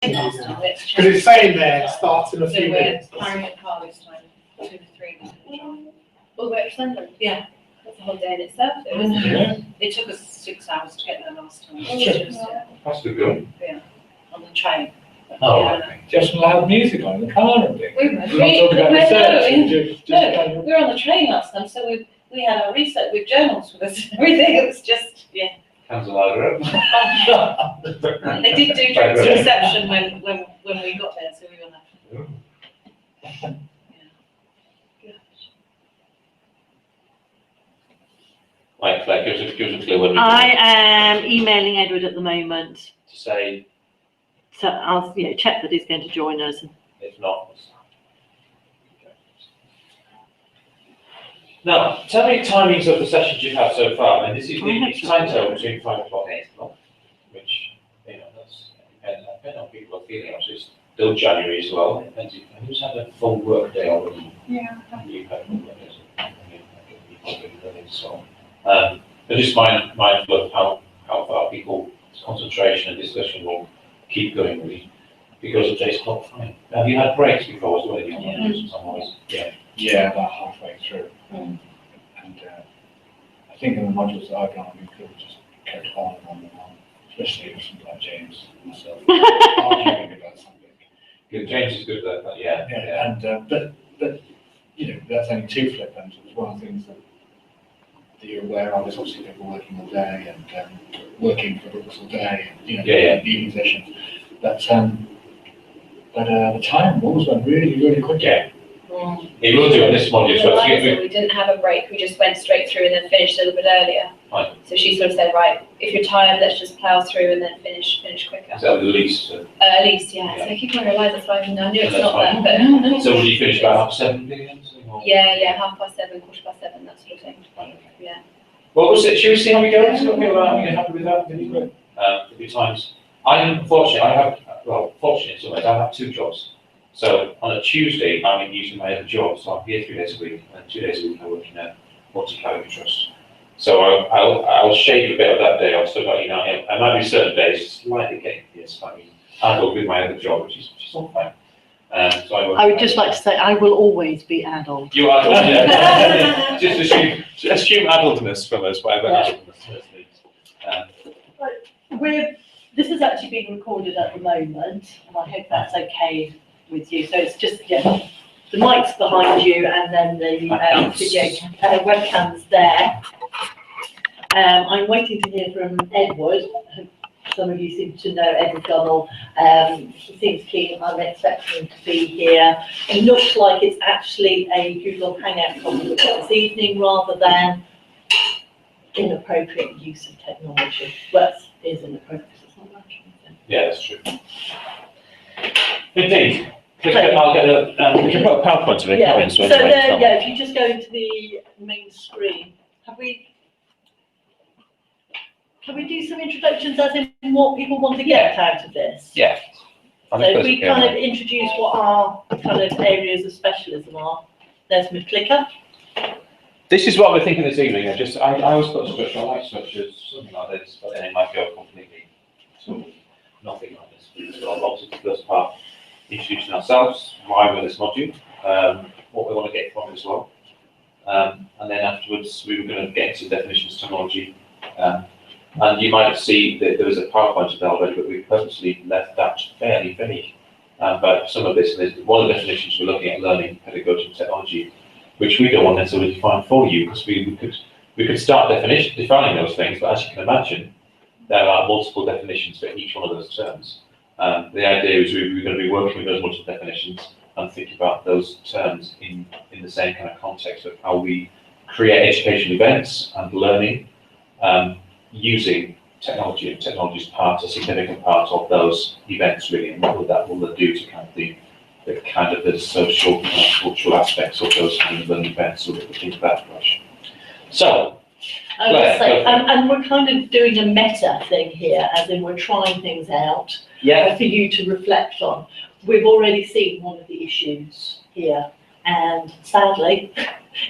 Because it's saying there, starting a few minutes. So we're hiring a car this time, 2 to 3 minutes. All the way up to London? Yeah. That's a whole day in itself. It took us 6 hours to get there last time. That's good going. Yeah, on the train. Oh, Yeah. okay. Just loud music on in the car and things. We were We're not talking about research. No, we were on the train last time, so we had our research with journals with us and everything. It was just, yeah. Candelabra. They did do drinks reception when we got there, so we were like. Right, Claire, give us a clue when I am emailing Edward at the moment, to say, so I'll check that he's going to join us. if not. Now, tell me timings of the sessions you've had so far. I mean, this is the time table between 5 o'clock and 8 o'clock, which, that's depending on people are feeling. Actually, it's still January as well. It depends if who's had a full work day already. Yeah. You've had a full work day. So, but just mindful of how far people's concentration and discussion will keep going, really, because of day's clock fine. Have you had breaks before as well? Yeah, about halfway through. And I think in the modules that I've done, we could have just kept on and on, especially with something like James and myself arguing about something. Good, James is good at that, yeah. And but that's only 2 flip ends. It's one of the things that you're aware of is obviously people working all day and working for books all day, and evening sessions. But the time always went really, really quick. Yeah. It will do on this module. So We didn't have a break, we just went straight through and then finished a little bit earlier. Right. So she sort of said, right, if you're tired, let's just plough through and then finish quicker. is that the least? At least, yeah. So I keep trying to realise that's why I knew it's That's not fine. there, but. So will you finish about 7:30 again? Yeah, 7:30, 7:15, that sort of thing. Yeah. What was it? Should we see how we go? Are you happy with that? A few times. I'm fortunate. Fortunate in some ways. I have 2 jobs. So on a Tuesday, I'm using my other job. So I'm here 3 days a week, and 2 days a week I work in a multi-academy trust. So I'll shave a bit of that day. I've still got, I might be certain days slightly getting here, slightly adult with my other job, which is all fine. So I would just like to say I will always be adult. You are, yeah. Just assume adultness from us, whatever adultness is. This is actually being recorded at the moment, and I hope that's okay with you. So it's just, the mic's behind you and then the video webcam's there. I'm waiting to hear from Edward. Some of you seem to know Edward Gunnell. He seems keen. I'm expecting him to be here. It looks like it's actually a Google Hangout conference this evening rather than inappropriate use of technology. Well, it is inappropriate. It's not working. Yeah, that's true. Indeed. I'll get we can put a PowerPoint of it. Yeah. So if you just go into the main screen, can we do some introductions as in what people want to get out of this? Yeah. So if we kind of introduce what our kind of areas of specialism are. There's my clicker. This is what we're thinking this evening. I always put structure, I like structures, something like this, but then it might go completely to nothing like this. So I'll obviously the first part, introducing ourselves, why we're this module, what we want to get from it as well. And then afterwards, we were going to get into definitions, terminology. And you might see that there was a PowerPoint of that already, but we purposely left that fairly vague. But some of this, one of the definitions we're looking at learning, pedagogy, and technology, which we don't want necessarily to define for you, because we could start defining those things, but as you can imagine, there are multiple definitions for each one of those terms. The idea is we're going to be working with those multiple definitions and think about those terms in the same kind of context of how we create educational events and learning using technology, and technology is a significant part of those events, really, and what will that do to kind of the social and cultural aspects of those kind of learning events, so we can think of that approach. So, I would say, and we're kind of doing a meta thing here, as in we're trying things out for you to reflect on. We've already seen one of the issues here And sadly,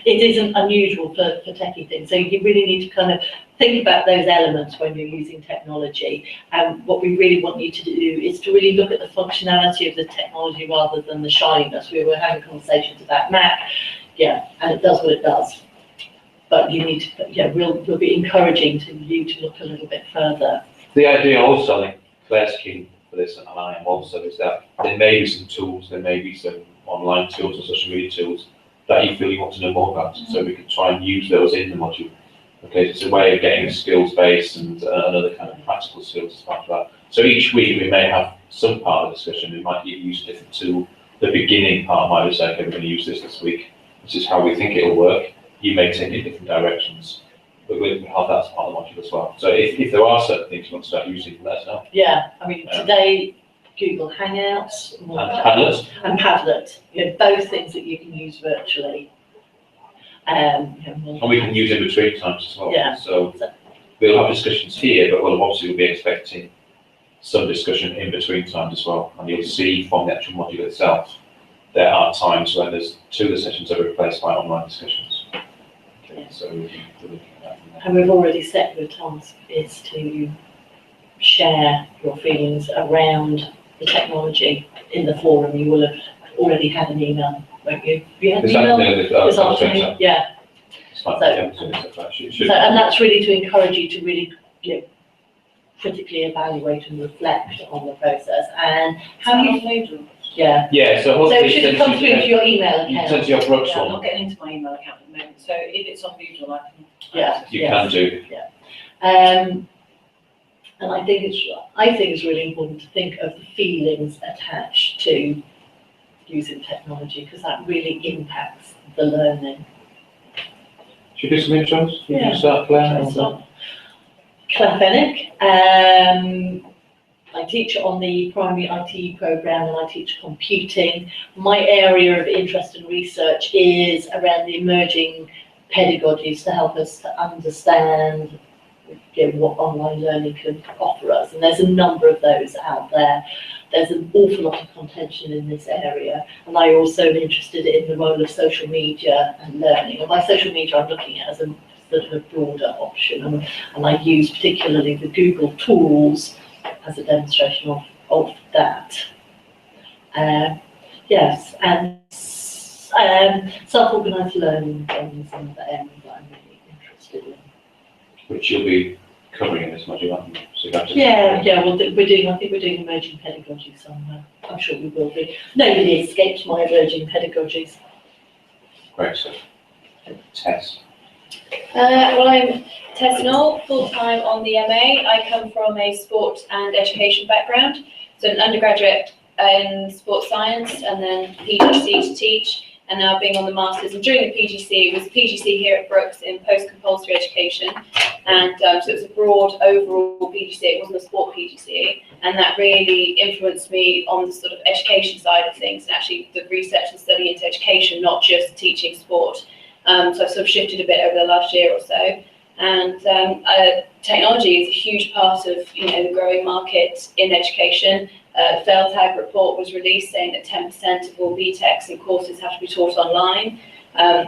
it isn't unusual for techie things. So you really need to kind of think about those elements when you're using technology. And what we really want you to do is to really look at the functionality of the technology rather than the shininess. We were having conversations about Mac, yeah, and it does what it does. But you need to, yeah, we'll be encouraging you to look a little bit further. The idea also, I think Claire's keen for this, and I am also, is that there may be some tools, there may be some online tools or social media tools that you feel you want to know more about, so we can try and use those in the module. Okay, it's a way of getting a skills base and another kind of practical skills as part of that. So each week we may have some part of the discussion, we might use a different tool. The beginning part might be saying, okay, we're going to use this week. This is how we think it will work. You may take it in different directions, but we'll have that as part of the module as well. So if there are certain things you want to start using, let us know. Yeah, I mean, today, Google Hangouts. And Padlet. And Padlet, you know, both things that you can use virtually. And we can use in between times as well. Yeah. So we'll have discussions here, but we'll obviously be expecting some discussion in between times as well. And you'll see from the actual module itself, there are times when there's 2 of the sessions are replaced by online discussions. Okay, so we're looking at that from there. And we've already set your task is to share your feelings around the technology in the forum. You will have already had an email, won't you? You had an email this afternoon? Yeah. So, and that's really to encourage you to really, you know, critically evaluate and reflect on the process and how you. Yeah. Yeah, so So hopefully. it should come through to your email You account. send to your Brooks Yeah, I'm one, not getting into my email account at the moment, so if it's on Google, I can. Yeah. you can do. And I think it's really important to think of the feelings attached to using technology, because that really impacts the learning. Should we do some intros? You Yeah. can start, Claire. So, Claire Fennick, I teach on the primary IT program and I teach computing. My area of interest and research is around the emerging pedagogies to help us to understand, you know, what online learning can offer us. And there's a number of those out there. There's an awful lot of contention in this area. And I also am interested in the role of social media and learning. And by social media, I'm looking at as a sort of a broader option. And I use particularly the Google tools as a demonstration of that. Yes, and self-organised learning is another area that I'm really interested in. Which you'll be covering in this module, aren't you? So you have to- Yeah, well, I think we're doing emerging pedagogy somewhere. I'm sure we will be. Nobody escapes my emerging pedagogies. Great stuff. Tess. Well, I'm Tess Knoll, full-time on the MA. I come from a sport and education background, so an undergraduate in sports science and then PGC to teach, and now being on the Masters. And during the PGC, it was PGC here at Brooks in post-compulsory education, and so it was a broad overall PGC, it wasn't a sport PGC, and that really influenced me on the sort of education side of things, and actually the research and study into education, not just teaching sport. So I've sort of shifted a bit over the last year or so. And technology is a huge part of, you know, the growing market in education. The FailTag report was released saying that 10% of all BTECs and courses have to be taught online.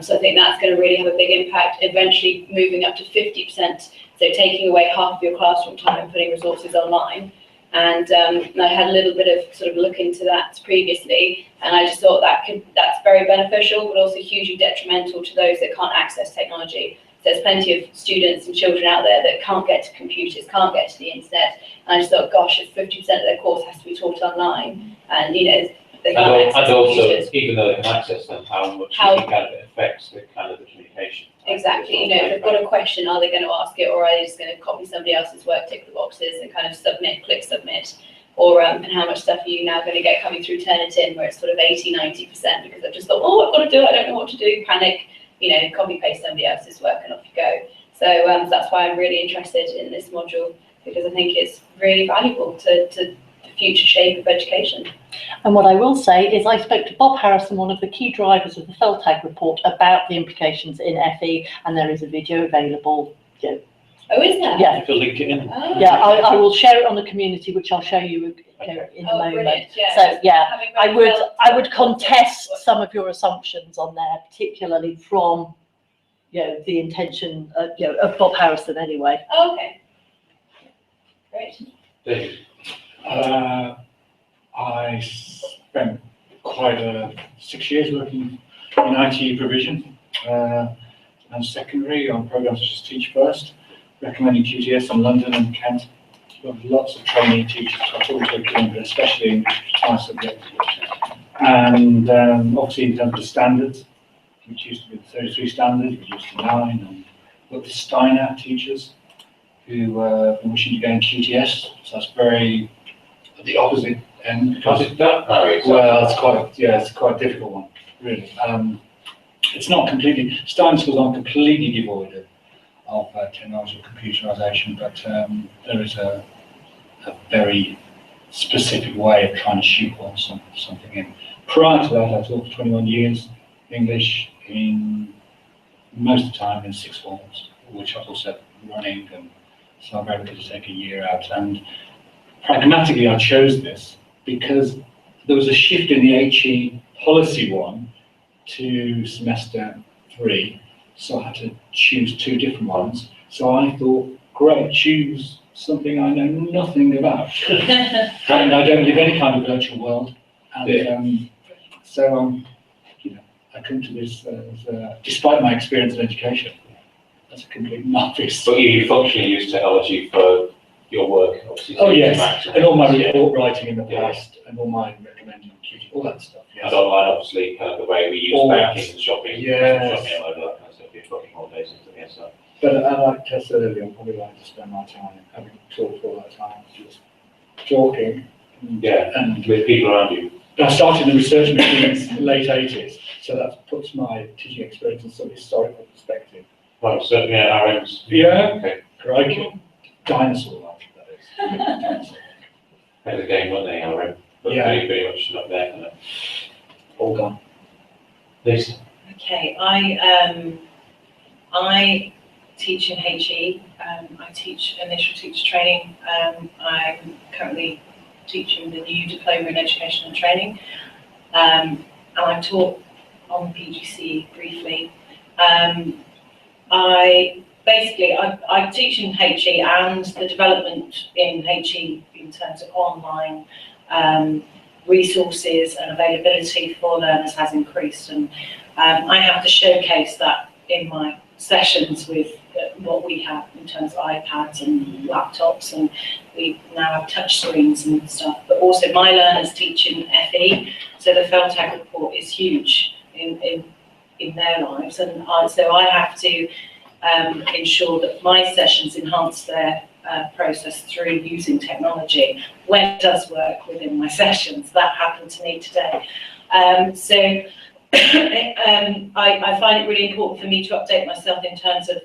So I think that's going to really have a big impact, eventually moving up to 50%. So taking away half of your classroom time and putting resources online. And I had a little bit of sort of look into that previously, and I just thought that's very beneficial, but also hugely detrimental to those that can't access technology. So there's plenty of students and children out there that can't get to computers, can't get to the internet. And I just thought, gosh, if 50% of their course has to be taught online, and you know, they can't access And also, computers. even though they can access them, how much you think kind of it affects the kind of the communication. Exactly, you know, if they've got a question, are they going to ask it, or are they just going to copy somebody else's work, tick the boxes, and kind of submit, click submit? Or and how much stuff are you now going to get coming through Turnitin, where it's sort of 80-90%, because I've just thought, oh, I've got to do it, I don't know what to do, panic, you know, copy paste somebody else's work, and off you go. So that's why I'm really interested in this module, because I think it's really valuable to the future shape of education. And what I will say is I spoke to Bob Harrison, one of the key drivers of the FailTag report, about the implications in FE, and there is a video available, you know, Oh, is there? Yeah. If you link it in. Oh. Yeah, I will share it on the community, which I'll show you, in a Oh, moment. brilliant, yeah. So, yeah, Having I read would, Felt I would Tech, contest what- some of your assumptions on there, particularly from, the intention, of Bob Harrison anyway. Oh, okay. Great. David. I spent quite 6 years working in IT provision and secondary on programs such as Teach First, recommending QTS in London and Kent. Got lots of training teachers, I talk to them, but especially in my subject. And obviously in terms of the standards, which used to be the 33 standard, reduced to 9, and worked with Steiner teachers who were wishing to go in QTS. So that's very at the opposite end. How's it that, Harry? Well, it's quite a difficult one, really. It's not completely, Steiner schools aren't completely devoid of technology or computerisation, but there is a very specific way of trying to shoehorn something in. Prior to that, I taught for 21 years English in most of the time in 6 forms, which I was also running, and so I'm very lucky to take a year out. And pragmatically, I chose this because there was a shift in the HE policy 1 to semester 3, so I had to choose 2 different ones. So I thought, great, choose something I know nothing about, and I don't live any kind of virtual world. And so I come to this despite my experience in education, as a complete novice. But you functionally use technology for your work, obviously. Oh yes, and all my Yeah. report writing in the past, and all my recommending QT, all that stuff. Yes. And online, obviously, kind of the way we use All banking that. and shopping. Yes. Shopping and all that kind of stuff. You're putting holidays into the SR. But like Tess said earlier, I probably like to spend my time having talked all that time, just talking. Yeah. And With people around you. I started in research machines in the late 80s, so that puts my teaching experience in some historical perspective. Well, certainly RMs. Yeah. Okay. Crikey, dinosaur life, that is. Had a game, weren't they, RM? But Yeah. pretty much not there, kind of. All gone. Lisa. Okay, I teach in HE. I teach initial teacher training. I'm currently teaching the new diploma in education and training. And I taught on PGC briefly. I teach in HE, and the development in HE in terms of online resources and availability for learners has increased, and I have to showcase that in my sessions with what we have in terms of iPads and laptops, and we now have touch screens and stuff, but also my learners teach in FE, so the FELTAC report is huge in their lives, and so I have to ensure that my sessions enhance their process through using technology when it does work within my sessions. That happened to me today. I find it really important for me to update myself in terms of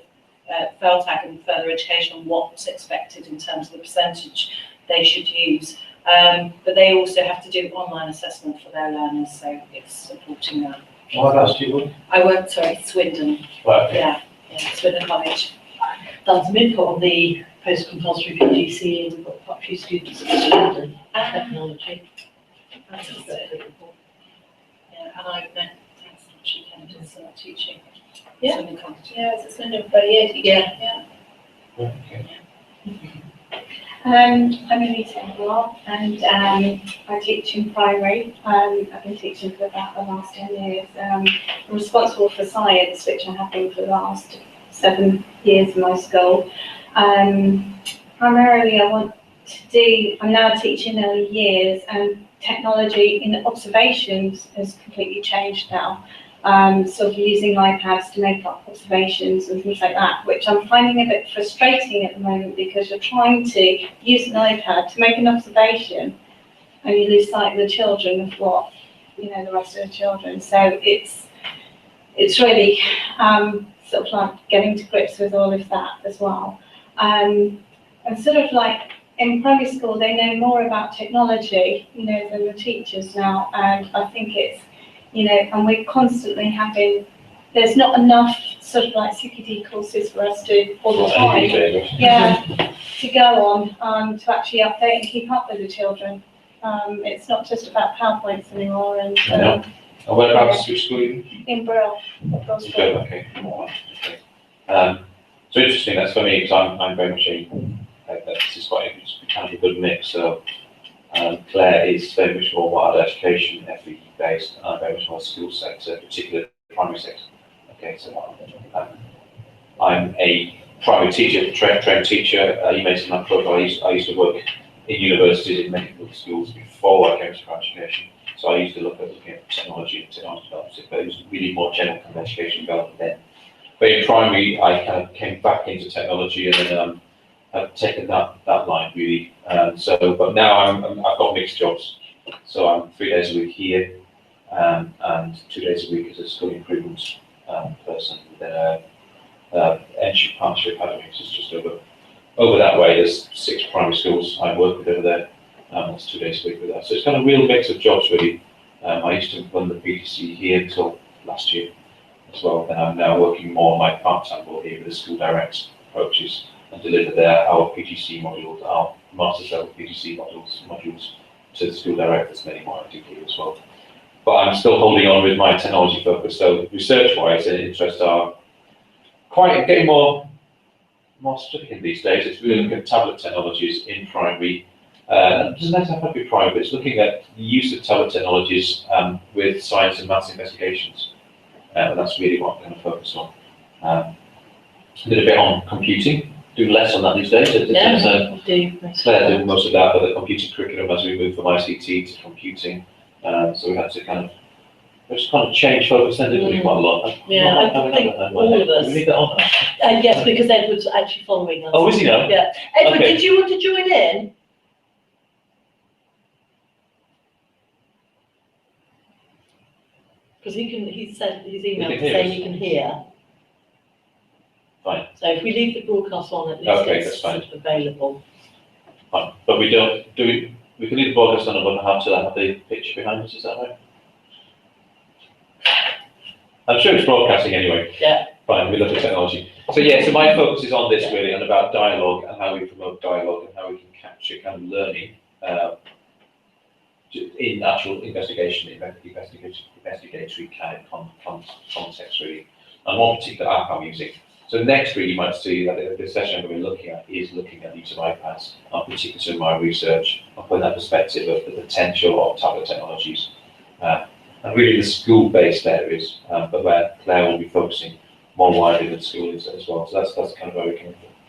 FELTAC and further education on what's expected in terms of the percentage they should use. But they also have to do online assessment for their learners, so it's supporting that. What else do you want? I work, Swindon, Right, okay. yeah, Swindon College. Done some input on the post-compulsory PGC, and we've got quite a few students in London, technology. Fantastic. Yeah, and I've met she came to start teaching. Yeah. Swindon College. Yeah, it's a Swindon for a year teaching. Yeah. Right, okay. I'm Anita Engelard, and I teach in primary. I've been teaching for about the last 10 years. I'm responsible for science, which I have been for the last 7 years in my school. Primarily, I'm now teaching early years, and technology in observations has completely changed now. Sort of using iPads to make up observations and things like that, which I'm finding a bit frustrating at the moment, because you're trying to use an iPad to make an observation and you lose sight of the children of what, the rest of the children. So it's really sort of like getting to grips with all of that as well. And sort of like in primary school, they know more about technology, than the teachers now, and I think it's, and we're constantly there's not enough sort of like CPD courses for us to all the Well, anything time. to English. Yeah, to go on, to actually update and keep up with the children. It's not just about PowerPoints anymore and, No. And whereabouts, which school are you? in Brill. Brill's Okay, okay. So interesting, that's for me, because I'm very much this is quite, it's kind of a good mix, so, Claire is very much more wild education, FE based, and I'm very much more school sector, particularly primary sector. Okay, so, I'm a primary teacher, trained teacher, you mentioned my profile, I used to work in universities in many good schools before I came to primary education. So I used to looking at technology and technology development, but it was really more general kind of education development then. But in primary, I kind of came back into technology and then I've taken that line really. But now I've got mixed jobs. So I'm 3 days a week here and 2 days a week as a school improvement person within Ensham Partnership Academy, which is just over that way. There's 6 primary schools I work with over there. That's 2 days a week with that. So it's kind of a real mix of jobs really. I used to run the PTC here until last year as well. And I'm now working more on my part-time role here with the school direct approaches and deliver our PTC modules, our master's level PTC modules to the school direct. There's many more I do here as well. But I'm still holding on with my technology focus. So research-wise, the interests are quite getting more significant these days. It's really looking at tablet technologies in primary. It doesn't matter how big primary, but it's looking at the use of tablet technologies with science and maths investigations. And that's really what I'm going to focus on. Did a bit on computing, do less on that these days. Claire doing most of that, but the computing curriculum as we move from ICT to computing. So we had to kind of change focus and did really quite a lot. Yeah, I think all of us. We need that on. Yes, because Edward's actually following us. Oh, is he now? Yeah. Edward, Okay. did you want to join in? Because he said his email can hear saying us. he can hear. Fine. So if we leave the broadcast on, at least Okay, it's that's fine. sort of available. Fine. But we can leave the broadcast on, but have to have the picture behind us, is that right? I'm sure it's broadcasting anyway. Yeah. Fine, we look at technology. So yeah, so my focus is on this really, and about dialogue and how we promote dialogue and how we can capture kind of learning in actual investigatory kind of context really. And one particular app I'm using. So next week you might see that the session I'm going to be looking at is looking at the use of iPads, particularly some of my research, and putting that perspective of the potential of tablet technologies. And really the school-based areas, but where Claire will be focusing more widely than school is as well. So that's kind of where we're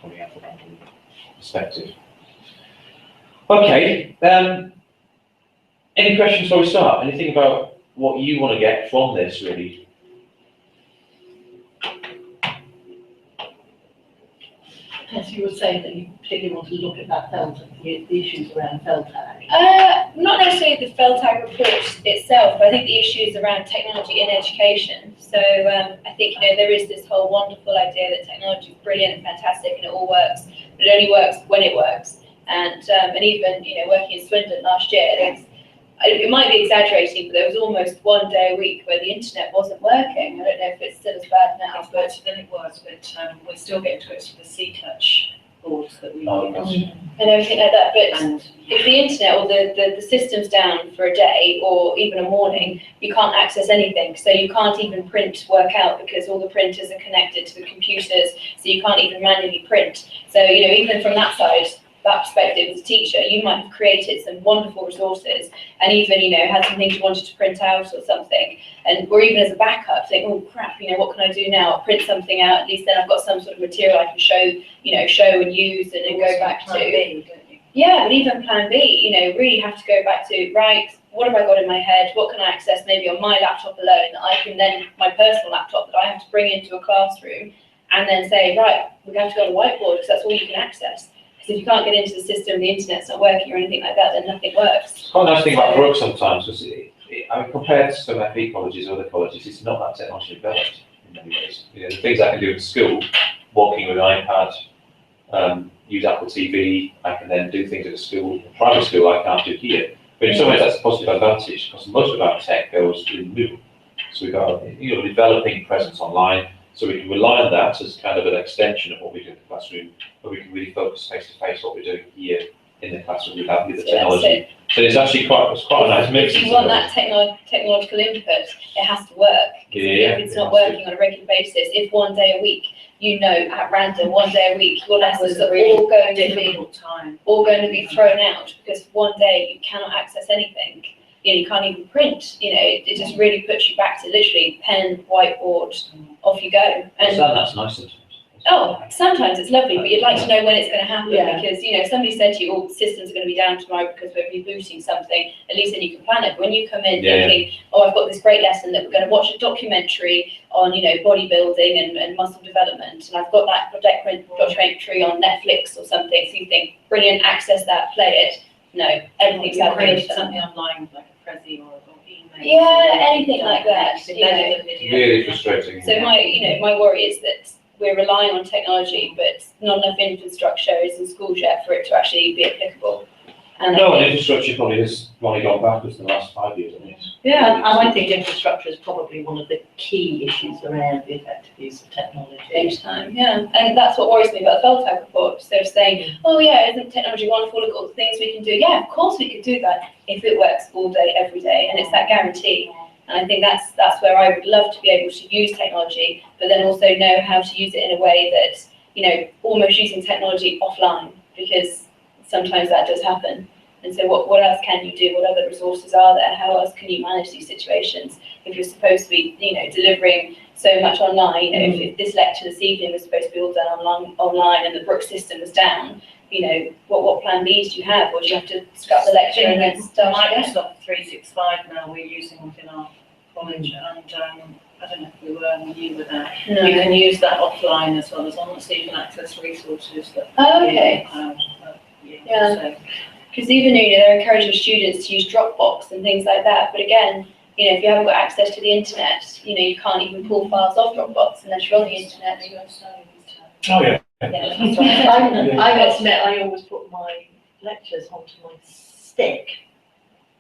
coming at from that perspective. Okay, any questions before we start? Anything about what you want to get from this, really? Yes, you were saying that you particularly want to look at that the issues around FELTAG. Not necessarily the FELTAG report itself, but I think the issues around technology in education. So I think, there is this whole wonderful idea that technology is brilliant and fantastic and it all works, but it only works when it works. And even, working in Swindon last year, it might be exaggerating, but there was almost 1 day a week where the internet wasn't working. I don't know if it's still as bad now, It's but better than it was, but we're still getting to it with the C-Touch boards that we Oh, use. and everything like that. But And if the internet or the system's down for a day or even a morning, you can't access anything. So you can't even print work out because all the printers are connected to the computers, so you can't even manually print. So, even from that side, that perspective as a teacher, you might have created some wonderful resources and even, had some things you wanted to print out or something. Or even as a backup, think, oh crap, what can I do now? I'll print something out, at least then I've got some sort of material I can show and use and then go back to. Plan B, don't you? Yeah, but even plan B, really have to go back to, right, what have I got in my head? What can I access maybe on my laptop alone that I can then, my personal laptop that I have to bring into a classroom and then say, right, we have to go to the whiteboard because that's all you can access. Because if you can't get into the system, the internet's not working or anything like that, then nothing works. It's quite a nice thing about Brooks sometimes, because compared to some FE colleges or other colleges, it's not that technologically developed in many ways. The things I can do in school, walking with an iPad, use Apple TV, I can then do things at a school, private school, I can't do here. But in some ways that's a positive advantage, because most of our tech goes in Moodle. So we've got a developing presence online, So we can rely on that as kind of an extension of what we do in the classroom, but we can really focus face to face what we're doing here in the classroom without the So that's technology. it. So it's actually quite a nice mix. If you want that technological input, it has to work. 'Cause Yeah, if it's not working on a regular basis, if one day a week, you know, at random, one day a week, your lessons are all going to be Difficult time. thrown out because one day you cannot access anything. You know, you can't even print. You know, it just really puts you back to literally pen, whiteboard, off you go. And That's nice sometimes. oh, sometimes it's lovely, but you'd like to know when it's going to happen Yeah. because, you know, if somebody said to you, "Oh, systems are going to be down tomorrow because we're rebooting something," at least then you can plan it. But when you come in Yeah. thinking, "Oh, I've got this great lesson that we're going to watch a documentary on, you know, bodybuilding and muscle development, and I've got that documentary on Netflix or something," so you think, "Brilliant, access that, play it." No, everything's You out create there. something online like a Prezi or email. Yeah, anything like that, It's you know. embedded in video. Really frustrating. So my worry is that we're relying on technology, but not enough infrastructure is in schools yet for it to actually be applicable. And No, and infrastructure probably has only gone backwards in the last 5 years, I mean. Yeah, and I think infrastructure is probably one of the key issues around the effective use of technology. each time, yeah, and that's what worries me about the Feldtag report. So they're saying, "Oh yeah, isn't technology wonderful? Look at all the things we can do." Yeah, of course we could do that if it works all day, every day, and it's that guarantee. And I think that's where I would love to be able to use technology, but then also know how to use it in a way that, you know, almost using technology offline, because sometimes that does happen. And so what else can you do? What other resources are there? How else can you manage these situations? If you're supposed to be, you know, delivering so much online, you know, if this lecture this evening was supposed to be all done online and the Brooks system was down, you know, what plan Bs do you have? Or do you have to scrap the lecture and then start again? Microsoft 365 now we're using within our college, and I don't know if we were when you were there. No. You can use that offline as well as on, so you can access resources that. Oh, okay. Yeah. So, Because even, you know, they're encouraging students to use Dropbox and things like that. But again, you know, if you haven't got access to the internet, you know, you can't even pull files off Dropbox unless you're on the internet. Oh, yeah. Yeah, that's right. I must admit, I always put my lectures onto my stick,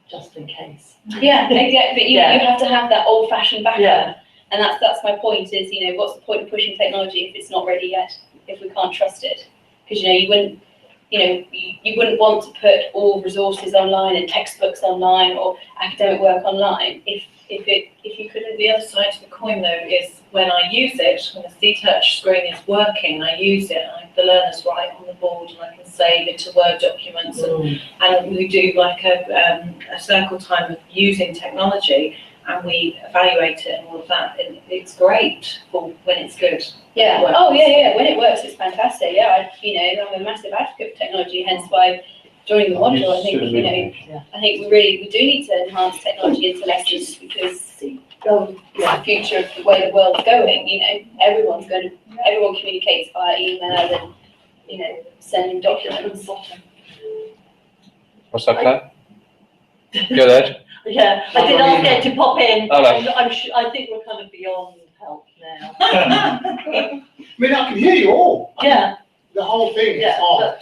just in case. Yeah, exactly. But you have to have that old-fashioned backup. Yeah. And that's my point is, you know, what's the point of pushing technology if it's not ready yet, if we can't trust it? Because, you know, you wouldn't want to put all resources online and textbooks online or academic work online if you couldn't. The other side to the coin though is when I use it, when the C-Touch screen is working, I use it, the learners write on the board and I can save into Word documents and we do like a circle time of using technology and we evaluate it and all of that, and it's great for when it's good. Yeah. Works. Oh, yeah. When it works, it's fantastic. Yeah, I'm a massive advocate for technology. Hence why during the module, I think I think we do need to enhance technology into lessons because it's the future of the way the world's going. You know, everyone communicates via email and sending documents. What's that, Claire? Go ahead. Yeah, I did ask Ed to pop in. Hello. I think we're kind of beyond help now. I mean, I can hear you all. Yeah, The whole thing is yeah, on.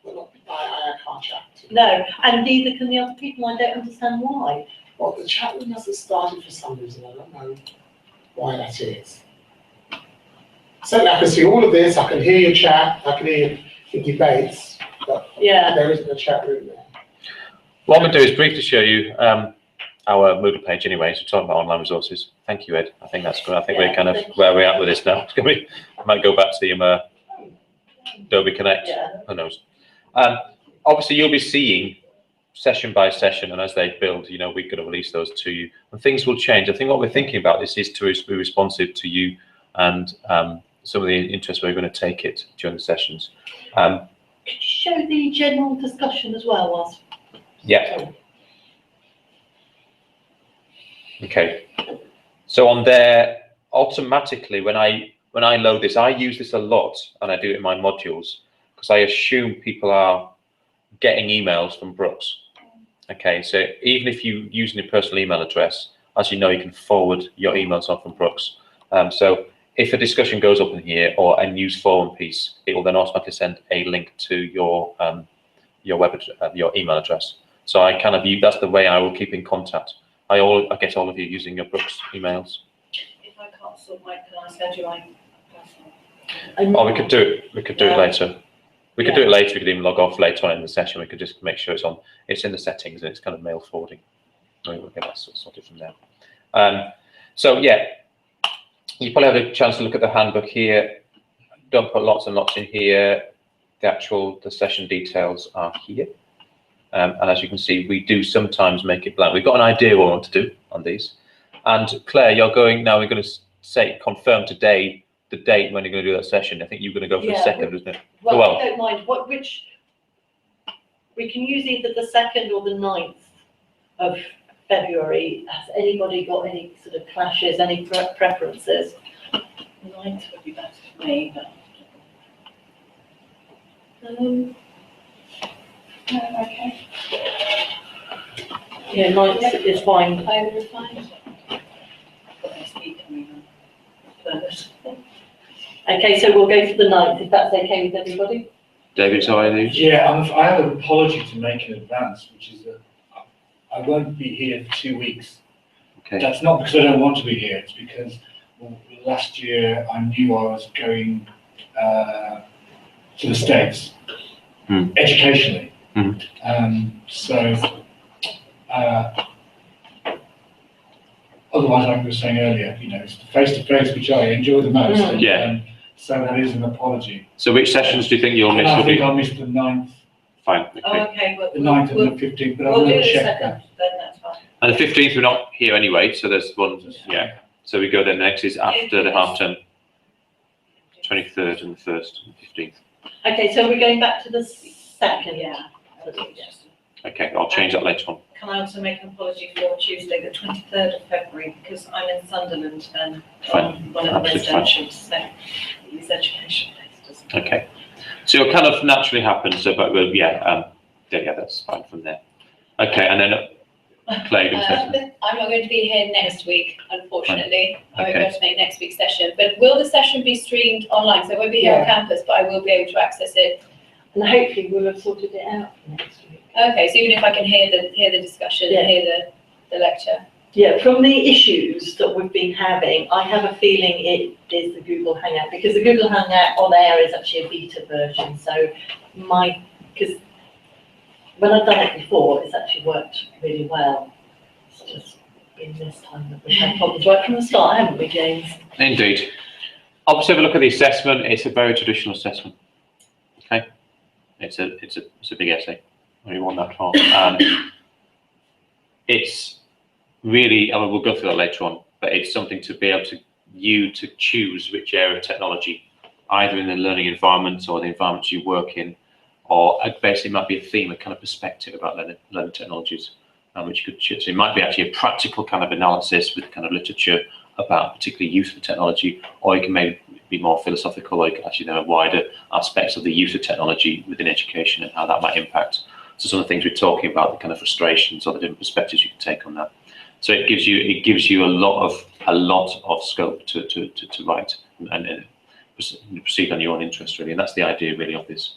but I can't chat. no, and neither can the other people. I don't understand why. Well, the chat room hasn't started for some reason. I don't know why that is. Certainly, I can see all of this. I can hear your chat. I can hear your debates. But Yeah. there isn't a chat room there. What I'm going to do is briefly show you our Moodle page anyway, so talking about online resources. Thank you, Ed. I think that's good. I think we're kind of where we're at with this now. It's going to be, I might go back to the Adobe Connect. Yeah. Who knows? Obviously, you'll be seeing session by session, and as they build, we're going to release those to you, and things will change. I think what we're thinking about this is to be responsive to you and some of the interest we're going to take it during the sessions. Could you show the general discussion as well, whilst? Yeah. Okay. So on there, automatically when I load this, I use this a lot, and I do it in my modules because I assume people are getting emails from Brooks. Okay, so even if you use your personal email address, as you know, you can forward your emails on from Brooks. So if a discussion goes up in here or a news forum piece, it will then automatically send a link to your your email address. So I kind of that's the way I will keep in contact. I get all of you using your Brooks emails. If I can't sort my, can I send you my personal? Or we could do it later. We could do it later. We could even log off later on in the session. We could just make sure it's in the settings and it's kind of mail forwarding. We'll get that sorted from there. So yeah, you probably have a chance to look at the handbook here. Don't put lots and lots in here. The session details are here. And as you can see, we do sometimes make it blank. We've got an idea what we want to do on these. And Claire, you're going now. We're going to confirm today the date when you're going to do that session. I think you're going to go for the 2nd, isn't it? Well, I don't mind which. We can use either the 2nd or the 9th of February. Has anybody got any sort of clashes, any preferences? 9th would be better for me, but. Okay. Yeah, 9th is fine. Either is fine. Got next week coming up first. Okay, so we'll go for the 9th, if that's okay with everybody. David, so I do. Yeah, I have an apology to make in advance, which is that I won't be here for 2 weeks. Okay. That's not because I don't want to be here, it's because last year I knew I was going to the States, educationally. Otherwise, like I was saying earlier, it's the face-to-face which I enjoy the most. So that is an apology. So which sessions do you think you'll miss? I think I'll miss the 9th. Fine. Okay. Oh, okay, well, The 9th and the 15th, but I we'll will do the check 2nd, that. then that's fine. And the 15th, we're not here anyway, so there's one, yeah. So we go then next is after the half term, 23rd and the 1st and 15th. Okay, so we're going back to the 2nd. Yeah. Okay, I'll change that later on. Can I also make an apology for Tuesday, the 23rd of February, because I'm in Sunderland and Fine. on one of the Absolutely fine. residentials, so it's education based, doesn't it? Okay. So it'll kind of naturally happen, so, but we'll, yeah, that's fine from there. Okay, and then Claire, you can say I'm not going to be here next week, unfortunately. I won't be Okay. able to make next week's session. But will the session be streamed online? So I won't be here on campus, but I will be able to access it. And hopefully we'll have sorted it out for next week. Okay, so even if I can hear the discussion, Yeah. and hear the lecture. Yeah, from the issues that we've been having, I have a feeling it is the Google Hangout, because the Google Hangout on air is actually a beta version. So because when I've done it before, it's actually worked really well. It's just been this time that we've had problems right from the start, haven't we, James? Indeed. Obviously, have a look at the assessment. It's a very traditional assessment. Okay, it's a big essay. You want that far. It's really, I mean, we'll go through that later on, but it's something to be able to choose which area of technology, either in the learning environment or the environments you work in, or basically it might be a theme, a kind of perspective about learning technologies, which you could choose. So it might be actually a practical kind of analysis with kind of literature about particularly use of technology, or you can maybe be more philosophical, like actually there are wider aspects of the use of technology within education and how that might impact. So some of the things we're talking about, the kind of frustrations or the different perspectives you can take on that. So it gives you a lot of scope to write and proceed on your own interest really, and that's the idea really of this.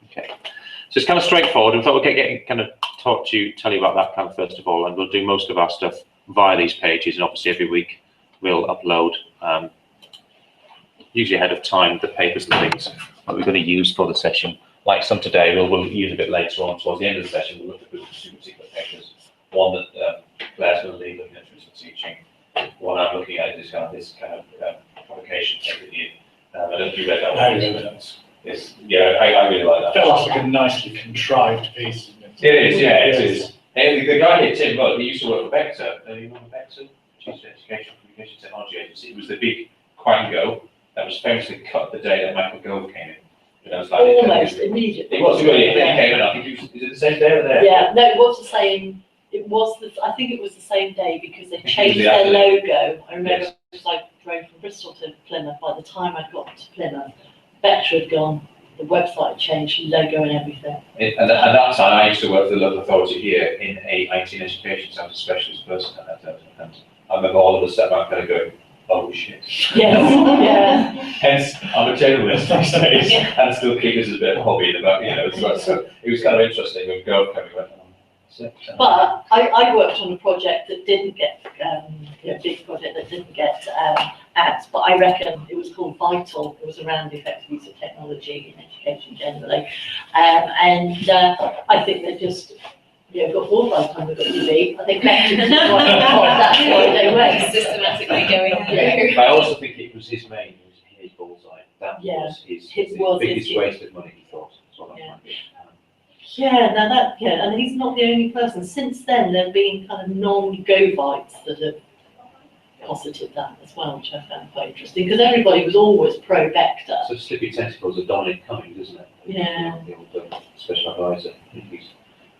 Okay, so it's kind of straightforward. In fact, we'll kind of tell you about that kind of first of all, and we'll do most of our stuff via these pages, and obviously every week we'll upload, usually ahead of time, the papers and things that we're going to use for the session. Like some today, we'll use a bit later on towards the end of the session. We'll look at the super secret papers. One that Claire's going to lead looking at for teaching. One I'm looking at is this kind of provocation paper here. I don't know if you read that one. I remember that. I really like that. Felt like a nicely contrived piece, isn't it? It is, yeah, it is. And the guy here, Tim Rudd, he used to work for Vector. You remember Vector? Chief Education Communication Technology Agency. It was the big Quango that was famously cut the day that Michael Gove came in. Almost immediately. It was really, he came in, I think is it the same day or there? Yeah, no, it was the same. I think it was the same day because they changed their logo. I remember because I drove from Bristol to Plymouth. By the time I got to Plymouth, Vector had gone, the website had changed, logo and everything. At that time, I used to work for the local authority here in a IT and education centre specialist person at that time. I remember all of us sat back there going, oh shit. Yes, yeah. Hence, I'm a generalist these days, and still keep this as a bit of a hobby in the back, so it was kind of interesting when Gove came, we went, But I worked on a project that didn't get, a big project that didn't get iPads, but I reckon it was called Vital. It was around the effective use of technology in education generally. I think they just, got bored by the time they got to be. I think that's why they went. Systematically going Yeah. through. But I also think it was his bullseye. That Yeah. was his Was biggest his- waste of money, he thought. That's what Yeah. I find. Yeah, now and he's not the only person. Since then, there have been kind of non-Govites that have posited that as well, which I found quite interesting, because everybody was always pro-vector. So Slippy Tentacles of Dominic Cummings, isn't it? Yeah. The old special advisor. I think he's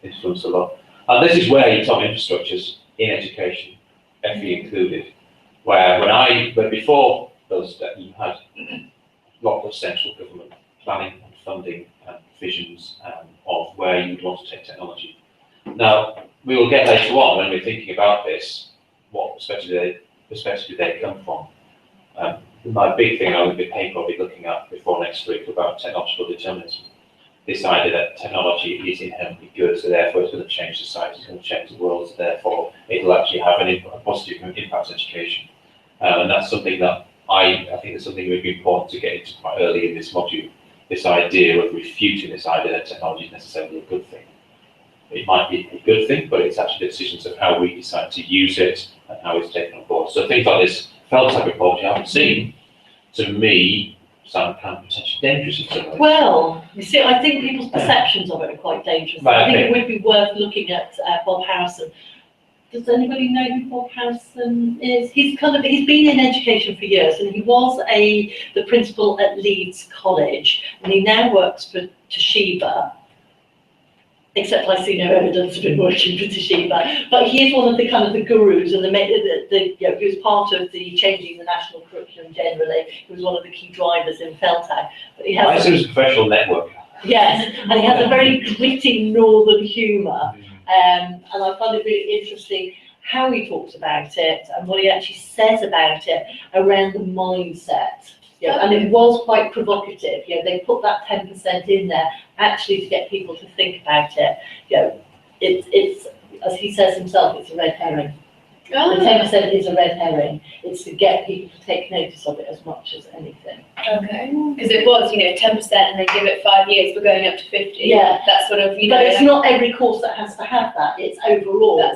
influenced a lot. And this is where you talk infrastructures in education, FE included, where before those, you had lot of central government planning and funding and visions of where you would want to take technology. Now, we will get later on when we're thinking about this, what perspective do they come from. My big thing I would be probably looking at before next week about technological determinism. This idea that technology is inherently good, so therefore it's going to change society, it's going to change the world, so therefore it'll actually have a positive impact on education. And that's something that I think it's something that would be important to get into quite early in this module. This idea of refuting this idea that technology is necessarily a good thing. It might be a good thing, but it's actually the decisions of how we decide to use it and how it's taken on board. So things like this FELTAC report, which I haven't seen, to me, sound kind of potentially dangerous in some ways. Well, you see, I think people's perceptions of it are quite dangerous. Right, I think okay. it would be worth looking at Bob Harrison. Does anybody know who Bob Harrison is? He's been in education for years, and he was the principal at Leeds College, and he now works for Toshiba. Except I see no evidence of him working for Toshiba. But he is one of the gurus, and he was part of the changing the national curriculum generally. He was one of the key drivers in FELTAC. But he has I was a professional networker. yes, and he has a very gritty northern humour. And I find it really interesting how he talks about it and what he actually says about it around the mindset. And it was quite provocative. They put that 10% in there actually to get people to think about it. It's as he says himself, it's a red herring. The 10% is a red herring. It's to get people to take notice of it as much as anything. Okay. Because it was, 10% and then give it 5 years, we're going up to 50. Yeah. That sort of, But it's not every course that has to have that. It's overall. That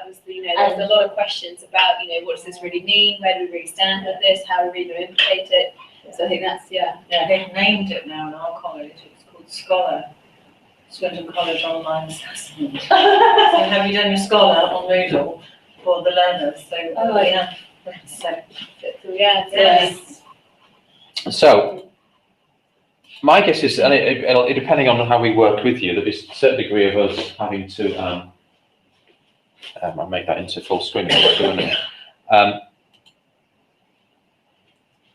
was, there was a lot of questions about, what does this really mean? Where do we really stand with this? How are we going to implement it? So I think that's, They've named it now in our college, it's called Scholar, Swindon College Online Assessment. So have you done your Scholar on Moodle for the learners? So, yes. So, my guess is, and it depending on how we work with you, there'll be a certain degree of us having to, I'll make that into full screen,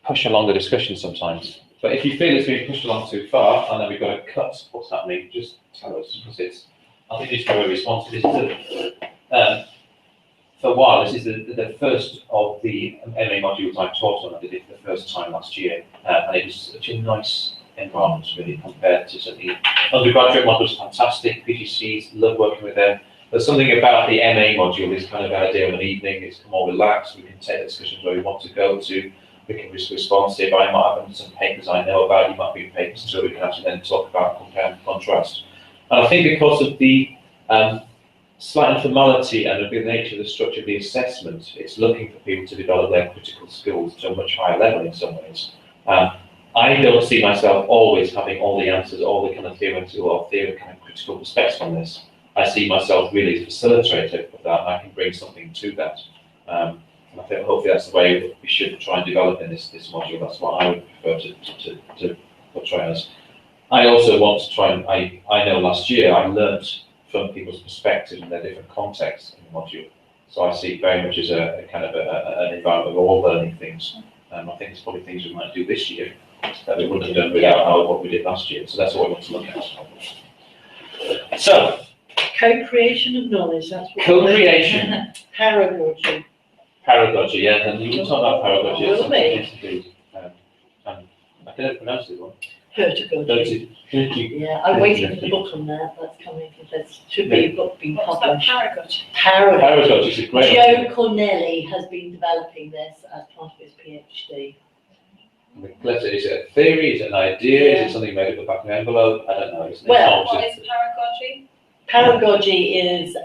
push along the discussion sometimes. But if you feel it's being pushed along too far, and then we've got to cut what's happening, just tell us, because I think this is very responsive. For a while, this is the first of the MA modules I taught on. I did it for the first time last year, and it was such a nice environment, really, compared to certainly undergraduate modules, fantastic, PGCs, love working with them. There's something about the MA module, this kind of idea of an evening, it's more relaxed, we can take the discussions where we want to go to, we can be responsive. I might have some papers I know about, you might be papers, so we can actually then talk about compare and contrast. And I think because of the slight informality and the nature of the structure of the assessment, it's looking for people to develop their critical skills to a much higher level in some ways. I don't see myself always having all the answers, all the kind of theoretical or kind of critical perspectives on this. I see myself really as a facilitator of that, and I can bring something to that. And I think hopefully that's the way we should try and develop in this module. That's what I would prefer to portray as. I also want to try and, I know last year I learnt from people's perspectives and their different contexts in the module. So I see it very much as a kind of an environment of all learning things. I think there's probably things we might do this year that we wouldn't have done without what we did last year. So that's what we want to look at. So, Co-creation of knowledge, that's what. co-creation. Pedagogy. Pedagogy, yeah, and you can talk about pedagogy. Will we? Yes, indeed. I can never pronounce it one. Hertagogy. Yeah, I'm waiting for the book on that. That's coming. There should be a book being What's that, published. Paragot? Paragot is a great. Joe Cornelli has been developing this as part of his PhD. Is it a theory? Is it an idea? Is it something made up of the back of an envelope? I don't know. It's Well, What is paragogy? Pedagogy is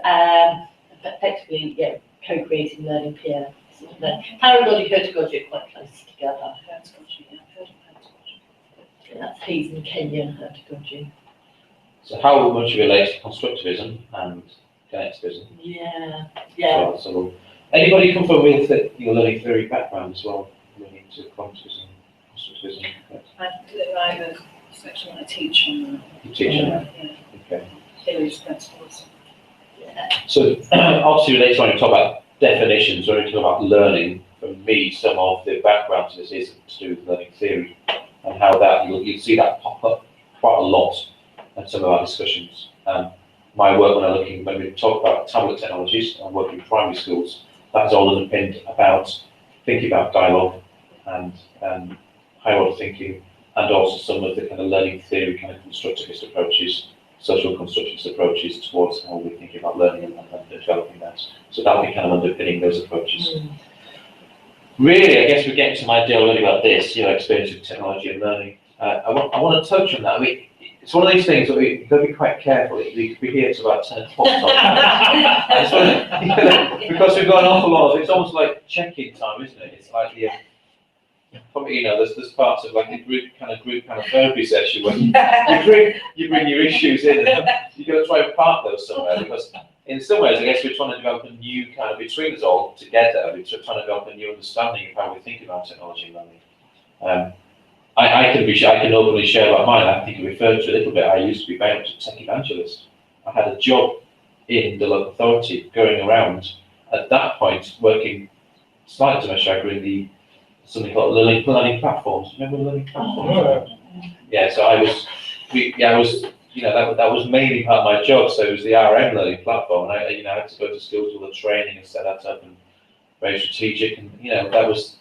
effectively co-creating learning peer. Pedagogy, hertagogy are quite close together. Pedagogy, yeah, I've heard of pedagogy. That's Hayes and Kenyon hertagogy. So how much it relates to constructivism and connectivism? Yeah. So anybody come from with your learning theory background as well? Learning to quantivism, constructivism. I have a section that I teach on You teach on that? yeah, Okay. theories, principles. So obviously later on you talk about definitions, when we talk about learning, for me some of the background to this is to do with learning theory and how that you'll see that pop up quite a lot in some of our discussions. My work when we talk about tablet technologies and work in primary schools, that's all underpinned about thinking about dialogue and higher order thinking, and also some of the kind of learning theory kind of constructivist approaches, social constructivist approaches towards how we think about learning and developing that. So that'll be kind of underpinning those approaches. Really, I guess we're getting some idea already about this, experience with technology and learning. I want to touch on that. I mean, it's one of these things that we've got to be quite careful. We could be here to about 10 o'clock. Because we've got an awful lot of, it's almost like check-in time, isn't it? It's like probably, there's parts of like a group kind of therapy session where you bring your issues in and you've got to try and park those somewhere, because in some ways, I guess we're trying to develop a new kind of, between us all together, we're trying to develop a new understanding of how we think about technology and learning. I can openly share about mine. I think I referred to a little bit. I used to be very much a tech evangelist. I had a job in the local authority going around, at that point, working slightly to my chagrin, something called learning platforms. Remember learning platforms? Yeah, so I was that was mainly part of my job. So it was the RM learning platform, and I had to go to schools with the training and set that up, and very strategic, and that was.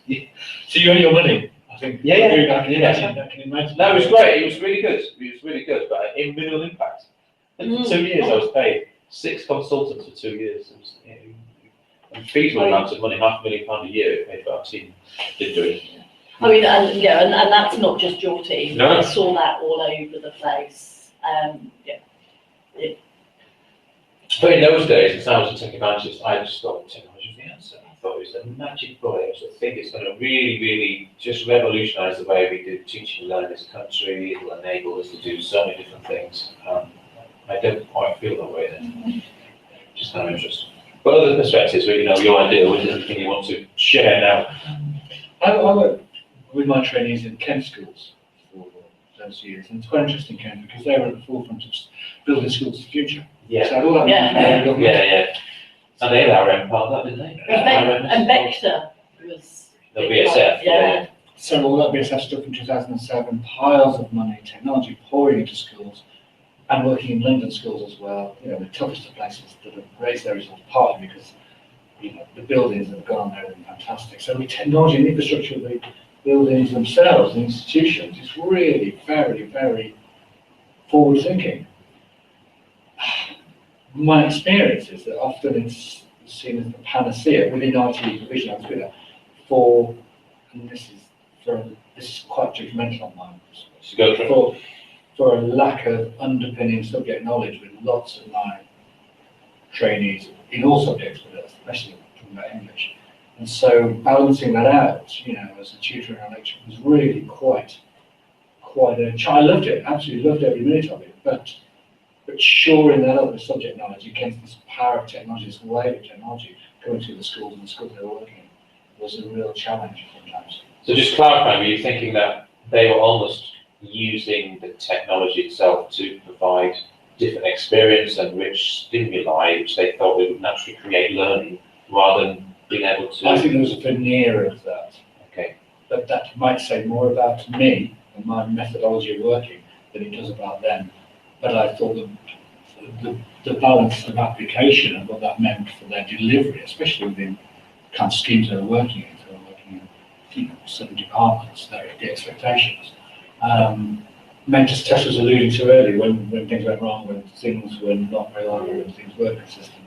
So you earn your money, I think. Yeah. I can imagine. No, it was great. It was really good. It was really good, but in minimal impact. And for 2 years, I was paid 6 consultants for 2 years. It was, and fees were amounts of money, £500,000 a year paid for our team. Did do it. I mean, and that's not just your team. No. I saw that all over the place. But in those days, as I was a tech evangelist, I just thought technology was the answer. I thought it was the magic bullet. I think it's going to really, really just revolutionise the way we do teaching and learning in this country. It will enable us to do so many different things. I don't quite feel that way then. Just kind of interesting. But other perspectives, your idea, what is anything you want to share now? I work with my trainees in Kent schools for those years, and it's quite interesting, Kent, because they were at the forefront of building schools of the future. Yeah. So all that Yeah. And they had our own part of that, didn't they? And Vector was. The BSF. Yeah. So all that BSF stuff in 2007, piles of money, technology pouring into schools, and working in London schools as well, the toughest of places that have raised their results, partly because the buildings that have gone there have been fantastic. So the technology and infrastructure of the buildings themselves, the institutions, is really very, very forward thinking. My experience is that often it's seen as the panacea within IT provision. I was with that and this is quite judgmental on mine. For a lack of underpinning subject knowledge with lots of my trainees in all subjects, but especially talking about English. And so balancing that out, as a tutor and a lecturer was really quite a challenge. I loved it, absolutely loved every minute of it, but shoring that up with subject knowledge against this power of technology, this wave of technology coming through the schools and the schools they were working in was a real challenge sometimes. So just clarifying, were you thinking that they were almost using the technology itself to provide different experience and rich stimuli, which they thought would naturally create learning, rather than being able to... I think there was a veneer of that. Okay. But that might say more about me and my methodology of working than it does about them. But I thought the balance of application and what that meant for their delivery, especially within the kind of schemes they were working in, so working in certain departments, the expectations, Manchester Test was alluding to earlier, when things went wrong, when things were not reliable, when things weren't consistent,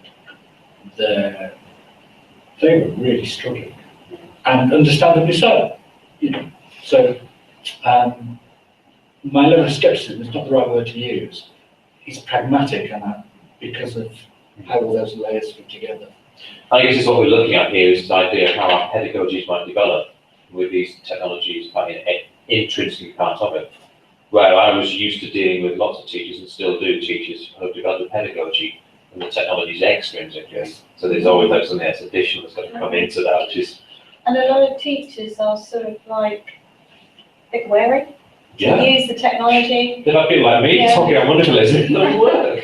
they were really struggling, and understandably so. So my level of scepticism is not the right word to use. It's pragmatic, and because of how all those layers fit together. I guess it's what we're looking at here is this idea of how our pedagogies might develop with these technologies intrinsically part of it. Where I was used to dealing with lots of teachers and still do teachers who have developed a pedagogy and the technology is extrinsic. Yes. So there's always like something that's additional that's got to come into that, which is. And a lot of teachers are sort of like a bit wary to use the technology. There are people like me talking on wonderful, it doesn't work.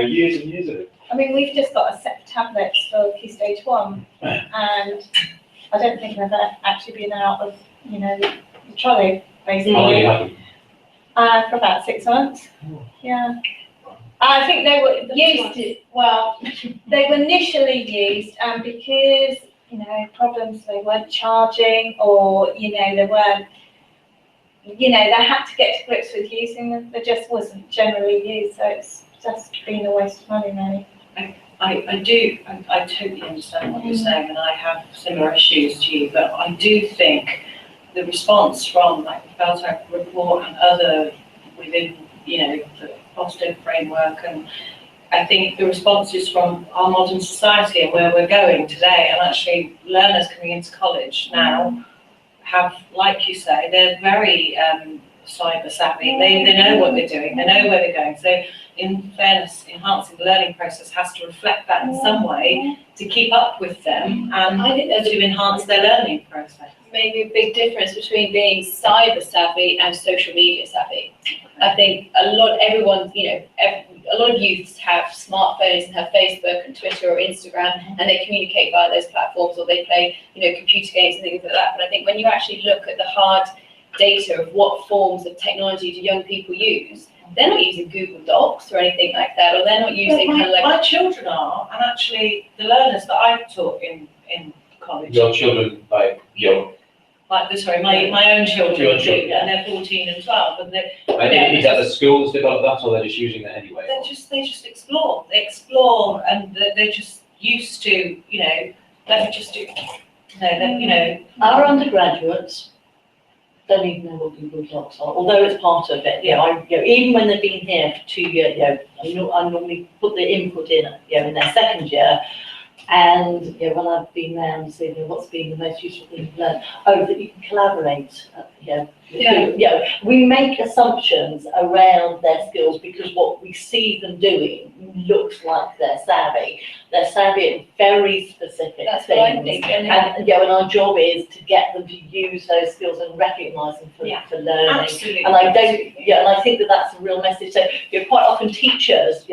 Years and years of it. I mean, we've just got a set of tablets for Key Stage 1, and I don't think they've actually been out of, the trolley, basically. How long you have them? For about 6 months, yeah. I think they were they were initially used, and because, problems, they weren't charging, or, they weren't, they had to get to grips with using them, they just wasn't generally used, so it's just been a waste of money, really. I totally understand what you're saying, and I have similar issues to you, but I do think the response from like the FELTAC report and other within, the positive framework, and I think the responses from our modern society and where we're going today, and actually learners coming into college now have, like you say, they're very cyber savvy. They know what they're doing, they know where they're going. So in fairness, enhancing the learning process has to reflect that in some way to keep up with them and I think there's to enhance their learning process. maybe a big difference between being cyber savvy and social media savvy. I think a lot of youths have smartphones and have Facebook and Twitter or Instagram, and they communicate via those platforms, or they play, computer games and things like that. But I think when you actually look at the hard data of what forms of technology do young people use, they're not using Google Docs or anything like that, or they're not using My children are, and actually the learners that I've taught in college. Your children, my own children, Your children. and they're 14 and 12, and is that the schools develop that, or they're just using that anyway? they just explore. They explore, and they're just used to, let me just do, Our undergraduates don't even know what Google Docs are, although it's part of it. Even when they've been here for 2 years, I normally put the input in, in their second year. And when I've been around, saying what's been the most useful thing you've learned, that you can collaborate. We make assumptions around their skills because what we see them doing looks like they're savvy. They're savvy at very specific That's things. what I think. And our job is to get them to use those skills and recognise them for learning. absolutely. And I think that's a real message. So quite often teachers,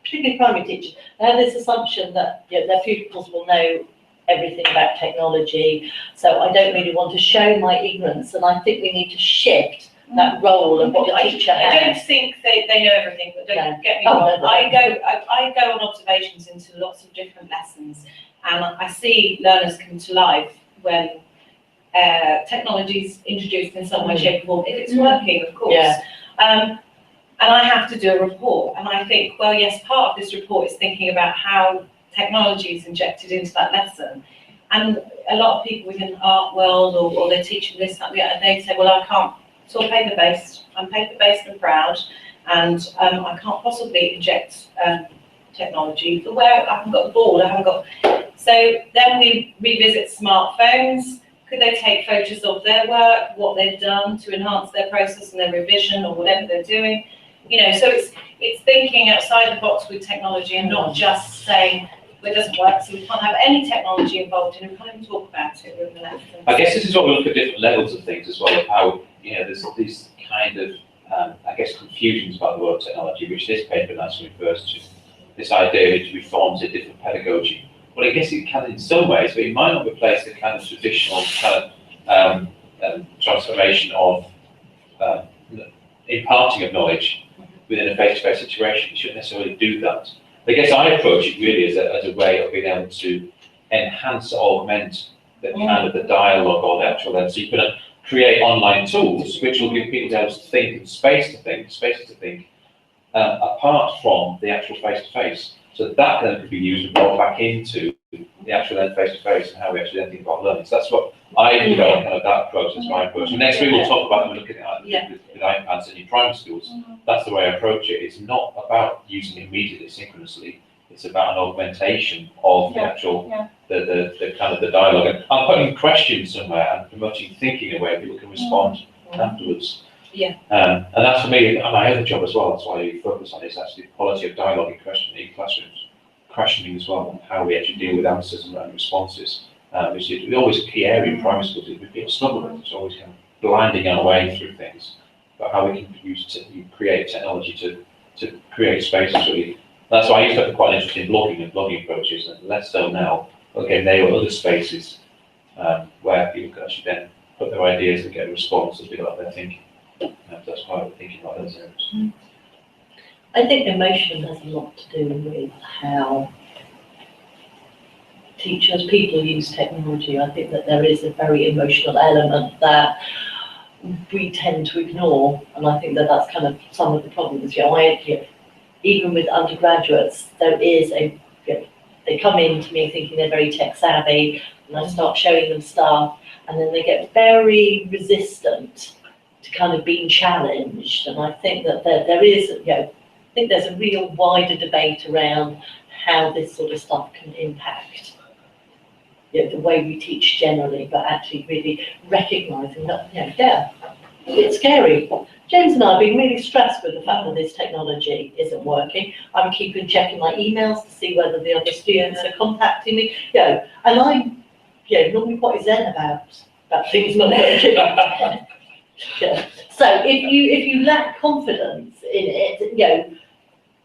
particularly primary teachers, they have this assumption that their pupils will know everything about technology. So I don't really want to show my ignorance, and I think we need to shift that role of what the teacher I don't has. think they know everything, but don't get me Oh, wrong. no. I go on observations into lots of different lessons, and I see learners come to life when technology is introduced in some way, shape, or form. If it's working, of course. Yeah. And I have to do a report, and I think, well, yes, part of this report is thinking about how technology is injected into that lesson. And a lot of people within the art world, or they're teaching this, that, the other, they say, well, I can't. It's all paper-based. I'm paper-based and proud, and I can't possibly inject technology. But where I haven't got the board, I haven't got. So then we revisit smartphones. Could they take photos of their work, what they've done to enhance their process and their revision, or whatever they're doing? So it's thinking outside the box with technology and not just saying, well, it doesn't work, so we can't have any technology involved in it, we can't even talk about it within the lesson. I guess this is what we look at different levels of things as well, of how, there's these kind of, confusions about the word technology, which this paper naturally refers to. This idea which reforms a different pedagogy. Well, I guess it can in some ways, but it might not replace the kind of traditional kind of transformation of imparting of knowledge within a face-to-face situation. You shouldn't necessarily do that. I guess I approach it really as a way of being able to enhance or augment the kind of the dialogue or the actual. So you can create online tools which will give people to think and spaces to think, apart from the actual face-to-face. So that then could be used and brought back into the actual then face-to-face and how we actually then think about learning. So that's what I developed, kind of that approach, that's my approach. And next week we'll talk about when we're looking at with iPads in your primary schools. That's the way I approach it. It's not about using it immediately synchronously. It's about an augmentation of the actual, the kind of the dialogue. And I'm putting questions somewhere and promoting thinking in a way people can respond afterwards. Yeah. And that's for me, my other job as well. That's why I focus on is actually the quality of dialogue and questioning in classrooms, questioning as well, and how we actually deal with answers and responses. Which is always a key area in primary schools. People struggle with it. It's always kind of blinding our way through things. But how we can create technology to create spaces really. That's why I used to have quite an interest in blogging approaches, and less so now. But again, there were other spaces where people could actually then put their ideas and get a response and develop their thinking. That's why we're thinking about those areas. I think emotion has a lot to do with how teachers, people use technology. I think that there is a very emotional element that we tend to ignore, and I think that that's kind of some of the problems. Even with undergraduates, there is they come in to me thinking they're very tech savvy, and I start showing them stuff, and then they get very resistant to kind of being challenged. And I think that there is, I think there's a real wider debate around how this sort of stuff can impact the way we teach generally, but actually really recognising that, it's scary. James and I have been really stressed with the fact that this technology isn't working. I'm checking my emails to see whether the other students are contacting me, and I'm, normally quite zen about things not working. So if you lack confidence in it,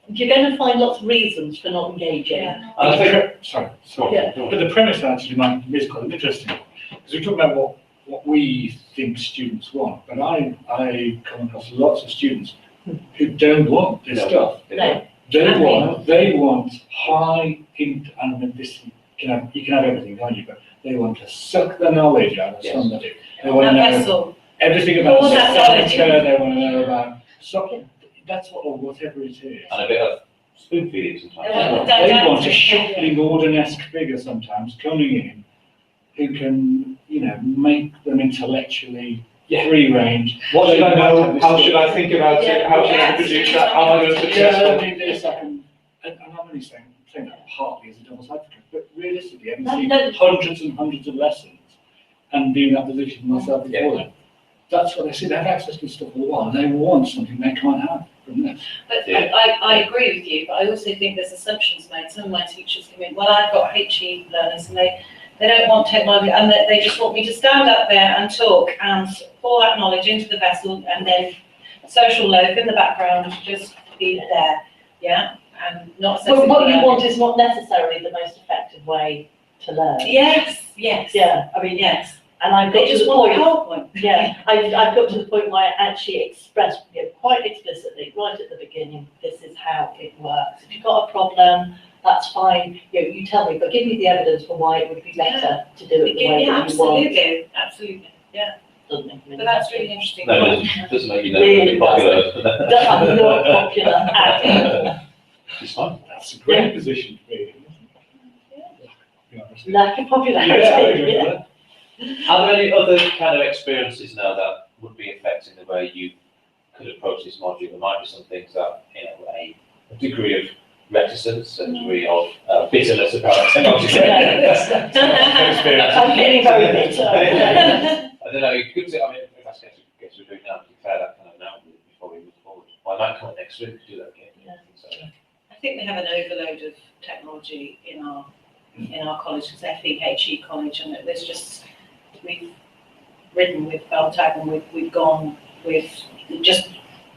you're going to find lots of reasons for not engaging. I think, Sorry. Yeah. But the premise actually is quite interesting, because we talk about what we think students want, but I come across lots of students who don't want this stuff. No. They want high and this you can have everything, can't you? But they want to suck the knowledge out of somebody. They want to know everything about Seneca, they want to know about soccer. That's whatever it is. and a bit of spoon feeding sometimes. They want a shuffling Gordon-esque figure sometimes coming in who can, make them intellectually free range. What should I know? How should I think about it? How should I produce that? How am I going to be successful? And I'm only saying that partly as a devil's advocate, but realistically, having seen hundreds and hundreds of lessons and being in that position myself before them, that's what they see. They have access to stuff all the while, and they want something they can't have from this. But I agree with you, but I also think there's assumptions made. Some of my teachers come in, well, I've got HE learners, and they don't want technology, and they just want me to stand up there and talk and pour that knowledge into the vessel, and then social loaf in the background, just be there, and not. Well, what you want is not necessarily the most effective way to learn. Yes. Yeah, I mean, Yes. and I've got They to just the want point. the PowerPoint. Yeah, I've got to the point where I actually expressed quite explicitly, right at the beginning, this is how it works. If you've got a problem, that's fine. You tell me, but give me the evidence for why it would be better to do it the way that you want. Absolutely. Doesn't make me But that's really interesting. No, it doesn't make you Really popular. I'm not popular at all. It's fine. That's a great position to be in, isn't it? Lack of popularity. Yeah. Are there any other kind of experiences now that would be affecting the way you could approach this module? There might be some things that, a degree of reticence, a degree of bitterness about technology. Experience. I'm getting very bitter. I don't know, good to, if that's guess we're doing now, to declare that kind of now before we move forward. I might come next week to do that again. So, I think we have an overload of technology in our college, because FEHE college, and there's just, we've ridden with Beltag, and we've gone with just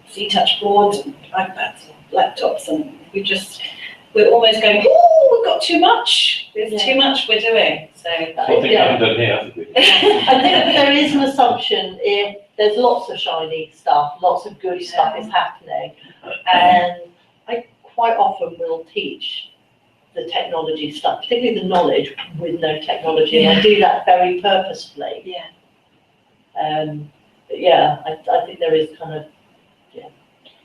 C-touch boards and iPads and laptops, and we're almost going, we've got too much. There's too much we're doing. So one thing I haven't done here, haven't we? I think there is an assumption if there's lots of shiny stuff, lots of good stuff is happening, and I quite often will teach the technology stuff, particularly the knowledge with no technology, and I do that very purposefully. But yeah, I think there is kind of,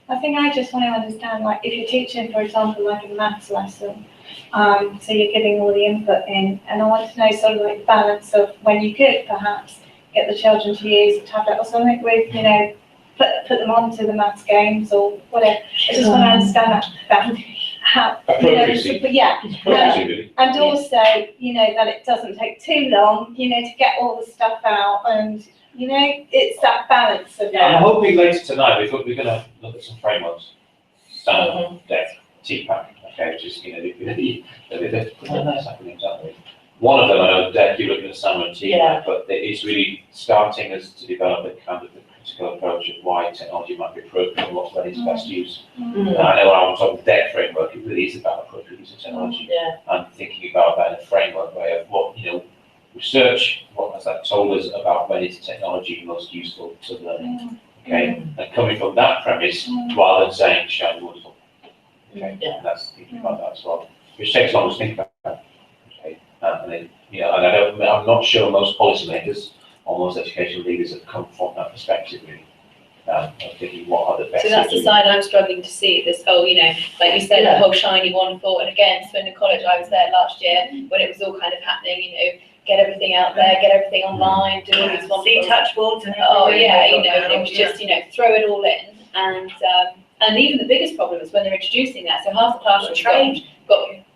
I think I just want to understand, like, if you're teaching, for example, like a maths lesson, so you're giving all the input in, and I want to know sort of like the balance of when you could perhaps get the children to use a tablet or something with, you know, put them onto the maths games or whatever. I just want to understand that how, you know, Appropriacy. but yeah, Appropriacy, really. and also, you know, that it doesn't take too long, you know, to get all the stuff out, and, you know, it's that balance of I'm it. hoping later tonight, we're gonna look at some frameworks, standard, depth, TPAC, okay, just, you know, that's happening, exactly. One of them, I know, Dec, you're looking at standard and TPAC, Yeah. but it's really starting us to develop a kind of the critical approach of why technology might be appropriate and what's when it's best used. And I know when I'm talking DEC framework, it really is about appropriate use of technology. yeah, And thinking about that in a framework way of what, you know, research, what has that told us about when is technology most useful to learning, okay? And coming from that premise, rather than saying, shiny wonderful. Okay, Yeah. and that's thinking about that as well, which takes long to think about, okay? And then, you know, and I'm not sure most policymakers or most educational leaders have come from that perspective, really. Of thinking what are the best. So that's the side I'm struggling to see, this whole, you know, like you said, the whole shiny wonderful, and again, Swindon College, I was there last year when it was all kind of happening, you know, get everything out there, get everything online, do all these wonderful. See touch boards and. Oh, yeah, you know, and it was just, you know, throw it all in, and even the biggest problem is when they're introducing that, so half the classroom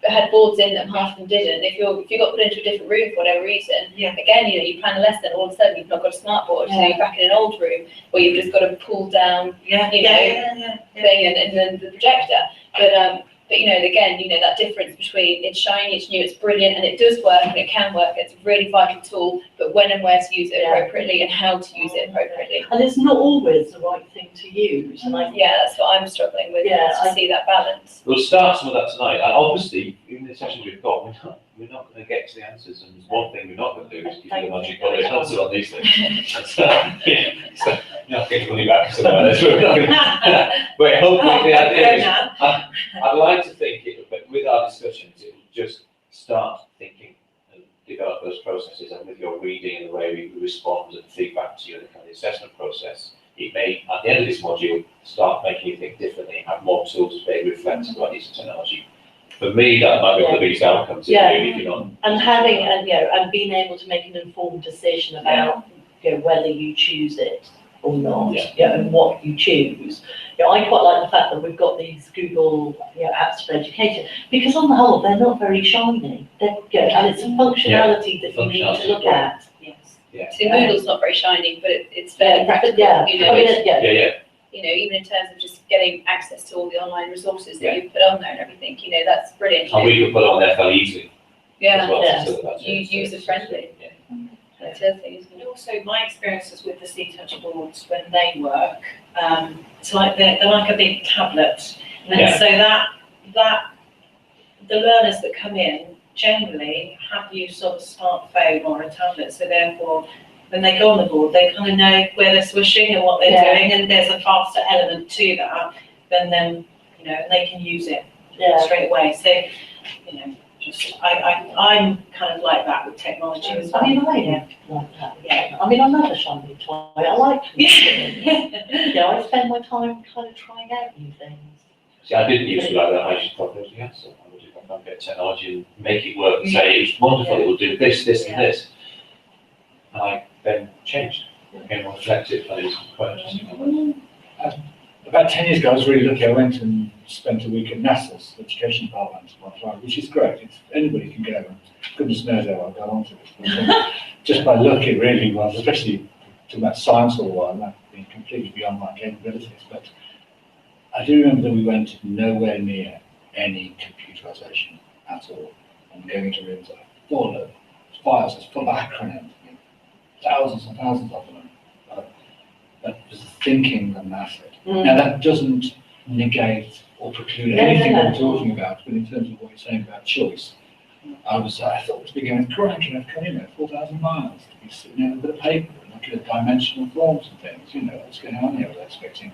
had boards in them, half of them didn't. If you got put into a different room for whatever reason, Yeah. again, you know, you plan a lesson, all of a sudden you've not got a smart board, so you're back in an old room where you've just got to pull down Yeah, you know, yeah. thing and then the projector. But you know, again, you know, that difference between it's shiny, it's new, it's brilliant, and it does work and it can work. It's a really vital tool, but when and where to use it Yeah. appropriately and how to use it appropriately. and it's not always the right thing to use, and I think, Yeah, that's what I'm struggling with, Yeah, to see that balance. We'll start some of that tonight, and obviously, in the sessions we've got, we're not going to get to the answers, and there's one thing we're not going to do is give you the magic bullet answer on these things. And so, yeah, so you're not getting money back, so that's what we're not going to. But hopefully, the idea is, I'd like to think, but with our discussions, it will just start thinking and develop those processes, and with your reading and the way we respond and feedback to you, the kind of assessment process, it may, at the end of this module, start making you think differently and have more tools to be able to reflect on what is technology. For me, that might be one of the biggest outcomes, Yeah. if you're not. and having, and, you know, and being able to make an informed decision about, you know, whether you choose it or not, Yeah. you know, and what you choose. You know, I quite like the fact that we've got these Google, you know, apps for education, because on the whole, they're not very shiny. They're good, and it's a functionality that you need to look at. Yes. Yeah, See, Moodle's not very shiny, but it's fairly practical, Yeah, you I know, mean, yeah, yeah. you know, even in terms of just getting access to all the online resources Yeah. that you put on there and everything, you know, that's brilliant. And we could put it on there fairly easily as Yeah, well. Yeah. so that's it. user-friendly. Yeah. That's the other thing, isn't And it? also, my experiences with the C-Touch boards when they work, it's like they're like a big tablet. And Yeah. so that the learners that come in generally have use of a smartphone or a tablet, so therefore when they go on the board, they kind of know where they're swishing and what they're Yeah. doing, and there's a faster element to that than them, you know, and they can use it Yeah, straight away. So, you know, just I'm kind of like that with technology as well. I mean, I like that. Yeah, I mean, I love a shiny toy. I like it. You know, I spend my time kind of trying out new things. See, I didn't used to like that, I should probably do that, so I would just go and get technology and make it work and say, it's wonderful, it will do this, this and this. And I then changed, became more reflective, and it was quite interesting. About 10 years ago, I was really lucky. I went and spent a week at NASA's education department, which is great. Anybody can go, and goodness knows how I'll go on to it. But, just by luck, it really was, especially talking about science all the while, that being completely beyond my capabilities. But I do remember that we went nowhere near any computerization at all. And going into rooms that are full of files, it's full of acronyms, thousands and thousands of them. That was thinking the method. Now that doesn't negate or preclude anything No. we're talking about, but in terms of what you're saying about choice, I thought to begin with, crikey, I've come in 4,000 miles to be sitting in a bit of paper and looking at dimensional forms and things, you know, what's going on here? We're expecting,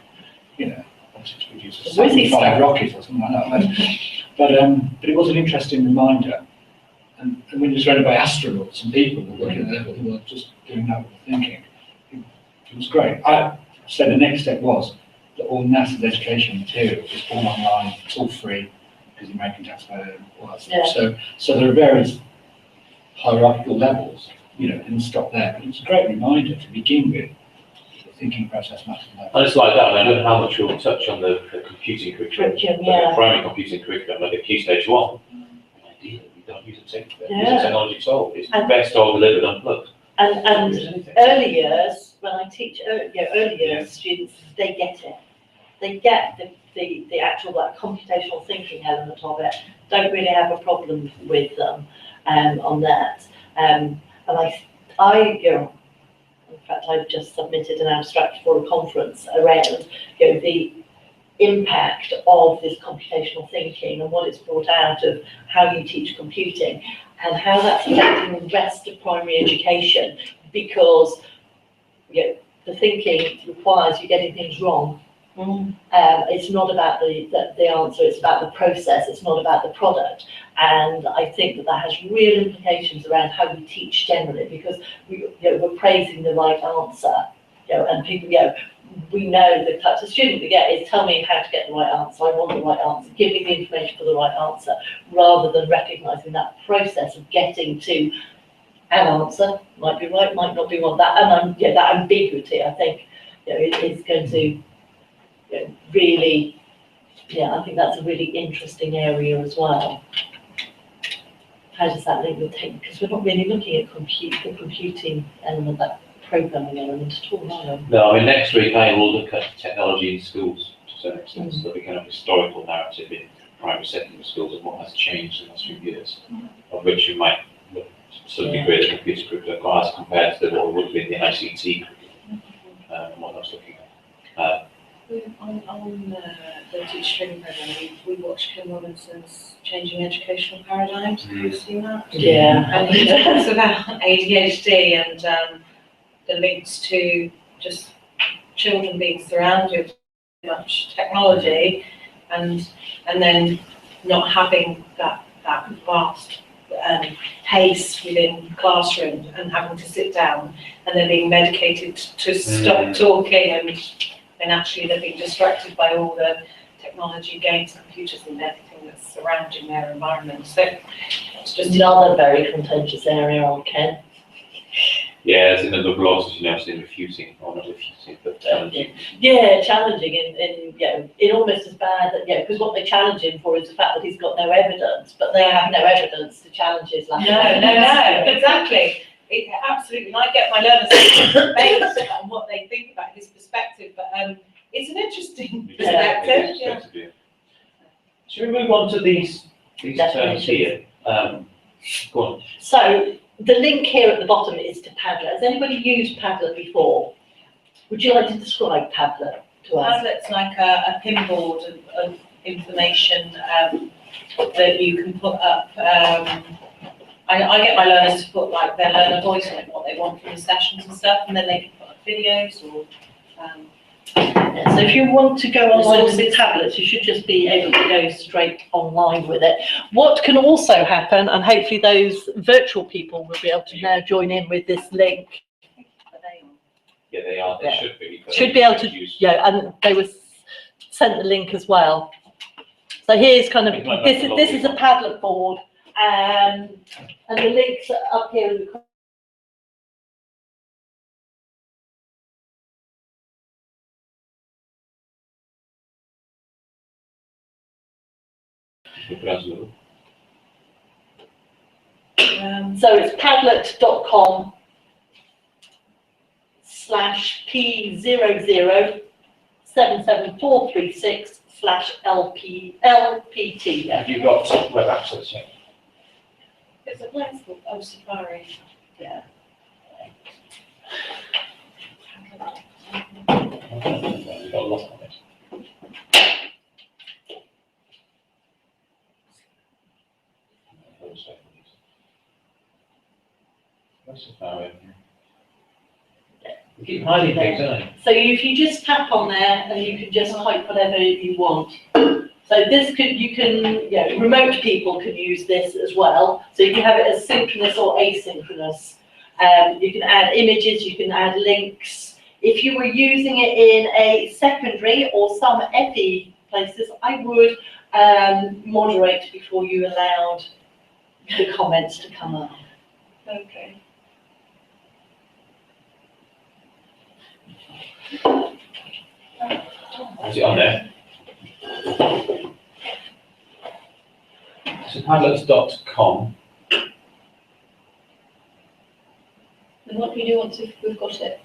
you know, obviously to produce a Where's he 75 rocket or something like that. But it was an interesting reminder. And when you're surrounded by astronauts and people who are working at the level who are just doing that with thinking, It was great. So the next step was that all NASA's education material is all online, it's all free, because the American taxpayer and all that stuff. So there are various hierarchical levels, it didn't stop there, but it's a great reminder to begin with. The thinking process matters. And it's like that, I don't know how much we'll touch on the computing curriculum, the primary computing curriculum, like at Key Stage 1. Ideally, we don't use a technology at all. It's best all delivered unplugged. And early years, when I teach early years students, they get it. They get the actual computational thinking element of it. Don't really have a problem with them on that. And in fact, I've just submitted an abstract for a conference around the impact of this computational thinking and what it's brought out of how you teach computing and how that's affecting the rest of primary education, because the thinking requires you getting things wrong. It's not about the answer, it's about the process, it's not about the product. And I think that has real implications around how we teach generally, because we're praising the right answer, and people, we know the types of student we get is tell me how to get the right answer, I want the right answer, give me the information for the right answer, rather than recognising that process of getting to an answer, might be right, might not be one, that ambiguity, I think, it is going to really, I think that's a really interesting area as well. How does that link with tech? Because we're not really looking at the computing element, that programming element at all, are we? No, I mean, next week I will look at technology in schools to some extent. So there'll be kind of historical narrative in primary secondary schools and what has changed in the last few years, of which you might look to some degree at the computer curriculum as compared to what would be in the ICT curriculum, and what I was looking at. On the teacher training programme, we watched Kim Robinson's Changing Educational Paradigms. Have you seen that? Yeah. And he talks about ADHD and the links to just children being surrounded with so much technology and then not having that vast pace within classrooms and having to sit down and then being medicated to stop talking and actually they're being distracted by all the technology, games, computers and everything that's surrounding their environment. So it's just another very contentious area on Ken. Yeah, it's in the laws, in refuting, or not refuting, but challenging. Yeah, challenging in almost as bad, because what they challenge him for is the fact that he's got no evidence, but they have no evidence to challenge his lack of evidence. Exactly. Absolutely, and I get my learners to debate on what they think about his perspective, but it's an interesting perspective. Yeah. Should we move on to these terms here? Go on. So the link here at the bottom is to Padlet. Has anybody used Padlet before? Would you like to describe Padlet to us? Padlet's like a pinboard of information that you can put up. I get my learners to put their learner voice on it, what they want from the sessions and stuff, and then they can put up videos or. So if you want to go online with the tablets, you should just be able to go straight online with it. What can also happen, and hopefully those virtual people will be able to now join in with this link. Yeah, they are. They should be. Should be able to, and they were sent the link as well. So here's kind of this is a Padlet board. And the links are up here in the so it's padlet.com/P00774436/LPT. Have you got web access yet? It's a place called Safari. Yeah. We've got a lot on it. We keep hiding things, don't we? So if you just tap on there and you can just type whatever you want. So this you can remote people can use this as well. So you can have it as synchronous or asynchronous. You can add images, you can add links, If you were using it in a secondary or some FE places, I would moderate before you allowed the comments to come up. Okay. Is it on there? So Padlets.com. And what do we do once we've got it?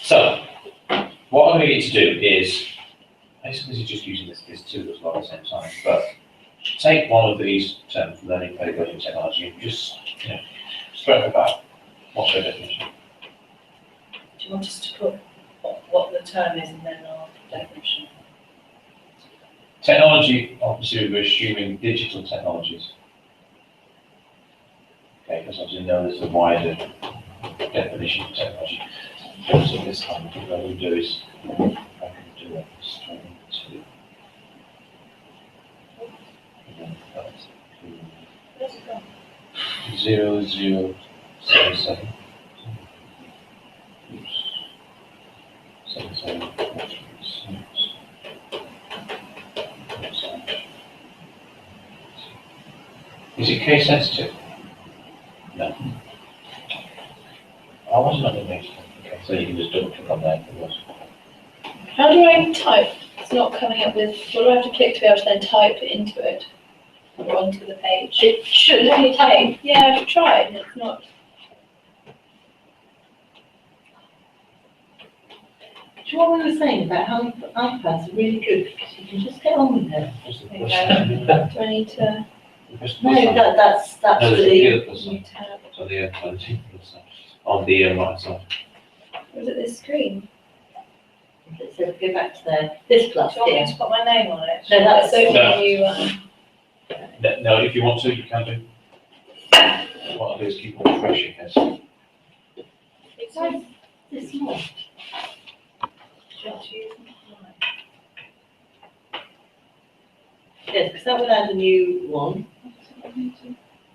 So, what I'm going to need to do is, I suppose you're just using this tool as well at the same time, but take one of these terms, learning pedagogy and technology, and just, spread it about. What's their definition? Do you want us to put what the term is and then our definition? Technology, obviously we're assuming digital technologies. Okay, because as you know, there's a wider definition of technology. So this time, what I will do is, I can do it straight into. Where's it gone? 0077. Oops. 77. Is it case sensitive? No. I wasn't on the next one. Okay, so you can just double click on that if it was. How do I type? It's not coming up with, what do I have to click to be able to then type into it? Or onto the page? It should Let me be type. Yeah, I've tried, and it's not. Do you know what we were saying about how iPads are really good because you can just get on with it? What's the Okay. plus? Do I need to No, that's No, there's the, the other plus new sign. tab? So the plus sign. On the right side. Or is it this screen? so go back to this plus Do you want here. me to put my name on it? No, that's So No. can you, No, if you want to, you can do. What I'll do is keep on refreshing this. It's Why is this small? Do you want to use mine? Yes, because that would add a new one.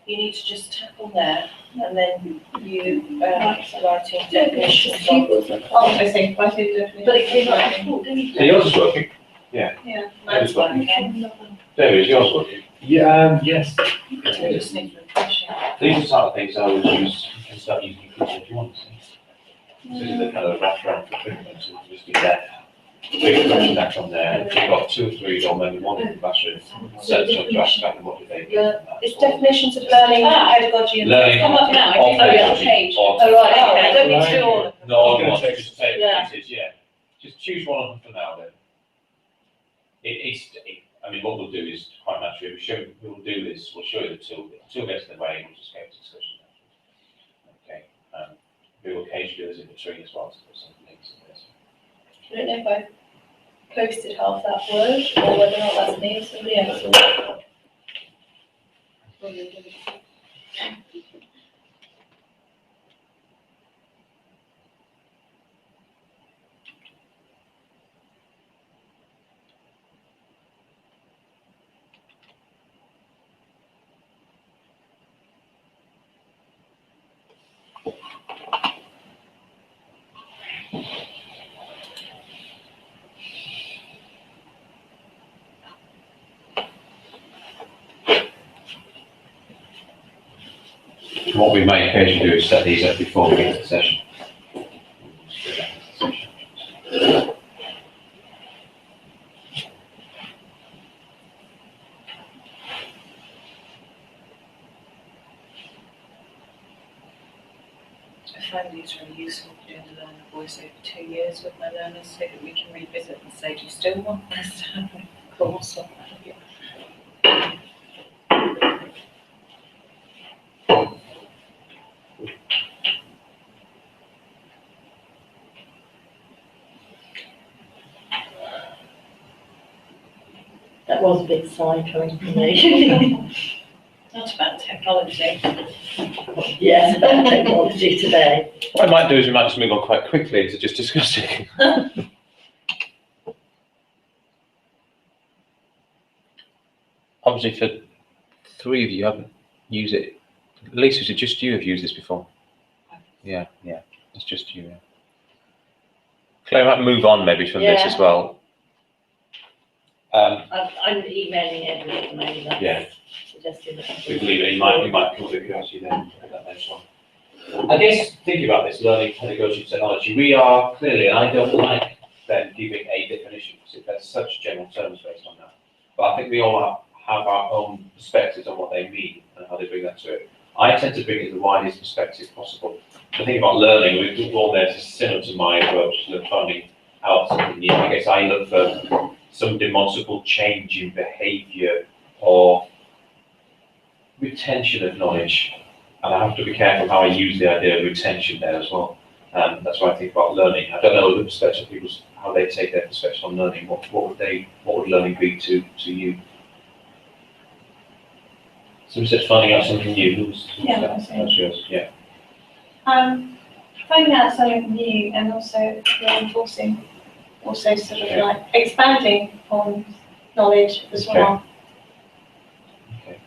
You need to just tap on there and then you write in definitions on. Oh, I see, I see definitely. But it came up before, didn't it? So yours is working? Yeah. Mine's working. There is yours working. Yeah, yes. We just need to refresh it. These are some of the things I would use, you can start using if you want to. This is the kind of wraparound for treatment, so you just do that. Big question that on there, if you've got 2 or 3 or maybe one in the classroom, set some draft back and what do they do? It's definitions of learning, pedagogy and. Learning. Come up now, I Of think I've got a pedagogy page. or- Oh, right, okay, I don't need to do all of them. No, I'm you want gonna to just take Yeah. pieces, yeah. Just choose one of them for now then. I mean, what we'll do is quite naturally, we'll do this, we'll show you the tool. The tool gets in the way, we'll just go to discussion. Okay, we will occasionally do this in between as well to put some links in this. I don't know if I've posted half that word, or whether or not that's me or somebody else. What we may occasionally do is set these up before we get to the session. I find these really useful for doing the learner voice over 2 years with my learners so that we can revisit and say, do you still want this to happen? Of course. Or what have you. That was a big sigh coming from me. Not about technology. Yes, about technology today. What I might do is we might just move on quite quickly to just discussing. Obviously, for 3 of you haven't used it. Lisa, is it just you who've used this before? Yeah, it's just you. Yeah. Claire, I might move on maybe from this as well. I'm emailing Edward at the moment, that's Yeah. suggesting that. We believe it, you might come to curiosity then, that next one. I guess, thinking about this learning pedagogy technology, we are clearly, and I don't like them giving a definition, because there's such general terms based on that. But I think we all have our own perspectives on what they mean and how they bring that to it. I tend to bring it the widest perspective possible. The thing about learning, we've all there similar to my approach to finding out something new. I guess I look for some demonstrable change in behaviour or retention of knowledge. And I have to be careful how I use the idea of retention there as well. That's why I think about learning. I don't know the perspective of people's, how they take their perspective on learning. What would learning be to you? So said finding out something new. Who's Yeah, that? That's yours. Yeah. Finding out something new and also reinforcing, also sort of like expanding on knowledge as well. Okay.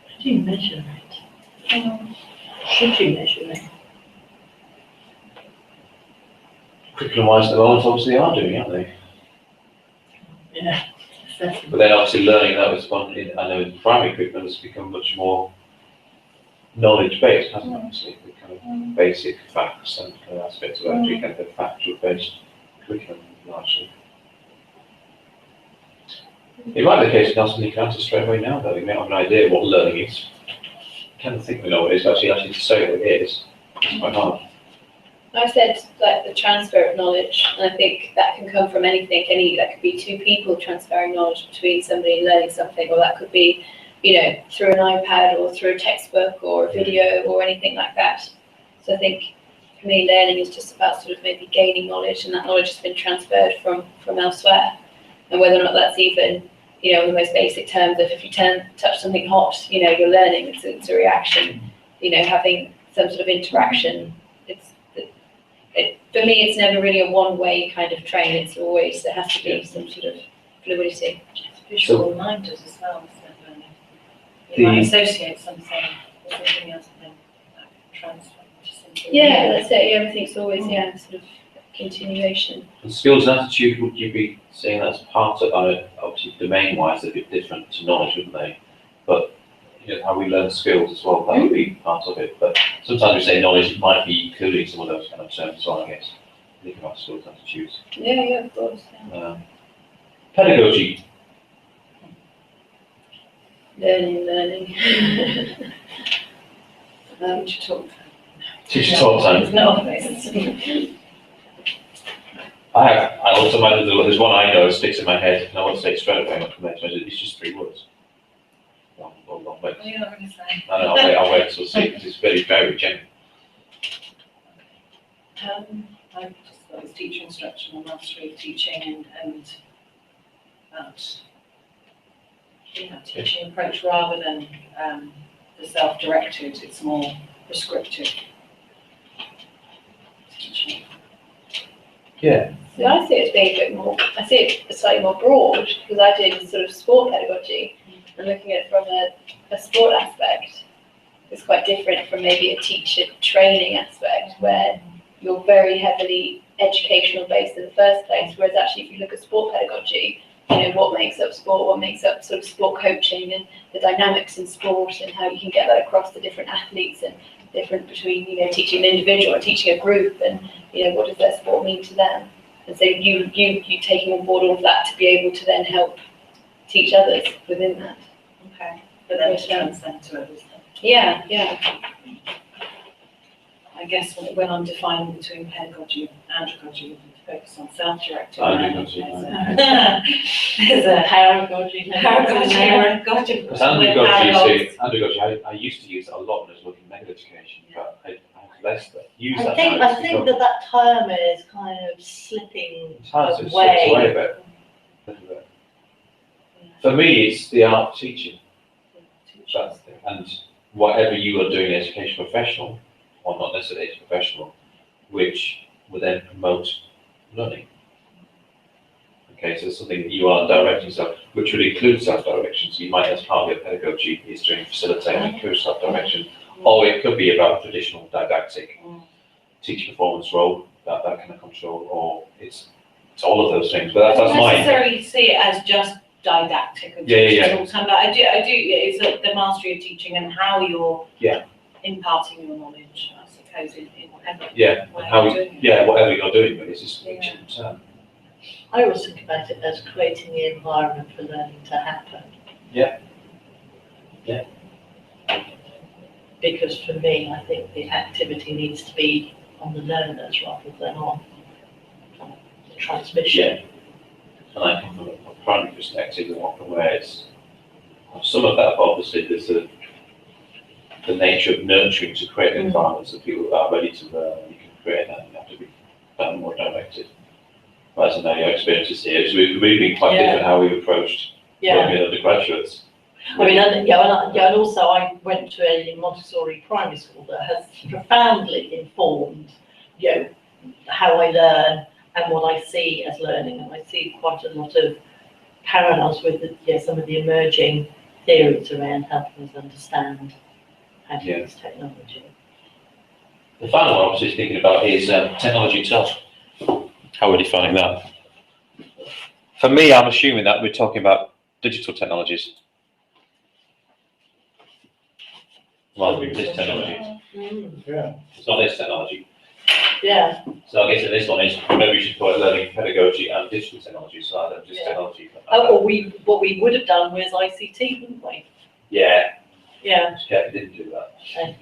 How do you measure it? Should you measure it? Curriculum-wise at the moment, obviously are doing, aren't they? Yeah. But then obviously learning that was one, I know in primary curriculum has become much more knowledge-based, hasn't it? Obviously, the kind of basic facts and kind of aspects of actually kind of a factual-based curriculum largely. It might be the case now somebody can answer straight away now, though. We may have an idea of what learning is. I kind of think we know what it is, but actually to say what it is, it's quite hard. I said like the transfer of knowledge, and I think that can come from anything. That could be two people transferring knowledge between somebody and learning something, or that could be, through an iPad or through a textbook or a video or anything like that. So I think for me, learning is just about sort of maybe gaining knowledge, and that knowledge has been transferred from elsewhere. And whether or not that's even, in the most basic terms of if you touch something hot, you're learning. It's a reaction. Having some sort of interaction. For me, it's never really a one-way kind of train. It's always, there has to be some sort of fluidity. Visual reminders as well, isn't it, learning? You might associate something with something else and then transfer to something. Yeah, that's it. Everything's always, sort of continuation. And skills and attitude, would you be saying that's part of, obviously domain-wise, they're a bit different to knowledge, wouldn't they? But how we learn skills as well, that would be part of it. But sometimes we say knowledge might be including some of those kind of terms as well, I guess. Think about skills and attitudes. Yeah, of course. Yeah. Pedagogy. Learning. Teacher talk time. No. I also imagine there's one I know that sticks in my head, and I won't say it straight away, it's just 3 words. I'll wait. You're not going to say. No, I'll wait till see, because it's very, very genuine. I just thought it was teacher instruction and mastery of teaching and that teaching approach rather than the self-directed, it's more prescriptive teaching. Yeah. So I see it as being a bit more, I see it slightly more broad, because I did sort of sport pedagogy, and looking at it from a sport aspect, it's quite different from maybe a teacher training aspect, where you're very heavily educational based in the first place, whereas actually if you look at sport pedagogy, what makes up sport, what makes up sort of sport coaching and the dynamics in sport and how you can get that across the different athletes and different between, teaching an individual or teaching a group and, what does their sport mean to them. And so you taking on board all of that to be able to then help teach others within that. Okay. But then to transcend to others. Yeah. I guess when I'm defining between pedagogy and andragogy, we focus on self-directed. There's a Paragogy. Because andragogy, I used to use it a lot when I was looking at medical education, but I have less use that. I think that term is kind of slipping It's hard to slip away. away a bit. For me, it's the art of teaching. And whatever you are doing as education professional, or not necessarily as a professional, which will then promote learning. Okay, so something that you are directing yourself, which would include self-direction. So you might, as part of your pedagogy, is doing facilitate and encourage self-direction, or it could be about traditional didactic. teacher performance role, that kind of control, or it's all of those things, but I that's don't mine. necessarily see it as just didactic and Yeah, yeah, yeah. teaching all the time, but I do, it's the mastery of teaching and how you're Yeah. imparting your knowledge, I suppose, in whatever Yeah, way how you're you, doing it. yeah, whatever you're doing, but it's just, Yeah. I always think about it as creating the environment for learning to happen. Yeah. Yeah. Because for me, I think the activity needs to be on the learners rather than on the transmission. and I come from a primary perspective and from where it's, some of that obviously there's the nature of nurturing to create environments that people are ready to learn, you can create that, you have to be more directed. But as I know your experiences here, so we've been quite different how we approached working with undergraduates. I mean, and also I went to a Montessori primary school that has profoundly informed, how I learn and what I see as learning, and I see quite a lot of parallels with some of the emerging theories around helping us understand how to use technology. The final one I was just thinking about is technology itself. How are we defining that? For me, I'm assuming that we're talking about digital technologies. Rather than this technology. Yeah. It's not this technology. Yeah. So I guess in this one is maybe we should call it learning pedagogy and digital technology, so I don't just technology. Or what we would have done was ICT, wouldn't we? Yeah. Yeah. Just careful, didn't do that. And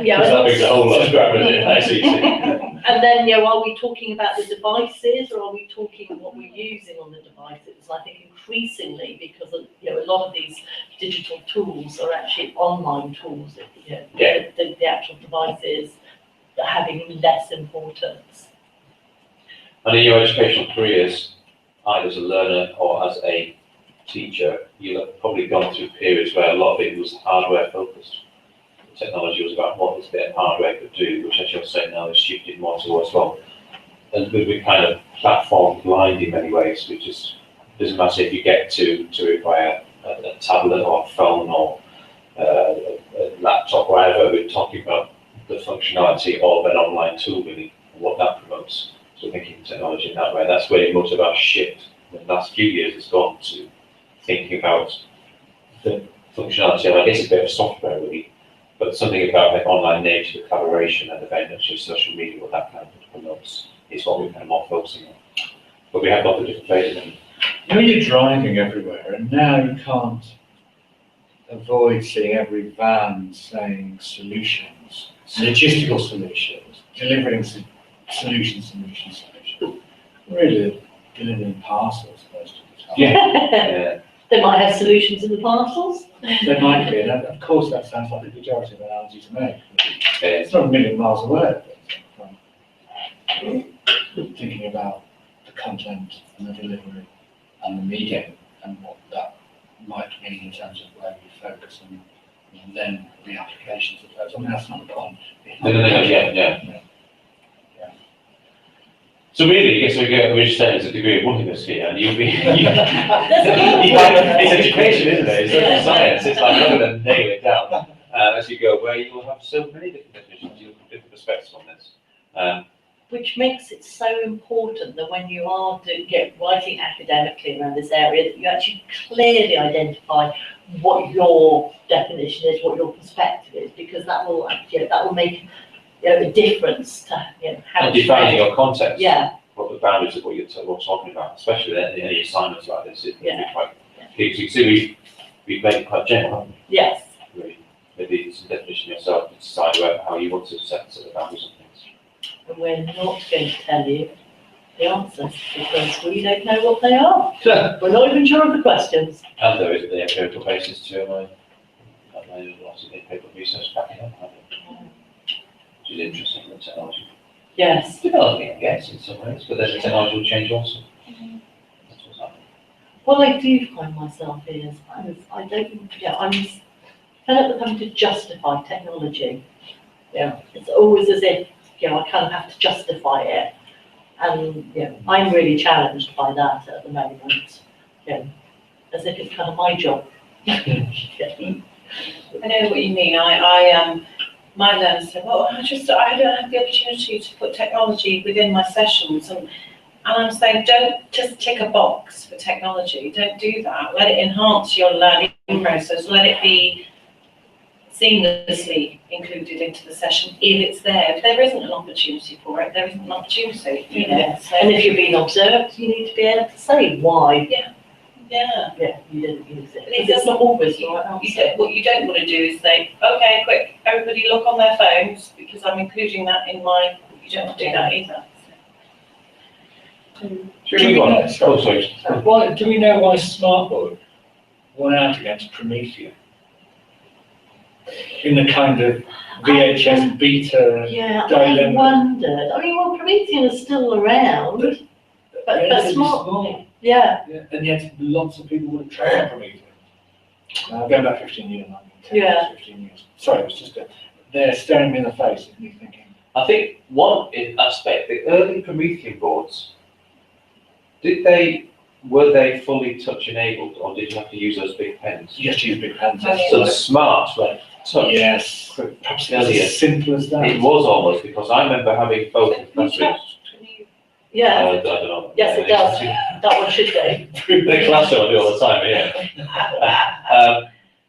Because that makes a whole lot of grammar in ICT. and then, are we talking about the devices, or are we talking what we're using on the devices? I think increasingly, because a lot of these digital tools are actually online tools. The actual devices are having less importance. And in your educational careers, either as a learner or as a teacher, you'll have probably gone through periods where a lot of it was hardware focused. Technology was about what this bit of hardware could do, which as you're saying now is shifted more towards, and we're kind of platform blind in many ways, which is, doesn't matter if you get to require a tablet or a phone or a laptop, whatever, we're talking about the functionality of an online tool, really, and what that promotes. So thinking technology in that way, that's where most of our shift in the last few years has gone to thinking about the functionality of, I guess, a bit of software really, but something about the online nature, the collaboration and the benefits of social media, what that kind of promotes is what we're kind of more focusing on. But we have got the different phases. You're driving everywhere, and now you can't avoid seeing every van saying solutions, logistical solutions, delivering solutions. Really delivering parcels most of the time. Yeah. They might have solutions in the parcels. There might be, and of course that sounds like the pejorative analogy to make. It's not a million miles away. But thinking about the content and the delivery and the medium and what that might mean in terms of where we focus and then the applications of those. I mean, that's not the point. Yeah. So really, I guess we're just saying there's a degree of oneness here, and you'll be, it's education, isn't it? It's social science, it's like rather than nail it down, as you go, where you will have so many different definitions, you'll have different perspectives on this. Which makes it so important that when you are writing academically around this area, that you actually clearly identify what your definition is, what your perspective is, because that will make a difference to how And defining your context. Yeah. What the boundaries of what you're talking about, especially in any assignments like this, it can be Yeah. quite key. So you see, we've made it quite general, haven't we? Yes. Really, maybe some definition yourself to decide how you want to set the boundaries of things. And we're not going to tell you the answers because we don't know what they are. We're not even sure of the questions. And there is the empirical basis to my lots of empirical research backing up, which is interesting in the technology. Yes. Developing, I guess, in some ways, but then the technology will change also. That's what's happening. What I do find myself is I'm fed up with having to justify technology. It's always as if I kind of have to justify it, and I'm really challenged by that at the moment. As if it's kind of my job. I know what you mean. I my learners say, well, I don't have the opportunity to put technology within my sessions. And I'm saying, don't just tick a box for technology. Don't do that. Let it enhance your learning process. Let it be seamlessly included into the session if it's there. If there isn't an opportunity for it, there isn't an opportunity, you know. So, And if you're being observed, you need to be able to say why. yeah. Yeah, you didn't use it. It It's not always the right answer. What you don't want to do is say, okay, quick, everybody look on their phones, because I'm including that in my, you don't want to do that either. Should we move on? Oh, sorry. Why, do we know why Smartboard won out against Promethean? In the kind of VHS beta Yeah, I dilemma. wondered. I mean, well, Promethean is still around, but Relatively Smart, small. yeah, Yeah, and yet lots of people would have tried Promethean. Going back 15 years, I mean, 10 Yeah. years, 15 years. Sorry, it was just they're staring me in the face and me thinking, I think one aspect, the early Promethean boards, were they fully touch enabled, or did you have to use those big pens? you have to use big pens. Oh, yeah. So the smarts were touch. Yes, perhaps it's Earlier. as simple as that. It was almost, because I remember having both in classrooms. yeah, I don't know. Yes, it does. that one should go. The classroom I do all the time, yeah.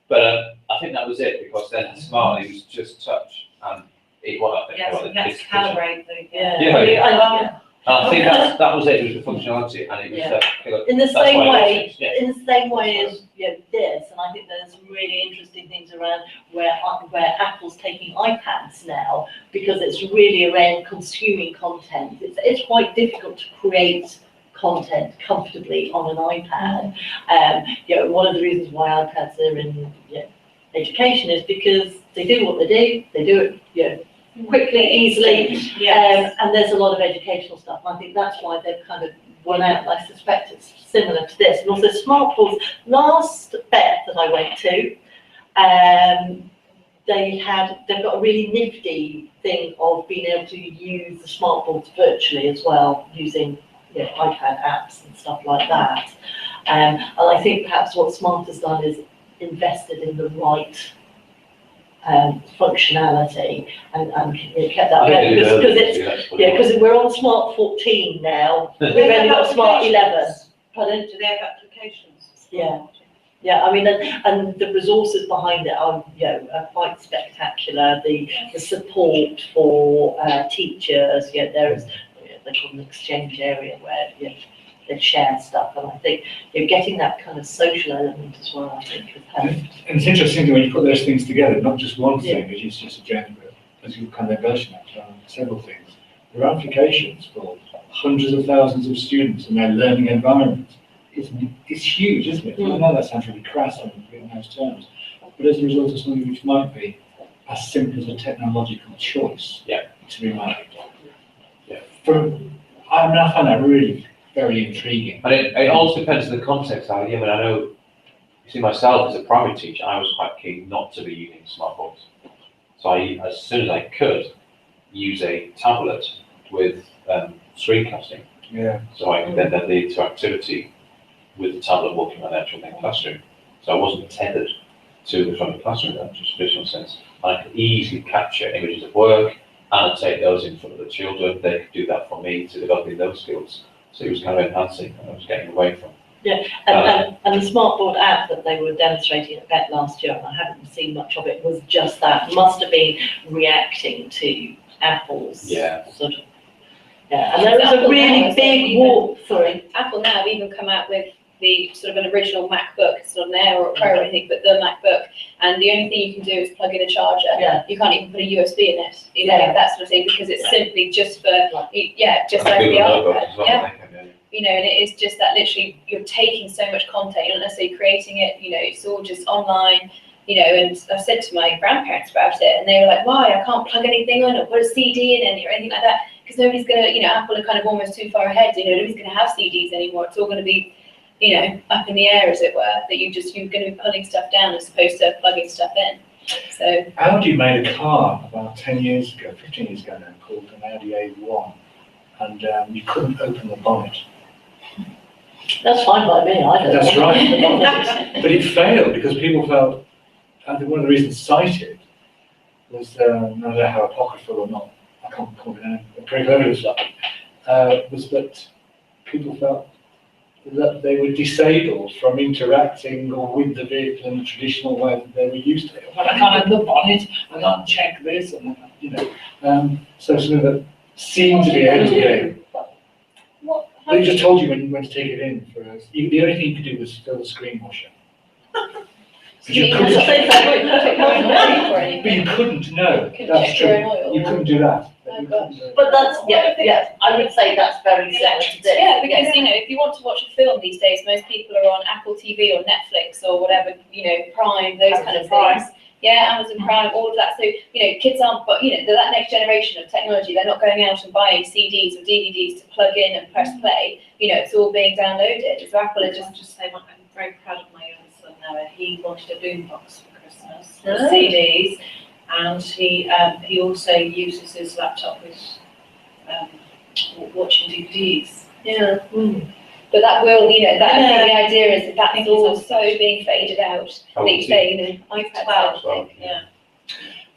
But I think that was it, because then smart, it was just touch, and it was, I think. Yes, well, and that's it's- calibrate the, Yeah. Yeah, I mean, yeah. I think that was it, it was the functionality, and it was Yeah. the, In the That's same why I way, watched it, yeah. in the same way as this, and I think there's some really interesting things around where Apple's taking iPads now, because it's really around consuming content. It's quite difficult to create content comfortably on an iPad. One of the reasons why iPads are in education is because they do what they do. They do it, quickly, easily, yes. and there's a lot of educational stuff. And I think that's why they've kind of won out. And I suspect it's similar to this. And also Smartboards, last bet that I went to, they've got a really nifty thing of being able to use the Smartboards virtually as well, using iPad apps and stuff like that. And I think perhaps what Smart has done is invested in the right functionality and kept that I going, think it because is it's that's what it was. because we're on Smart 14 now. We've Do they only have got Smart 11. applications? Pardon? Do they have applications? Yeah. Yeah, I mean, and the resources behind it are, are quite spectacular. The support for teachers, there is, they call an exchange area where they share stuff, and I think getting that kind of social element as well, I think, has helped. And it's interesting when you put those things together, not just one thing, which is just a general, as you kind of version of several things. There are applications for hundreds of thousands of students in their learning environment. It's huge, isn't it? I know that sounds really crass in those terms, but as a result of something which might be as simple as a technological choice to be made. I find that really very intriguing. And it also depends on the context. I mean, I know, you see, myself as a primary teacher, I was quite keen not to be using smartphones. So as soon as I could, use a tablet with screencasting. Yeah. So I could then have the interactivity with the tablet walking around the actual main classroom. So I wasn't tethered to the front of the classroom in that traditional sense. I could easily capture images of work and take those in front of the children. They could do that for me to developing those skills. So it was kind of enhancing, and I was getting away from. And the Smartboard app that they were demonstrating at VET last year, and I haven't seen much of it, was just that. Must have been reacting to Apple's sort of. Yeah, and there was a really big warp. Sorry. Apple now have even come out with the sort of an original MacBook. It's not an Air or a Pro or anything, but the MacBook. And the only thing you can do is plug in a charger. Yeah. You can't even put a USB in it, that sort of thing, because it's simply just for, just like the iPad. And it is just that literally you're taking so much content, you're not necessarily creating it, it's all just online, and I've said to my grandparents about it, and they were like, why, I can't plug anything on or put a CD in it or anything like that, because nobody's going to, Apple are kind of almost too far ahead, nobody's going to have CDs anymore, it's all going to be, up in the air, as it were, that you're going to be pulling stuff down as opposed to plugging stuff in. So Audi made a car about 10 years ago, 15 years ago now, called an Audi A1, and you couldn't open the bonnet. That's fine by me, I don't That's know. right. But it failed because people felt, I think one of the reasons cited was, I don't know how apocryphal or not, I can't call it now, empirical evidence of that, was that people felt that they were disabled from interacting or with the vehicle in the traditional way that they were used to. Well, I can't end up on it, I can't check this, and you know, so something that seemed to be able to do. They just told you when to take it in for us. The only thing you could do was fill the screen washer. But you couldn't, but you couldn't, no, Couldn't that's check true. your own oil. You couldn't do that. Oh, You gosh. couldn't do it. But that's, yeah, I would say that's very similar to this. Yeah, because, you know, if you want to watch a film these days, most people are on Apple TV or Netflix or whatever, you know, Prime, those kind of things. Yeah, Amazon Prime, all of that. So, you know, kids aren't, but, you know, that next generation of technology, they're not going out and buying CDs or DVDs to plug in and press play. You know, it's all being downloaded. So Apple are Just say, I'm very proud of my young son now. He wanted a boombox for Christmas, Oh. CDs, and he also uses his laptop with watching DVDs. Yeah. But that will, you know, that I think the idea is that that's all so being faded out. How Like old you is say, you know, iPad. 12, Well, yeah.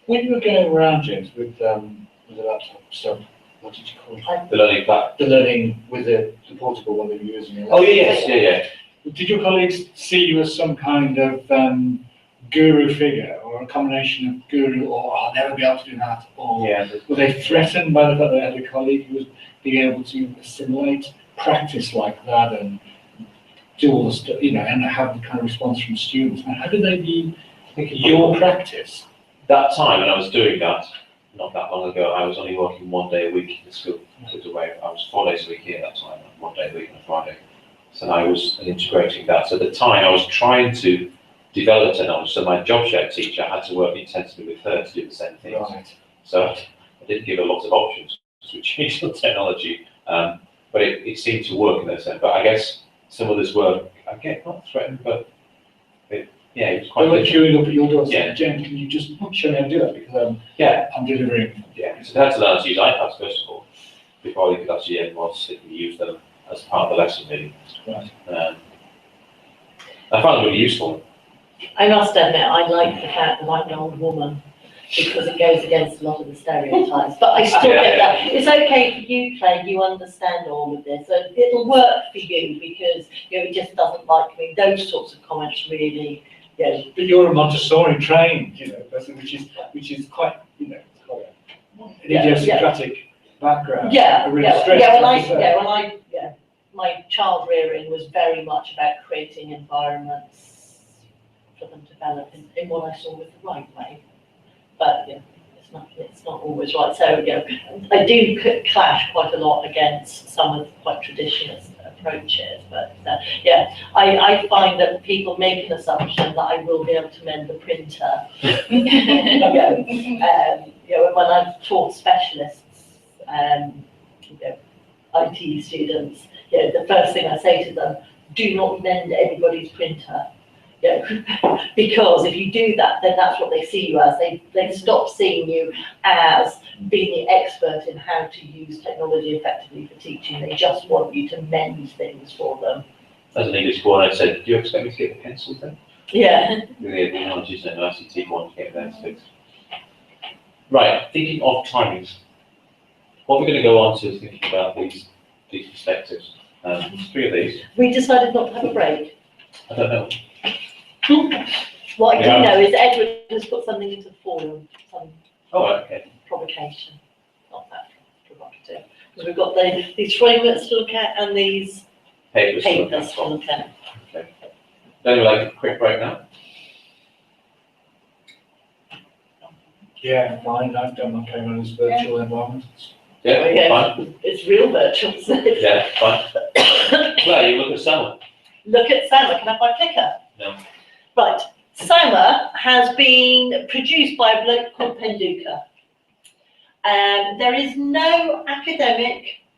When you were going around, James, with the laptop stuff, what did you call it? The learning platform. The learning with the portable one that you were using. Oh, yes, yeah. Did your colleagues see you as some kind of guru figure, or a combination of guru, or I'll never be able to do that, or Yeah. were they threatened by the fact that they had a colleague who was being able to assimilate practice like that and do all the stuff, you know, and have the kind of response from students? And how did they view your practice? That time when I was doing that, not that long ago, I was only working 1 day a week in the school. I was away. I was 4 days a week here at that time, 1 day a week on a Friday. So I was integrating that. So at the time, I was trying to develop technology. So my job share teacher had to work intensively with her to do the same things. Right. So I didn't give her lots of options to change the technology, but it seemed to work in that sense. But I guess some others were, again, not threatened, but it was They quite were different. queuing up at your door Yeah. saying, James, can you just show me how to do that? Because Yeah, I'm delivering. yeah. So they had to learn to use iPads first of all, before they could actually use them as part of the lesson, really. Right. I found it really useful. I must admit, I like the fact that I'm an old woman, because it goes against a lot of the stereotypes, but I still get that. It's okay for you, Claire, you understand all of this, and it'll work for you, because, you know, it just doesn't like me, those sorts of comments really, you know. But you're a Montessori trained, you know, person, which is quite, you know, quite an idiosyncratic background. Yeah, A really yeah, stressed yeah, my child rearing was very much about creating environments for them to develop in what I saw was the right way. But, yeah, it's not always right. So, you know, I do clash quite a lot against some of the quite traditionalist approaches. But, I find that people make an assumption that I will be able to mend the printer. When I've taught specialists, IT students, the first thing I say to them, do not mend everybody's printer. Because if you do that, then that's what they see you as. They stop seeing you as being the expert in how to use technology effectively for teaching. They just want you to mend things for them. As an English boy, I said, do you expect me to get the pencil then? Yeah. The analogies and ICT one to get those fixed. Right, thinking of timings. What we're going to go on to is thinking about these perspectives. There's 3 of these. We decided not to have a break. I don't know. What I do Yeah. know is Edward has put something into the forum, some Oh, okay. provocation. Not that provocative. Because we've got these frameworks to look at and these Papers. papers to look at. Okay. Then we'll like a quick break now. Yeah, fine, I've done my Cayman's virtual environment. Yeah, Yeah. fine. It's real virtual, isn't it? Yeah, fine. Well, you look at Summer. Look at Sama, can I have my clicker? No. Right, Sama has been produced by a bloke called Penduka. There is no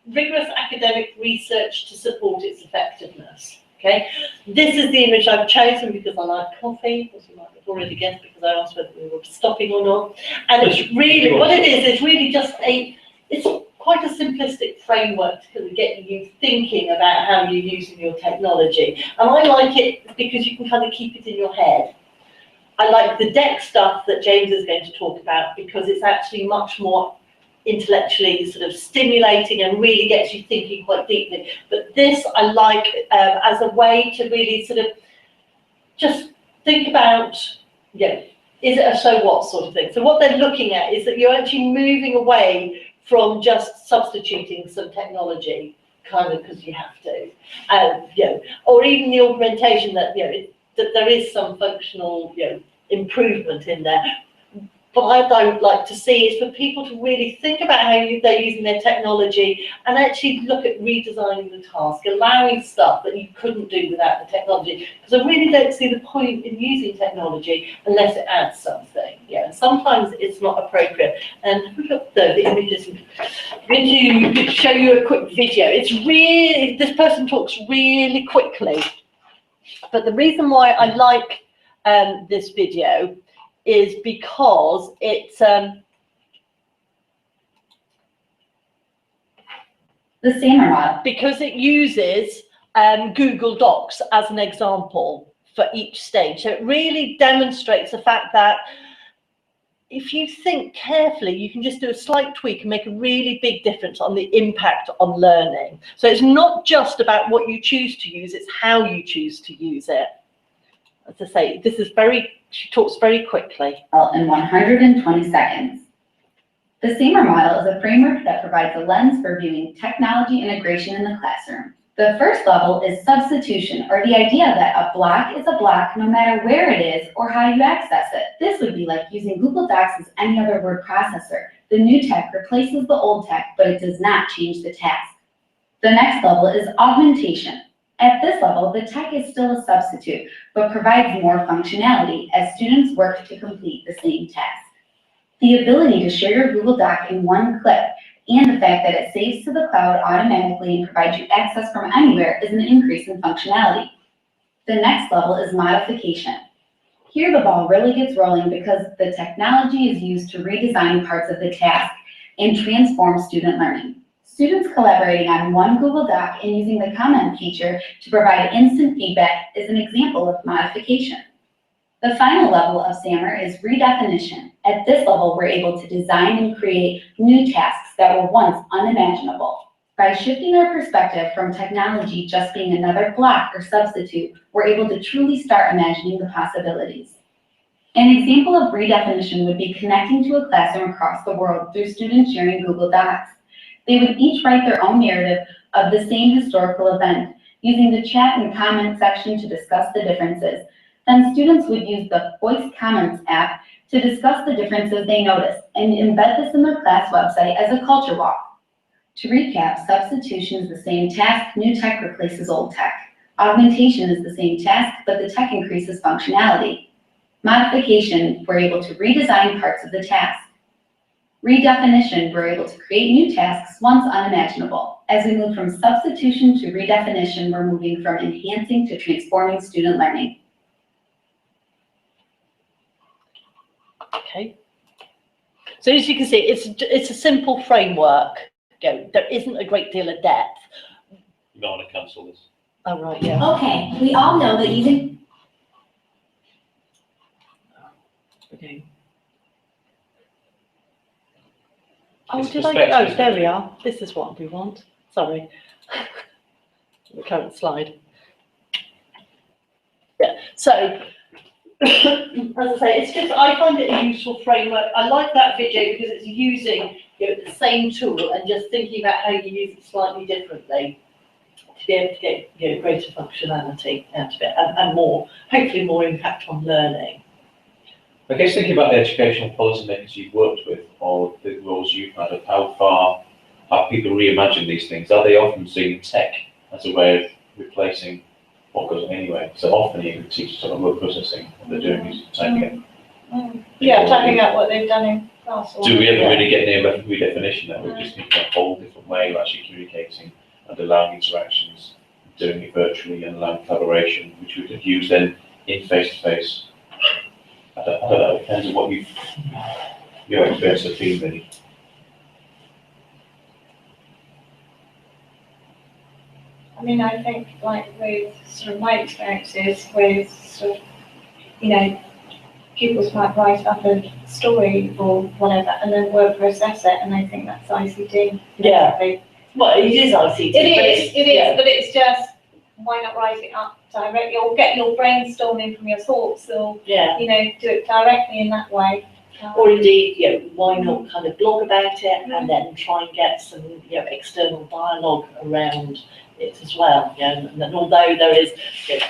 rigorous academic research to support its effectiveness. Okay, this is the image I've chosen because I like coffee, as you might have already guessed, because I asked whether we were stopping or not. And it's really, what it is, it's really just it's quite a simplistic framework to get you thinking about how you're using your technology. And I like it because you can kind of keep it in your head. I like the deck stuff that James is going to talk about because it's actually much more intellectually sort of stimulating and really gets you thinking quite deeply. But this I like as a way to really sort of just think about, you know, is it a so what sort of thing? So what they're looking at is that you're actually moving away from just substituting some technology, kind of because you have to, you know, or even the augmentation that, you know, that there is some functional, you know, improvement in there. But I don't like to see is for people to really think about how they're using their technology and actually look at redesigning the task, allowing stuff that you couldn't do without the technology. Because I really don't see the point in using technology unless it adds something. Yeah, and sometimes it's not appropriate. And look, the images. I'm going to show you a quick video. It's really, this person talks really quickly. But the reason why I like this video is because it's the SAMR model. Because it uses Google Docs as an example for each stage. So it really demonstrates the fact that if you think carefully, you can just do a slight tweak and make a really big difference on the impact on learning. So it's not just about what you choose to use, it's how you choose to use it. As I say, this is she talks very quickly. In 120 seconds. The SAMR model is a framework that provides a lens for viewing technology integration in the classroom. The first level is substitution, or the idea that a block is a block no matter where it is or how you access it. This would be like using Google Docs as any other word processor. The new tech replaces the old tech, but it does not change the task. The next level is augmentation. At this level, the tech is still a substitute, but provides more functionality as students work to complete the same task. The ability to share your Google Doc in one click and the fact that it saves to the cloud automatically and provides you access from anywhere is an increase in functionality. The next level is modification. Here the ball really gets rolling because the technology is used to redesign parts of the task and transform student learning. Students collaborating on one Google Doc and using the comment feature to provide instant feedback is an example of modification. The final level of SAMR is redefinition. At this level, we're able to design and create new tasks that were once unimaginable. By shifting our perspective from technology just being another block or substitute, we're able to truly start imagining the possibilities. An example of redefinition would be connecting to a classroom across the world through students sharing Google Docs. They would each write their own narrative of the same historical event, using the chat and comment section to discuss the differences. Then students would use the Voice Comments app to discuss the differences they noticed and embed this in their class website as a culture walk. To recap, substitution is the same task, new tech replaces old tech. Augmentation is the same task, but the tech increases functionality. Modification, we're able to redesign parts of the task. Redefinition, we're able to create new tasks once unimaginable. As we move from substitution to redefinition, we're moving from enhancing to transforming student learning. Okay. So as you can see, it's a simple framework. There isn't a great deal of depth. You don't want to cancel this. Oh, right, yeah. Okay, we all know that using. Okay. Oh, did I get, oh, there we are. This is what we want. Sorry. The current slide. Yeah, so, as I say, it's just, I find it a useful framework. I like that video because it's using, you know, the same tool and just thinking about how you use it slightly differently to be able to get, you know, greater functionality out of it and more, hopefully more impact on learning. I guess thinking about the educational policymakers you've worked with or the roles you've had, of how far have people reimagined these things? Are they often seeing tech as a way of replacing what goes on anyway? So often you can teach sort of word processing and they're doing is typing it. Yeah, typing out what they've done in class. Do we ever really get near redefinition that? We just need a whole different way of actually communicating and allowing interactions, doing it virtually and allowing collaboration, which we could use then in face-to-face. I don't know, it depends on what your experience has been really. I mean, I think like with sort of my experiences with sort of, you know, pupils might write up a story or whatever, and then word process it, and they think that's ICT. Yeah. Basically. Well, it is ICT. It is, but it's just, why not write it up directly, or get your brainstorming from your thoughts, or, Yeah. you know, do it directly in that way. Or indeed, why not kind of blog about it and then try and get some, external dialogue around it as well. And although there is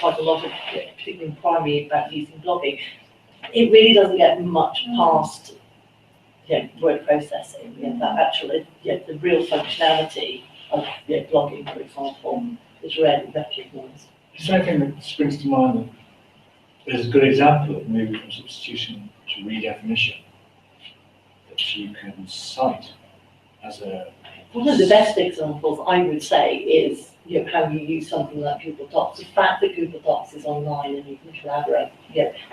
quite a lot of, particularly in primary, about using blogging, it really doesn't get much past word processing. That actually, the real functionality of blogging, for example, is rarely recognised. Is there anything that springs to mind that is a good example of moving from substitution to redefinition that you can cite as a... One of the best examples, I would say, is how you use something like Google Docs. The fact that Google Docs is online and you can collaborate,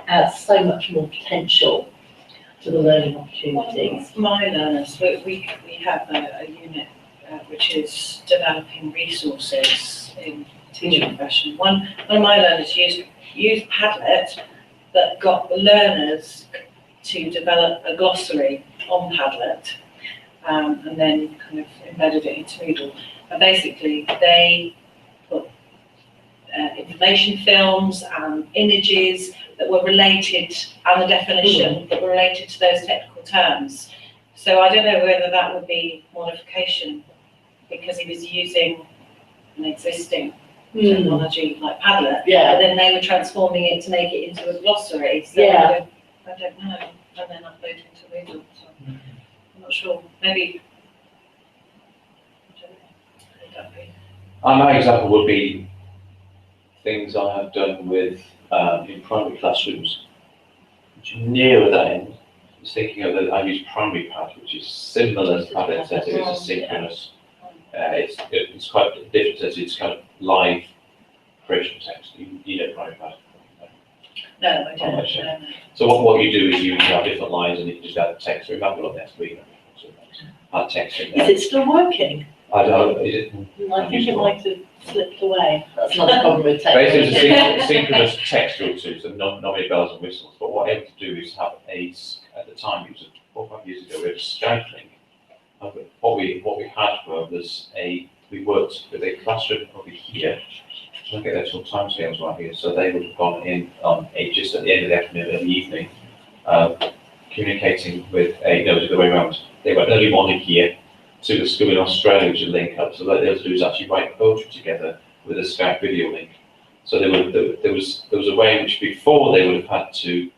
adds so much more potential to the learning opportunities. My learners, we have a unit which is developing resources in teaching profession. One of my learners used Padlet, but got the learners to develop a glossary on Padlet, and then kind of embedded it into Moodle. And basically, they put information films and images that were related, and the definition that were related to those technical terms. So I don't know whether that would be modification, because he was using an existing technology like Padlet, but then they were transforming it to make it into a glossary. So I don't know, and then uploading to Moodle. So I'm not sure. Maybe. My example would be things I have done with in primary classrooms, which nearer that end. I was thinking of that I use Primary Pad, which is similar to Padlet, except it is asynchronous. It's quite different as it's kind of live creation text. You know Primary Pad. No, I don't. No. So what you do is you have different lines and you can just add text. Remember on next week, add text in there. Is it still working? I don't know, is it? I think it might have slipped away. That's not a problem with Basically, technology. it's a synchronous textual too, so not many bells and whistles. But what I able to do is have at the time, it was 4 or 5 years ago, we had a Skype link. What we had was we worked with a classroom over here. So I get the actual timescales right here. So they would have gone in just at the end of the afternoon and the evening, communicating with it was the other way around. They went early morning here to the school in Australia, which would link up. So what they would do is actually write poetry together with a Skype video link. So there was a way in which before they would have had to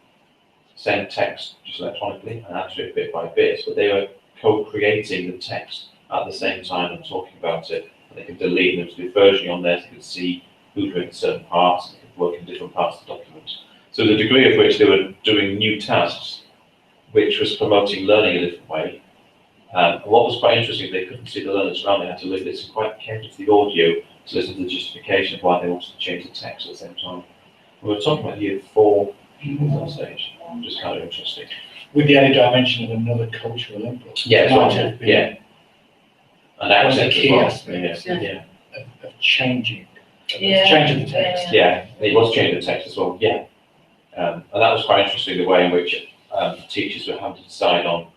send text just electronically and answer it bit by bit, but they were co-creating the text at the same time and talking about it. And they could delete them to the version on there, so they could see who'd written certain parts, they could work in different parts of the document. So the degree of which they were doing new tasks, which was promoting learning a different way. And what was quite interesting, they couldn't see the learners around, they had to listen quite carefully to the audio to listen to the justification of why they wanted to change the text at the same time. We were talking about year 4 at that stage, which is kind of interesting. With the added dimension of another cultural input. Yeah, Might have been yeah. And that was one of the key aspects. of changing the text. Yeah, it was changing the text as well, yeah. And that was quite interesting, the way in which teachers were having to decide on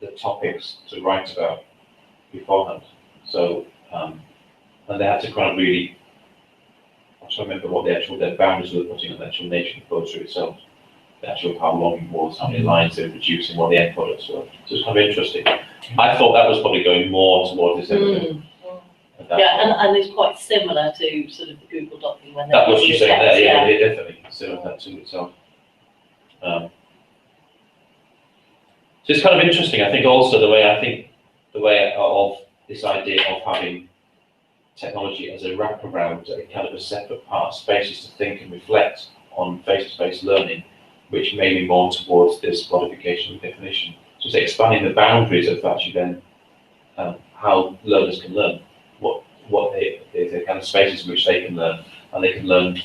the topics to write about beforehand. So, and they had to kind of really, I'm trying to remember what their boundaries were putting on the actual nature of the poetry itself. The actual how long it was, how many lines they were producing, what the end products were. So it's kind of interesting. I thought that was probably going more towards this element. And it's quite similar to sort of the Google document when That was you saying there, text, yeah, definitely. Similar that to itself. So it's kind of interesting. I think also the way of this idea of having technology as a wraparound, a kind of a separate part, spaces to think and reflect on face-to-face learning, which may be more towards this modification and definition. So it's expanding the boundaries of actually then how learners can learn, what the kind of spaces in which they can learn, and they can learn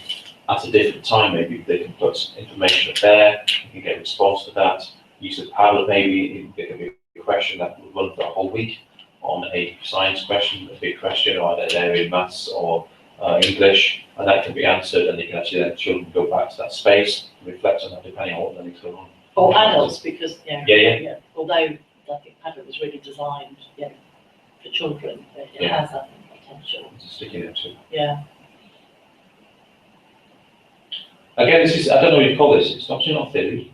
at a different time. Maybe they can put information up there, you can get a response to that. Use of Padlet, maybe it can be a question that would run for a whole week on a science question, a big question, or an area in maths or English, and that can be answered, and they can actually then children go back to that space, reflect on that depending on what learning's going on. Or adults, because, Yeah. although I think Padlet was really designed, for children, but it Yeah. has that potential, It's a sticky note too. yeah. Again, this is, I don't know what you call this, it's obviously not theory,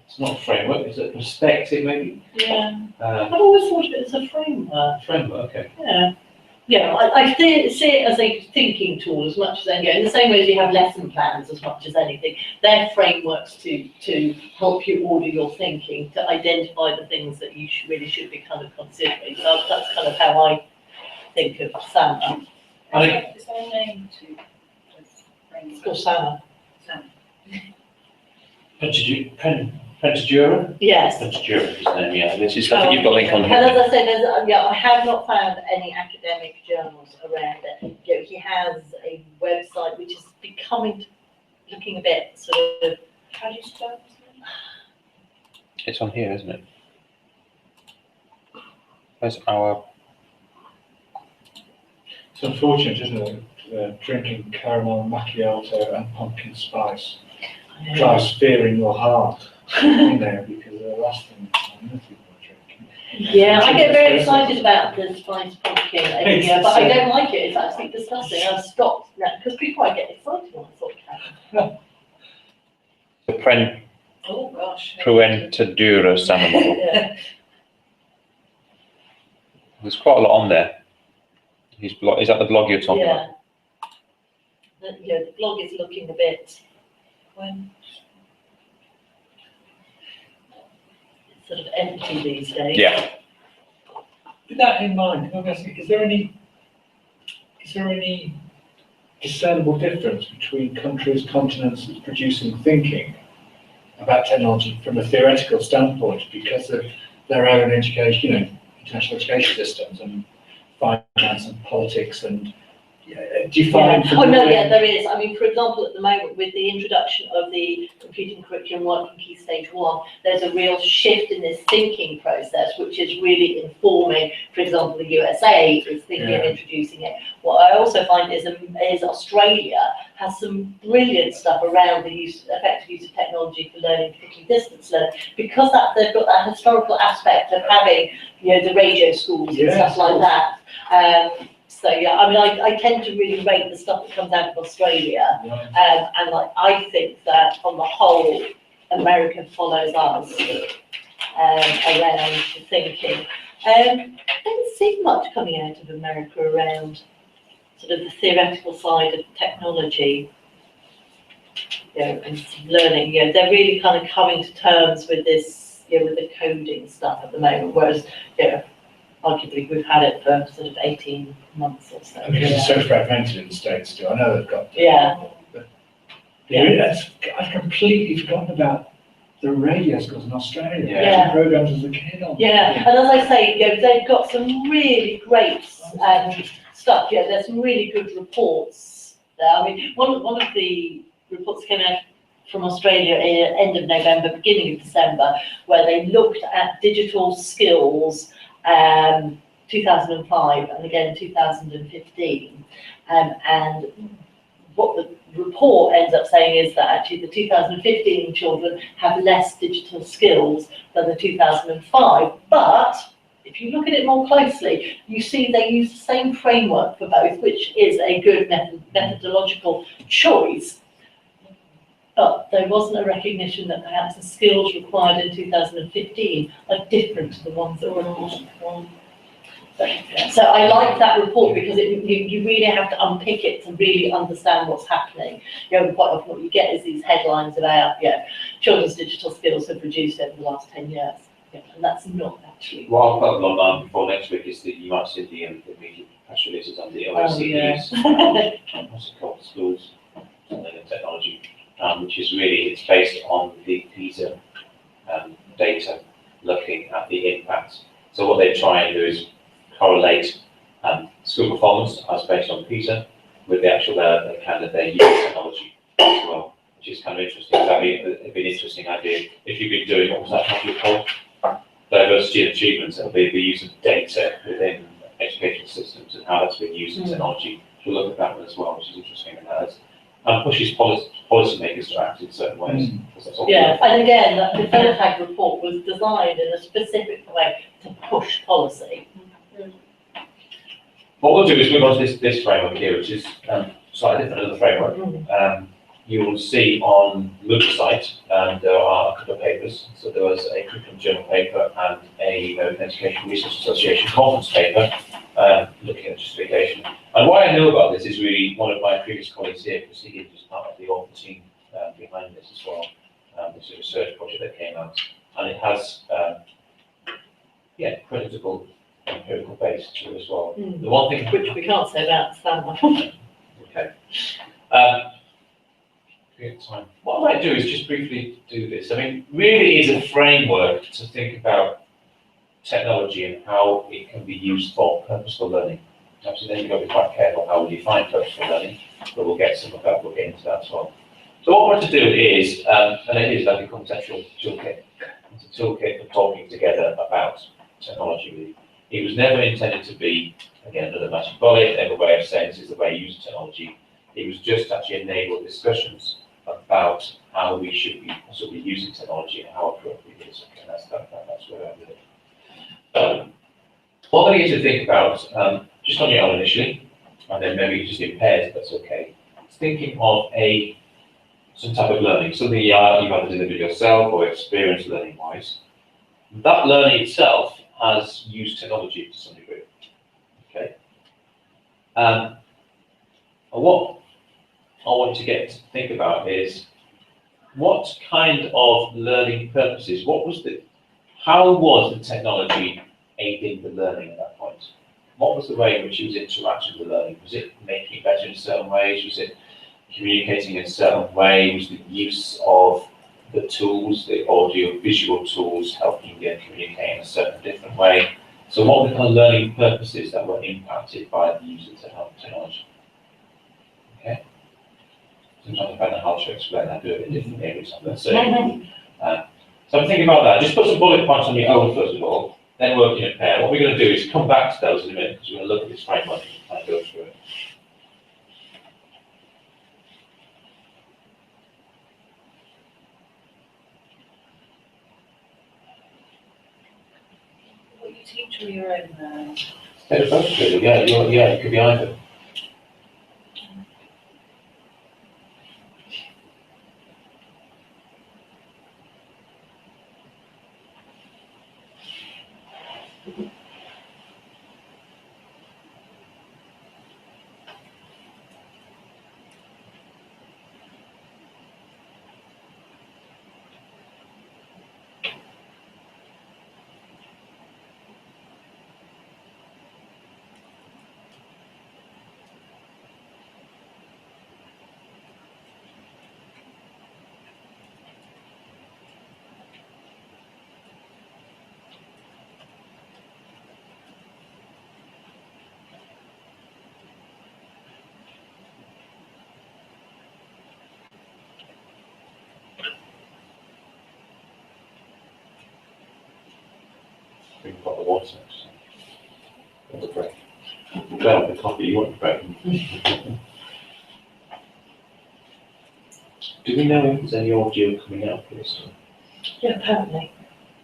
it's not a framework, it's a perspective maybe? Yeah, I've always thought of it as a framework, Framework, okay. yeah. Yeah, I see it as a thinking tool as much as anything, in the same way as you have lesson plans as much as anything. They're frameworks to help you order your thinking, to identify the things that you really should be kind of considering. So that's kind of how I think of SAMA. Is there a name to this It's framework? called SAMA. Pentadura? Yes. Pentadura is his name, yeah, this is, I think you've got a link on And as here. I said, I have not found any academic journals around it. He has a website which is becoming, looking a bit sort of, How do you spell it? It's on here, isn't it? Where's our, It's unfortunate, isn't it? Drinking caramel macchiato and pumpkin spice drives fear in your heart, because the last thing I know people are drinking. Yeah, I get very excited about the spiced pumpkin every It's year, the but I same. don't like it. It's absolutely disgusting. I've stopped now because before I get excited when I sort of the Oh, gosh. Pentadura salmon model. Yeah. There's quite a lot on there. His blog, is that the blog you're talking about? The blog is looking a bit When? sort of empty these days. Yeah. With that in mind, can I ask you, is there any discernible difference between countries, continents producing thinking about technology from a theoretical standpoint because of their own education, international education systems and finance and politics and do you find? Yeah. Oh, no, yeah, there is. I mean, for example, at the moment, with the introduction of the computing curriculum working key stage 1, there's a real shift in this thinking process, which is really informing, for example, the USA is thinking of introducing it. What I also find is Australia has some brilliant stuff around the effective use of technology for learning, particularly distance learning, because they've got that historical aspect of having, the radio schools and stuff like that. So yeah, I mean, I tend to really rate the stuff that comes out of Australia, and I think that on the whole, America follows us around the thinking. I don't see much coming out of America around sort of the theoretical side of technology, and learning. They're really kind of coming to terms with this, with the coding stuff at the moment, whereas, arguably we've had it for sort of 18 months or so. Because it's so fragmented in the States too. I know they've got. I've completely forgotten about the radio schools in Australia. Yeah. Programs as a kid on. Yeah, and as I say, they've got some really great stuff. There's some really good reports there. I mean, one of the reports came out from Australia at end of November, beginning of December, where they looked at digital skills 2005 and again 2015, and what the report ends up saying is that actually the 2015 children have less digital skills than the 2005, but if you look at it more closely, you see they use the same framework for both, which is a good methodological choice. But there wasn't a recognition that perhaps the skills required in 2015 are different to the ones that were required. So I like that report because you really have to unpick it to really understand what's happening. Quite often what you get is these headlines about, children's digital skills have reduced over the last 10 years. And that's not actually. What I'll put online before next week is that you might see the immediate press releases on the OECD's, what's it called, schools, something in technology, which is really, it's based on the PISA data, looking at the impact. So what they try and do is correlate school performance as based on PISA with the actual kind of their use of technology as well, which is kind of interesting. That'd be an interesting idea. If you've been doing, what was that topic called? Diversity and achievements, it'll be the use of data within education systems and how that's been used in technology. We'll look at that one as well, which is interesting. And that and pushes policymakers to act in certain ways. Because that's all we Yeah, do. and again, the Felotag report was designed in a specific way to push policy. What we'll do is move on to this framework here, which is slightly different than the framework. You will see on Luke's site, there are a couple of papers. So there was a curriculum journal paper and a American Education Research Association conference paper looking at justification. And why I know about this is really one of my previous colleagues here, because he is part of the author team behind this as well. This is a research project that came out, and it has critical empirical base to it as well. The one thing Which we can't say about Stanley. Okay. Time. What I might do is just briefly do this. I mean, really is a framework to think about technology and how it can be used for purposeful learning. Obviously, then you've got to be quite careful how we define purposeful learning, but we'll get some of that, we'll get into that as well. So what I want to do is, and it is like a conceptual toolkit. It's a toolkit for talking together about technology, really. It was never intended to be, again, another magic bullet, another way of saying this is the way you use technology. It was just to actually enable discussions about how we should be possibly using technology and how appropriate it is. And that's where I'm with it. What I need you to think about, just on your own initially, and then maybe just in pairs, if that's okay, is thinking of some type of learning, something you either delivered yourself or experience learning-wise. That learning itself has used technology to some degree. Okay. What I want you to think about is what kind of learning purposes, how was the technology aiding the learning at that point? What was the way in which it was interacting with the learning? Was it making it better in certain ways? Was it communicating in certain ways? Was the use of the tools, the audio visual tools, helping them communicate in a certain different way? So what were the kind of learning purposes that were impacted by the use of technology? Okay. Sometimes I find it hard to explain. I do it in different areas. So I'm thinking about that. Just put some bullet points on your own first of all, then work in a pair. What we're going to do is come back to those in a minute because we're going to look at this framework and go through it. Will you teach on your own? Take both really. Yeah, it could be either. We've got the water. The break. Well, the coffee, you want the break. Do we know if there's any audio coming out for this? Yeah, apparently.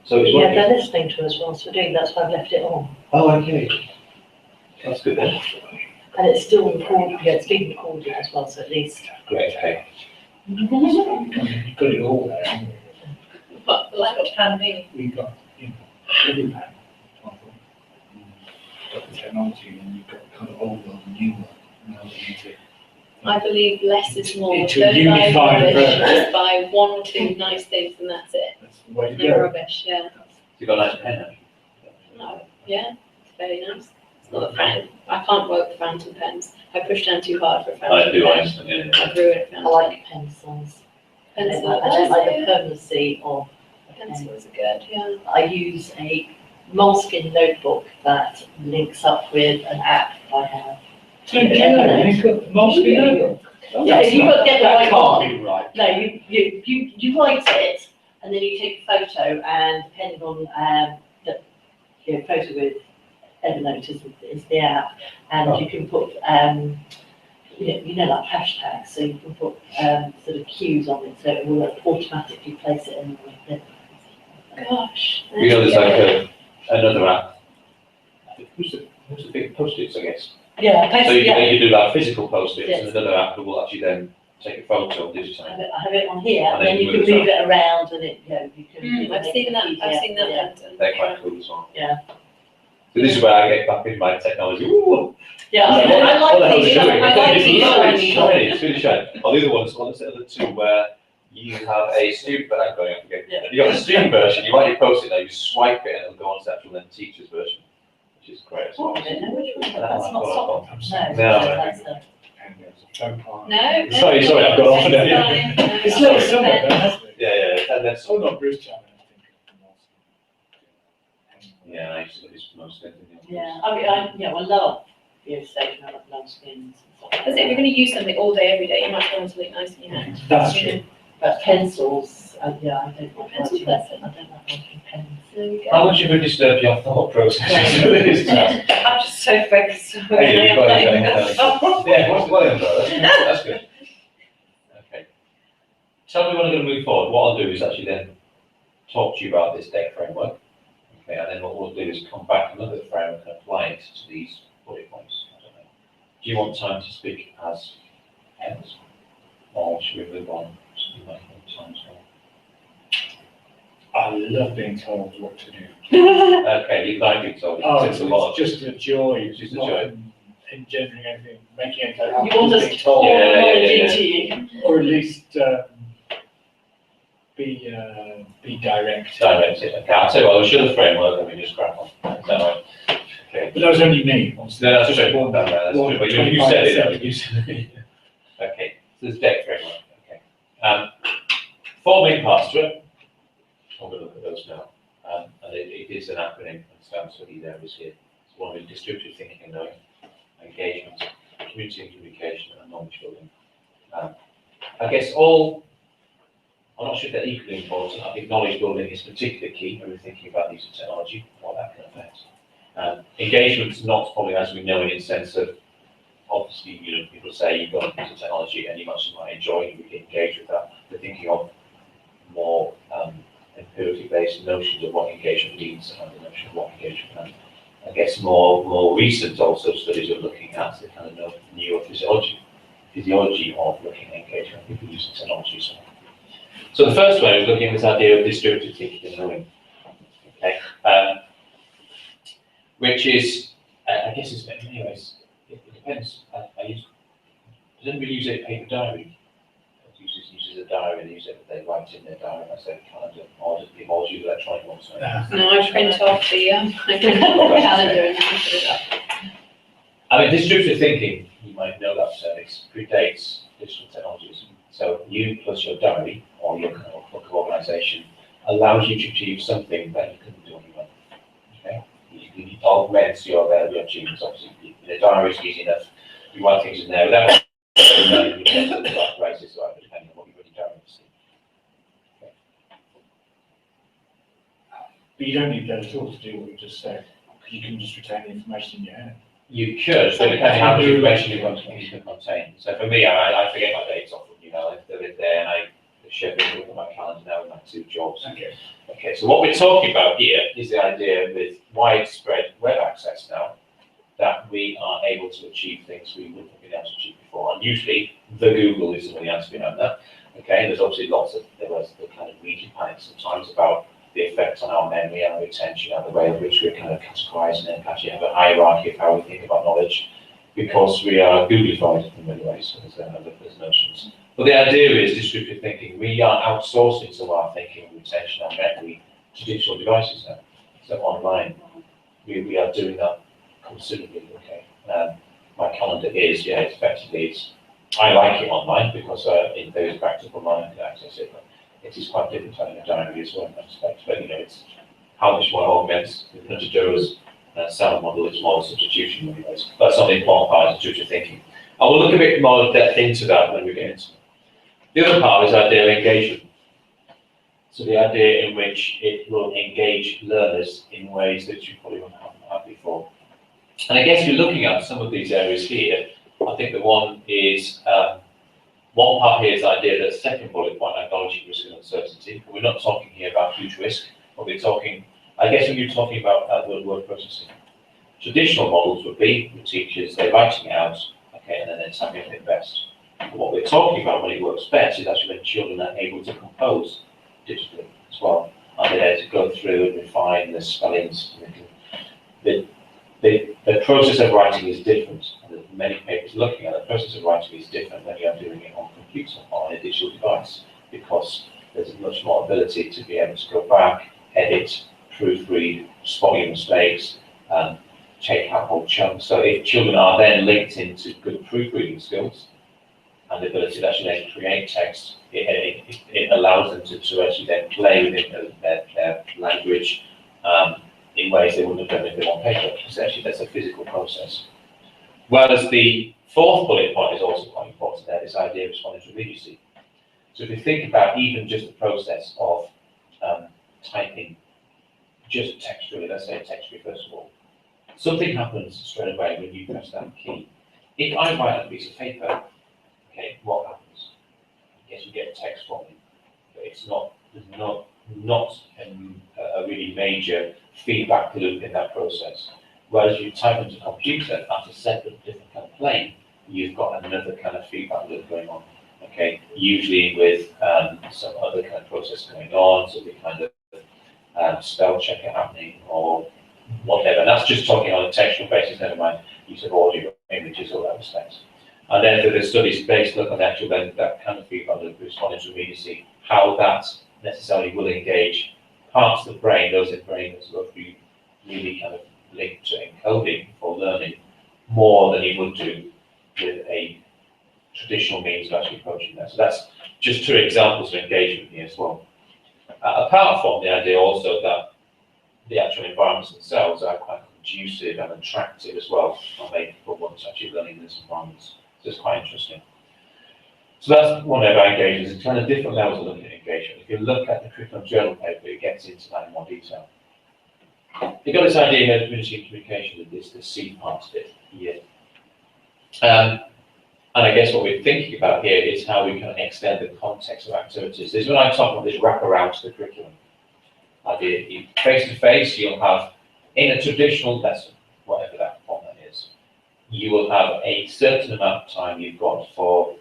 So it's Yeah, working? they're listening to us whilst we're doing, that's why I've left it on. Oh, okay. That's good then. And it's still recorded, yeah, it's being recorded as well, so at least. Great, okay. You've got it all there, haven't we? But the lack of plan B. We've got, every plan. You've got the technology and you've got kind of old world and new world. Now we need to. I believe less is more. It's a Don't buy unified rubbish, approach. just buy one or two nice things and that's it. That's the way to No go. rubbish, yeah. You got a nice pen, have you? No, yeah, it's very nice. It's not a fountain. I can't work the fountain pens. I push down too hard for a fountain I do, pen. yeah. I ruin a I fountain. like pencils. I Pencils, don't like the permanency of a pen. pencils are good, yeah. I use a Moleskine notebook that links up with an app I have. You've got Moleskine. Yeah, if you've got to get the That right can't one. be right. No, you write it, and then you take a photo, and depending on the photo with Evernote is the app, and you can put like hashtags, so you can put, sort of cues on it, so it will automatically place it in the. Gosh. You know, there's like another app. Who's the big post-its, I guess? Yeah, So you, yeah. you do like physical post-its, Yes. and another app that will actually then take a photo and I digitize have it. it, I have it on here, And and then then you you can move move it around and it, you can. I've seen that, Yeah. done. They're quite cool as well. Yeah. So this is where I get back in my technology. Ooh, Yeah, what the hell I are like they these, doing? I like It's these lovely, shiny. shiny, it's really shiny. Oh, the other one's the other two where you have a student, but I'm going up again. Yeah. You got a student version, you write your post-it now, you swipe it, and it'll go on to the actual then teacher's version, which is great as well. Oh, I don't know which one, I don't that's like not what soft. I've No, No. that's the. And there's a phone part. No. Sorry, I've got off on that, yeah. It's little somewhere, though, hasn't it? Yeah, and that's, Oh, not Bruce Chapman, I think. yeah, I used to do this most everything. Yeah, I mean, I love Geostation, I love skins and stuff. That's it, if you're gonna use something all day, every day, you might want something nice in your hand. That's true. But pencils, I don't like Pencil writing, person. I don't like writing pens. There we How go. much have you disturbed your thought process with this task? I'm just so focused on Hey, you've got everything. it. Yeah, well, that's good. Okay. Tell me when I'm going to move forward. What I'll do is actually then talk to you about this deck framework. Okay, and then what we'll do is come back another framework and apply it to these bullet points. I don't know. Do you want time to speak as heads? Or should we move on to the time as well? I love being told what to do. Okay, you like it, so Oh, it's a lot. it's just a joy, It's just it's a not joy. engendering anything, making anything You happen, want just us being to told. pour Yeah, knowledge yeah. into you. Or at least, be direct. Direct it. Okay, I'll tell you what, we'll show the framework and we just crack on. Is that right? Okay. But that was only me, obviously. No, that's Just true. one- No, that's one true. But you said it, 25%. though. You said it. Okay, so there's deck framework. Okay. 4 main parts to it. I'm going to look at those now. And it is an acronym and stands for these areas here. It's one is distributed thinking and knowing, engagement, community and communication, and knowledge building. I guess I'm not sure if they're equally important. I think knowledge building is particularly key when we're thinking about the use of technology, what that can affect. Engagement's not probably as we know it in the sense of, obviously, people say you've got a piece of technology and you might enjoy it, you can engage with that. We're thinking of more empirically based notions of what engagement means and the notion of what engagement can. I guess more recent also studies are looking at the kind of neurophysiology of looking at engagement, people using technology. So the first one is looking at this idea of distributed thinking and knowing. Okay. Which is, I guess it's, anyways, it depends. Does anybody use a paper diary? Uses a diary and use it, they write in their diary as their calendar, or does people always use electronic ones? No, I print off the, calendar and then put it up. I mean, distributed thinking, you might know that term, it predates digital technologies. So you plus your diary or your kind of book of organisation allows you to achieve something that you couldn't do on your own. Okay? It augments your achievements, obviously. In a diary is easy enough. You write things in there without depending on what you've already done. Okay. But you don't need that at all to do what you just said, because you can just retain the information in your head. You could, but depending on how much information you can contain. So for me, I forget my dates often, I live there and I schedule look at my calendar now with my 2 jobs. Okay, so what we're talking about here is the idea with widespread web access now, that we are able to achieve things we wouldn't have been able to achieve before. And usually, the Google is the answer behind that. Okay, and there's obviously there was the kind of media panic sometimes about the effect on our memory and our retention and the way in which we're kind of categorizing and actually have a hierarchy of how we think about knowledge, because we are Googlified in many ways, so there's notions. But the idea is distributed thinking. We are outsourcing some of our thinking, retention, and memory to digital devices now. So online, we are doing that considerably. Okay, my calendar is, I like it online because in those practical online I can access it, but it is quite different having a diary as well in that respect. But it's how much more augments the Hunter-Doerer's sound model is more substitution in many ways. That's not the important part of distributed thinking. I will look a bit more depth into that when we get into it. The other part is the idea of engagement. So the idea in which it will engage learners in ways that you probably wouldn't have had before. And I guess you're looking at some of these areas here, I think the one is, one part here is the idea that second bullet point, acknowledging risk and uncertainty. We're not talking here about huge risk, but we're talking, I guess when you're talking about word processing, traditional models would be the teachers, they're writing it out, okay, and then they're typing it best. But what we're talking about when it works best is actually when children are able to compose digitally as well. And they're able to go through and refine the spellings. The process of writing is different, and there's many papers looking at the process of writing is different when you're doing it on computer or on a digital device, because there's much more ability to be able to go back, edit, proofread, spot your mistakes, take out whole chunks. So if children are then linked into good proofreading skills and the ability to actually then create text, it allows them to actually then play within their language in ways they wouldn't have done if they were on paper. Essentially, that's a physical process. Whereas the fourth bullet point is also quite important there, this idea of responding to immediacy. So if you think about even just the process of typing just textually, let's say textually first of all, something happens straight away when you press that key. If I write on a piece of paper, okay, what happens? I guess you get text from it, but it's not, there's not a really major feedback loop in that process. Whereas you type into a computer at a separate, different kind of plane, you've got another kind of feedback loop going on. Okay, usually with some other kind of process going on, so the kind of spell checker happening or whatever. And that's just talking on a textual basis, never mind use of audio, images, all that respect. And then for the studies based look on actual then that kind of feedback loop, responding to immediacy, how that necessarily will engage parts of the brain, those in brain that will be really kind of linked to encoding for learning more than you would do with a traditional means of actually approaching that. So that's just two examples of engagement here as well. Apart from the idea also that the actual environments themselves are quite conducive and attractive as well, and make people want to actually learn in these environments. So it's quite interesting. So that's one of our engagements. It's kind of different levels of looking at engagement. If you look at the curriculum journal paper, it gets into that in more detail. You've got this idea of literacy and communication with this, the C part of it here. And I guess what we're thinking about here is how we can extend the context of activities. This is when I talk about this wraparound to the curriculum idea. Face-to-face, you'll have, in a traditional lesson, whatever that format is, you will have a certain amount of time you've got for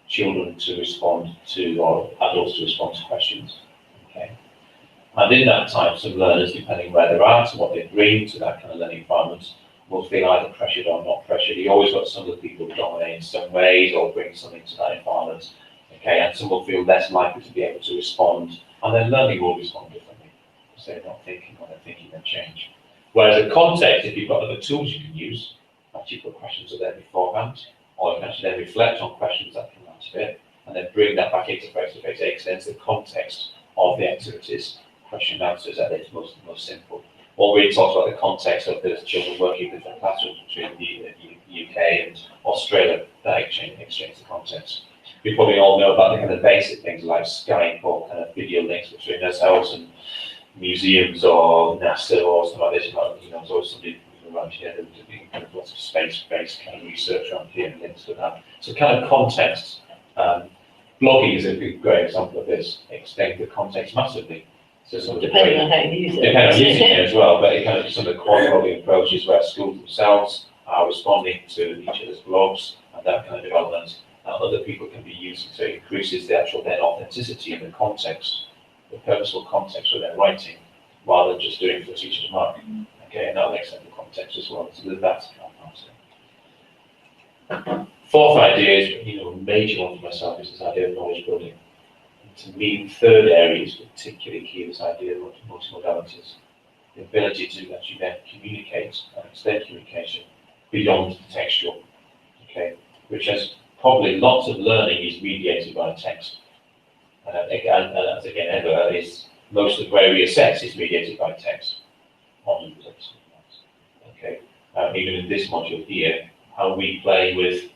children to respond to, or adults to respond to questions. Okay. And in that time, some learners, depending where they're at and what they bring to that kind of learning environment, will feel either pressured or not pressured. You always got some of the people dominate in some ways or bring something to that environment. Okay, and some will feel less likely to be able to respond, and then learning will respond differently because they're not thinking, or they're thinking and change. Whereas the context, if you've got other tools you can use, actually put questions are there beforehand, or you can actually then reflect on questions that come out of it, and then bring that back into face-to-face. It extends the context of the activities, question and answers at its most simple. Already talked about the context of the children working in different classrooms between the UK and Australia that exchange the context. We probably all know about the kind of basic things like Skype or kind of video links between ourselves and museums or NASA or something like this. You know, there's always somebody around here that doing kind of lots of space-based kind of research around here and links to that. So kind of context. Blogging is a great example of this. Extend the context massively. So some of the Depending on how you use it. Depending on using it as well, but it kind of some of the quality approaches where schools themselves are responding to each other's blogs and that kind of development. Other people can be using, so it increases the actual then authenticity in the context, the purposeful context for their writing, rather than just doing it for the teacher's mark. Okay, and that'll extend the context as well. So that's the fourth idea is, you know, a major one for myself is this idea of knowledge building. And to me, the third area is particularly key, this idea of multimodalities. The ability to actually then communicate and extend communication beyond the textual, okay, which has probably lots of learning is mediated by text. And as again, ever is most of where we assess is mediated by text. Okay, even in this module here, how we play with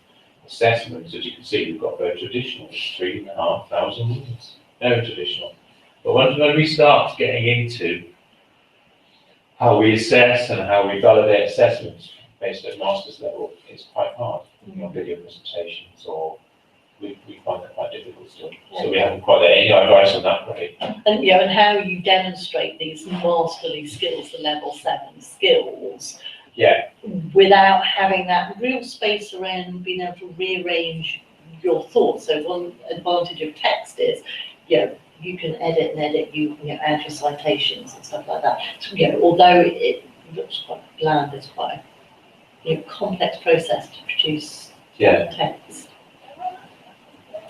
assessments, as you can see, we've got very traditional, 3,500 words, very traditional. But when we start getting into how we assess and how we validate assessments based at master's level, it's quite hard. video presentations, or we find that quite difficult still. So we haven't quite had any advice on that, really. And, and how you demonstrate these masterly skills, the level 7 skills. Yeah. Without having that real space around being able to rearrange your thoughts. So one advantage of text is, you can edit, you can add your citations and stuff like that. So, although it looks quite bland, it's quite a complex process to produce text.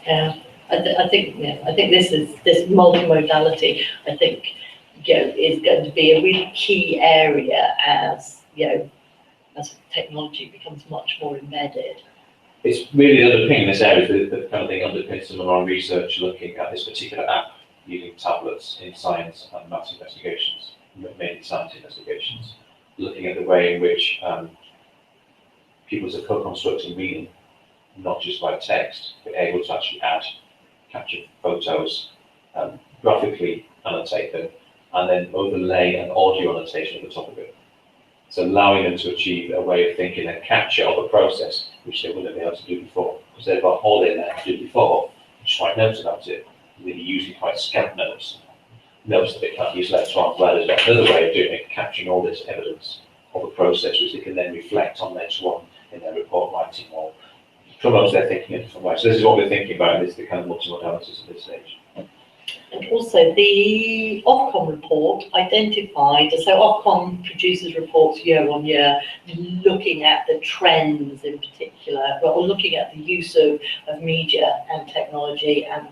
I think this multimodality, I think, is going to be a really key area as technology becomes much more embedded. It's really underpinning this area, the kind of thing underpins some of our research looking at this particular app using tablets in science and maths investigations, mainly science investigations, looking at the way in which pupils are co-constructing meaning, not just by text, but able to actually capture photos, graphically annotate them, and then overlay an audio annotation at the top of it. So allowing them to achieve a way of thinking and capture of a process which they wouldn't have been able to do before, because they've got all they learned to do before, just write notes about it, really usually quite scant notes that they can't use later on. Where there's another way of doing it, capturing all this evidence of a process which they can then reflect on later on in their report writing or promotes their thinking in different ways. So this is what we're thinking about, this is the kind of multimodalities at this stage. And also the Ofcom report identified, so Ofcom produces reports year on year looking at the trends in particular, or looking at the use of media and technology and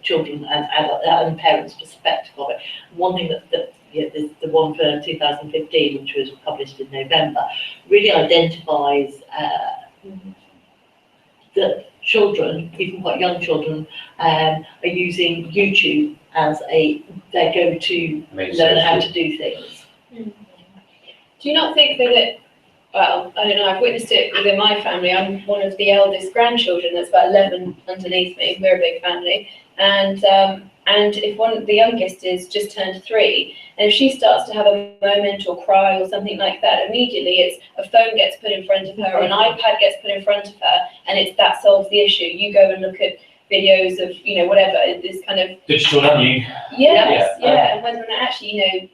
children and adult, and parents' perspective of it. One thing that the one for 2015, which was published in November, really identifies that children, even quite young children, are using YouTube as their go-to learn how to do things. Do you not think that well, I don't know, I've witnessed it within my family. I'm one of the eldest grandchildren, there's about 11 underneath me, we're a big family, and if one of the youngest is just turned 3, and if she starts to have a moment or cry or something like that, immediately it's a phone gets put in front of her, or an iPad gets put in front of her, and it's that solves the issue. You go and look at videos of, whatever, this kind of digital learning. Yes, and whether or not actually,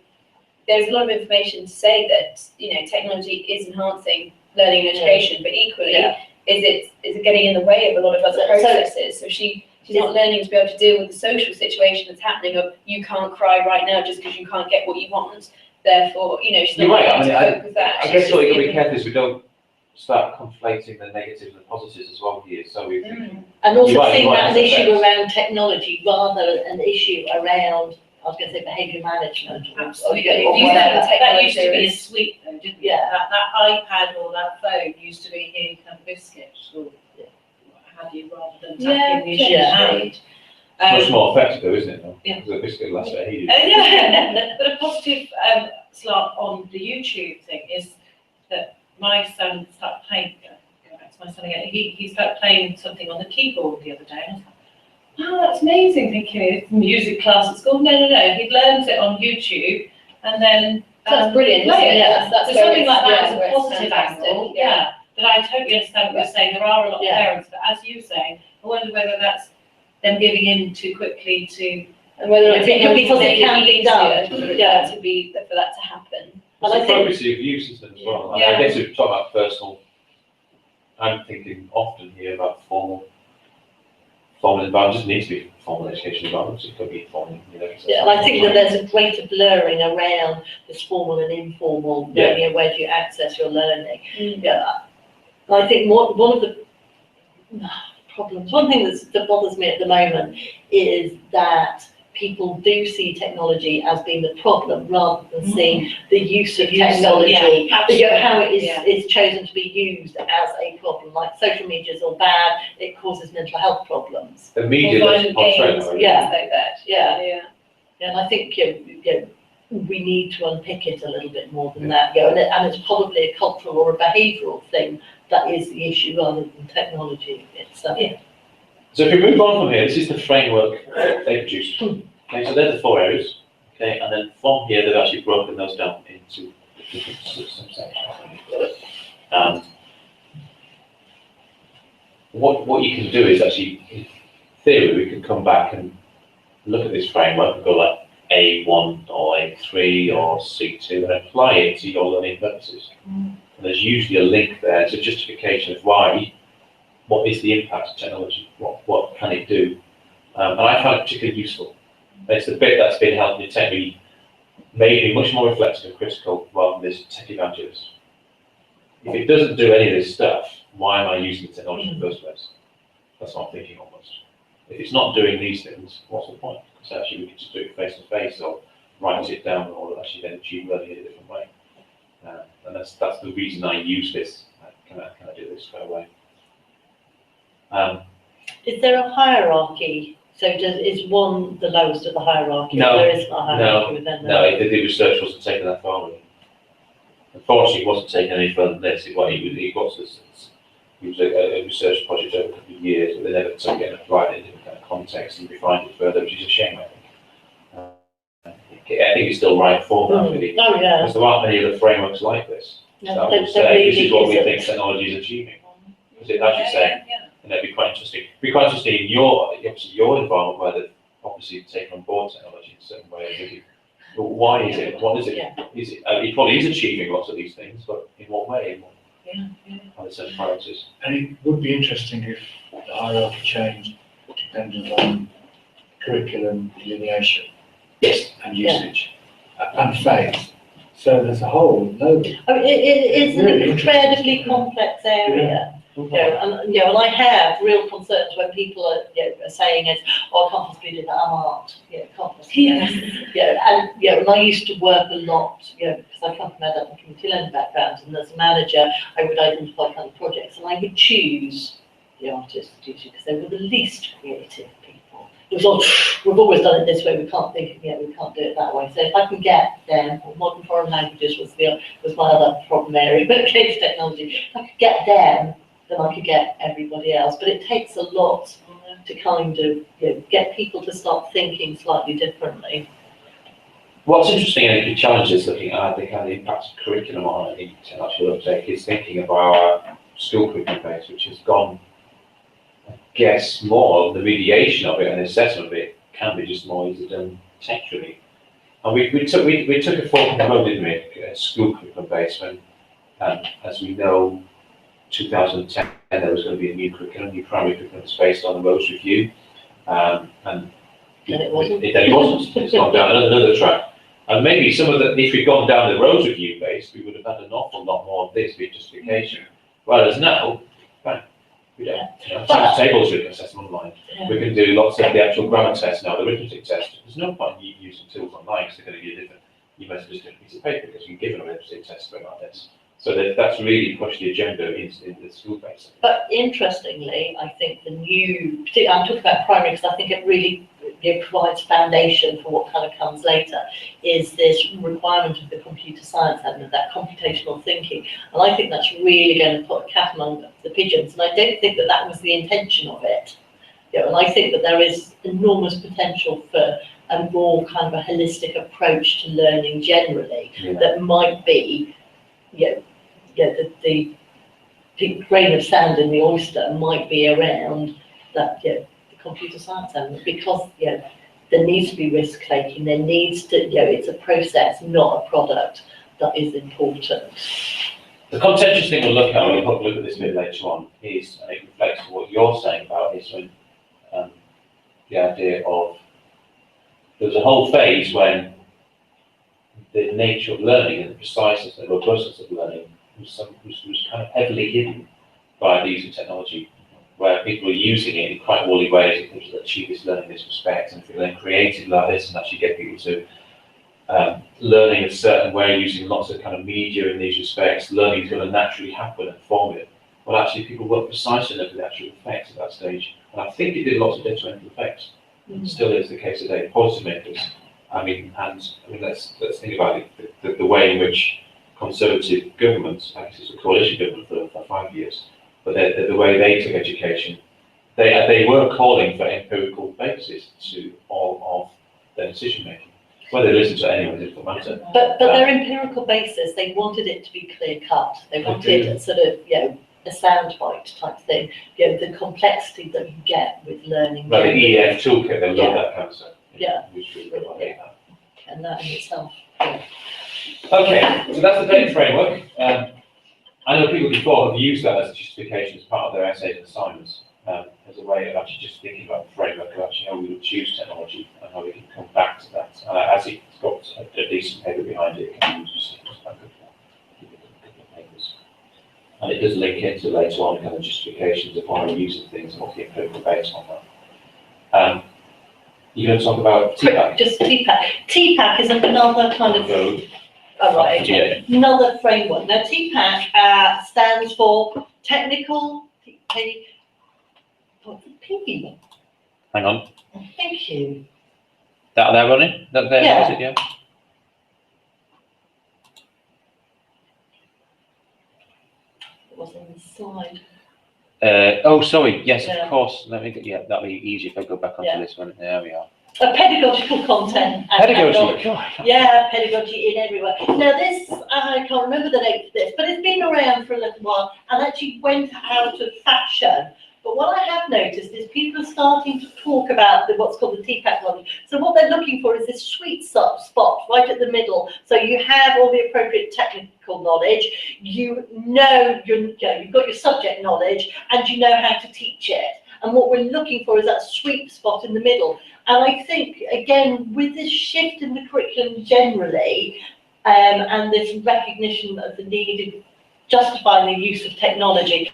there's a lot of information to say that, technology is enhancing learning and education, but equally, is it getting in the way of a lot of other processes? So she's not learning to be able to deal with the social situation that's happening of, you can't cry right now just because you can't get what you want. Therefore, she's not learning to cope with that. I guess what you've got to be careful is we don't start conflating the negatives and the positives as well here. So we and also seeing that an issue around technology rather than an issue around, I was going to say, behaviour management. Absolutely. That used to be a sweet though, didn't it? Yeah. That iPad or that phone used to be, here you can have a biscuit, or what have you, rather than tackling the issue at hand. much more effective though, isn't it? Though? Yeah. Because the biscuit lasts ages. But a positive slant on the YouTube thing is that my son started playing, go back to my son again, he started playing something on the keyboard the other day, and I was like, oh, that's amazing, thinking it's music class at school. No, he'd learned it on YouTube, and then That's brilliant, isn't it? Yeah, That's so where something it's- like that yeah, is where a it's positive fantastic, angle, yeah. But I totally understand what you're saying, there are a lot of Yeah. parents, but as you say, I wonder whether that's them giving in too quickly to, And whether or not Because it can be easier done. for that to happen. And I It's the think, probability of use, isn't it, as well? And Yeah. I guess if we talk about personal, I'm thinking often here about formal environments. It doesn't need to be formal education environments, it could be formal, and I think that there's a greater blurring around this formal and informal learning and where do you access your learning. Yeah, I think one of the problems, one thing that bothers me at the moment is that people do see technology as being the problem rather than seeing the use of technology, how it is chosen to be used as a problem. Like social media is all bad, it causes mental health problems. The media Or doesn't violent portray games, that. and Yeah. things like that. Yeah. And I think we need to unpick it a little bit more than that. And it's probably a cultural or a behavioural thing that is the issue rather than technology itself. So if we move on from here, this is the framework they produced. Okay, so there's the 4 areas. Okay, and then from here they've actually broken those down into different subsections. what you can do is actually, in theory, we can come back and look at this framework and go like A1 or A3 or C2 and apply it to your learning purposes. And there's usually a link there. It's a justification of why, what is the impact of technology, what can it do. And I find it particularly useful. It's the bit that's been helping me made me much more reflective and critical rather than this tech evangelist. If it doesn't do any of this stuff, why am I using the technology in the first place? That's what I'm thinking almost. If it's not doing these things, what's the point? Because actually we can just do it face to face or write it down or actually then achieve learning in a different way. And that's the reason I use this. Can I do this straight away? Is there a hierarchy? So is one the lowest of the hierarchy? No, There isn't a hierarchy within there? No, the research wasn't taken that far. Really. Unfortunately, it wasn't taken any further than this. It was a research project over a couple of years, but they never took it and applied it in different kind of context and refined it further, which is a shame, I think. I think it's still right for that, really. Oh, yeah. Because there aren't many other frameworks like this. No, That there- will there say, really this is what we isn't. think technology is achieving. Because it actually saying, Yeah. and that'd be quite interesting. It'd be quite interesting in your environment where they've obviously taken on board technology in certain ways. But why is it? What is it? Yeah. Is it? It probably is achieving lots of these things, but in what way? Yeah, yeah. Are there certain priorities? And it would be interesting if the hierarchy changed dependent on curriculum delineation and usage and phase. So there's a whole load. I mean, it's an Really incredibly complex area. And I have real concerns when people are saying it, oh, I can't possibly do that, I'm art, can't possibly. And I used to work a lot, because I come from adult and community learning background, and as a manager, I would identify kind of projects, and I would choose the artists because they were the least creative people. It was all, we've always done it this way, we can't do it that way. So if I can get them, modern foreign languages was my other problem area, but creative technology, if I could get them, then I could get everybody else. But it takes a lot to kind of get people to start thinking slightly differently. What's interesting and the challenge is looking at the kind of impact of curriculum on the intellectual uptake is thinking of our school curriculum base, which has gone, I guess, more the mediation of it and assessment of it can be just more easily done textually. And we took a fork in the road, didn't we? School curriculum base when, as we know, 2010 there was going to be a new curriculum, new primary curriculum was based on the Rose Review, and it wasn't. Then it wasn't. It's gone down another track. And maybe some of the, if we'd gone down the Rose Review base, we would have had an awful lot more of this with justification. Whereas now, we don't. Times tables we can assess online. We can do lots of the actual grammar tests now, the arithmetic test. There's no point in using tools online because they're going to give you different. You must just do a piece of paper because you can give them an arithmetic test for like this. So that's really pushed the agenda in the school base. But interestingly, I think the new, I'm talking about primary because I think it really provides foundation for what kind of comes later, is this requirement of the computer science element, that computational thinking. And I think that's really going to put a cat among the pigeons. And I don't think that was the intention of it. And I think that there is enormous potential for a more kind of a holistic approach to learning generally that might be, the grain of sand in the oyster might be around that, the computer science element, because, there needs to be risk taking, there needs to, it's a process, not a product that is important. The contentious thing we'll look at when we look at this bit later on is, and it reflects what you're saying about, is when the idea of, there's a whole phase when the nature of learning and the preciseness and robustness of learning was kind of heavily hidden by the use of technology, where people are using it in quite woolly ways in terms of achieve this learning in this respect, and if we then creative like this and actually get people to learning a certain way using lots of kind of media in these respects, learning is going to naturally happen and form it. Well, actually, people weren't precise enough with the actual effects at that stage, and I think it did lots of detrimental effects. It still is the case today. Policymakers, let's think about it, the way in which conservative governments, actually it's a coalition government for 5 years, but the way they took education, they were calling for empirical basis to all of their decision making. Whether they listen to anyone, it doesn't matter. But their empirical basis, they wanted it to be clear cut. They wanted sort of, a soundbite type thing, the complexity that you get with learning. Like the generally. EF toolkit, they love Yeah. that kind of stuff. Yeah. Which we really like that. And that in itself. Okay, so that's the data framework. I know people before have used that as a justification as part of their essays and assignments, as a way of actually just thinking about the framework of actually how we would choose technology and how we can come back to that. As it's got a decent paper behind it, it can be used as a good papers. And it does link into later on kind of justifications of why we're using things and what the empirical based on that. You're going to talk about TPAC? Just TPAC. TPAC is another kind of, oh, right, okay. Another framework. Now, TPAC stands for Technical, Hang on. Thank you. That they're running? That there, Yeah. is it? Yeah. It was on the slide. Oh, sorry. Yes, Yeah. of course. Let me get, yeah, that'll be easy if I go back onto Yeah. this one. There we are. Pedagogical content. Pedagogy. Yeah, pedagogy in everywhere. Now this, I can't remember the name for this, but it's been around for a little while and actually went out of fashion. But what I have noticed is people are starting to talk about what's called the TPAC knowledge. So what they're looking for is this sweet spot right at the middle. So you have all the appropriate technical knowledge, you've got your subject knowledge, and you know how to teach it. And what we're looking for is that sweet spot in the middle. And I think, again, with this shift in the curriculum generally, and this recognition of the need of justifying the use of technology,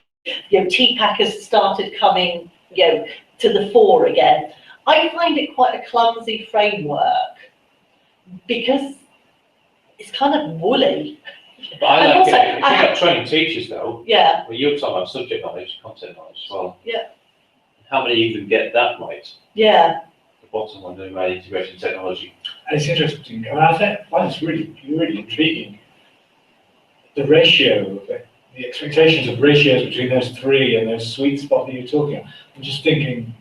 TPAC has started coming, to the fore again. I find it quite a clumsy framework because it's kind of woolly. But I And like also, it. If you've got training teachers though, Yeah, well, you're talking about subject knowledge, content knowledge as well. Yeah. How many even get that right? yeah, The bottom one doing around integration technology. And it's interesting, I mean, I find it's really intriguing. The ratio of it, the expectations of ratios between those three and those sweet spot that you're talking about. I'm just thinking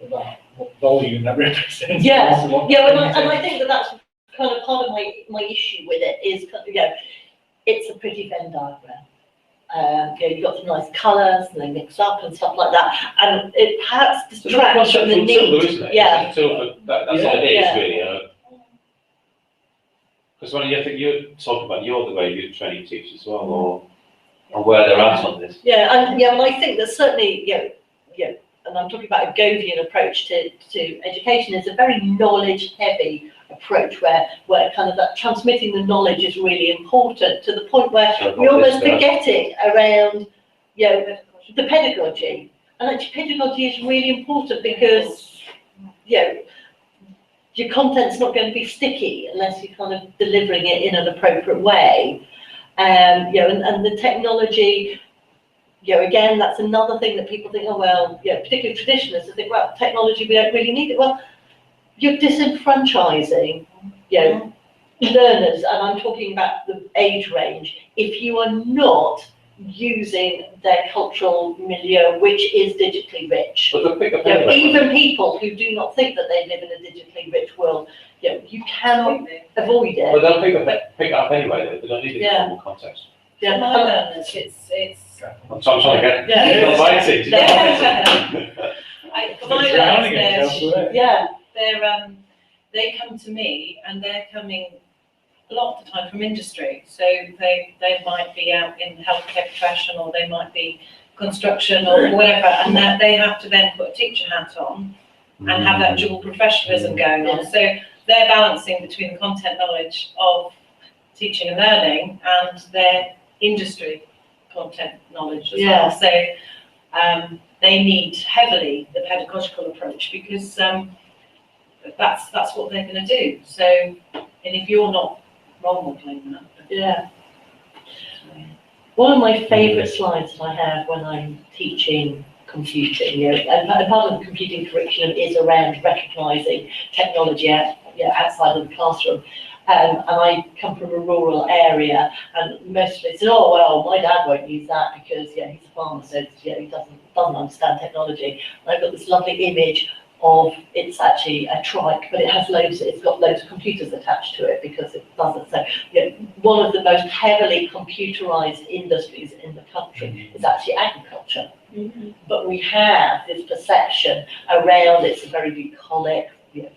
about what volume that represents. Yeah, and what- and I think that's kind of part of my issue with it is, it's a pretty Venn diagram. You've got some nice colours and they mix up and stuff like that, and it perhaps It's another distracts from the conceptual tool, need. isn't it? Yeah, It's a tool for, that's what it is Yeah. really. Because when you think you're talking about the way you're training teachers as well, or where they're at on this. and I think that certainly, and I'm talking about a Govian approach to education, is a very knowledge-heavy approach where kind of that transmitting the knowledge is really important to the point where we almost forget it around, the pedagogy. And actually pedagogy is really important because, your content's not going to be sticky unless you're kind of delivering it in an appropriate way. And the technology, again, that's another thing that people think, particularly traditionalists, they think, well, technology, we don't really need it. Well, you're disenfranchising, learners, and I'm talking about the age range, if you are not using their cultural milieu, which is digitally rich. But they'll pick up anyway. Even people who do not think that they live in a digitally rich world, you cannot avoid But it. they'll pick it up anyway, though. They don't need it in Yeah. formal context. For my learners, it's, I'm trying to get Yeah. invited. for my Drowning in learners, elsewhere. Yeah, they come to me and they're coming a lot of the time from industry. So they might be out in the healthcare profession, or they might be construction or whatever, and that they have to then put a teacher hat on and have that dual professionalism going on. So they're balancing between the content knowledge of teaching and learning and their industry content knowledge as Yeah. well. So they need heavily the pedagogical approach because that's what they're going to do. So, and if you're not role modeling that, yeah. One of my favourite slides that I have when I'm teaching computing, and part of the computing curriculum is around recognising technology outside of the classroom. And I come from a rural area, and most of it said, "Oh well, my dad won't use that because he's a farmer, so he doesn't understand technology." And I've got this lovely image of, it's actually a trike, but it's got loads of computers attached to it because it doesn't. So, one of the most heavily computerized industries in the country is actually agriculture. But we have this perception around it's a very bucolic,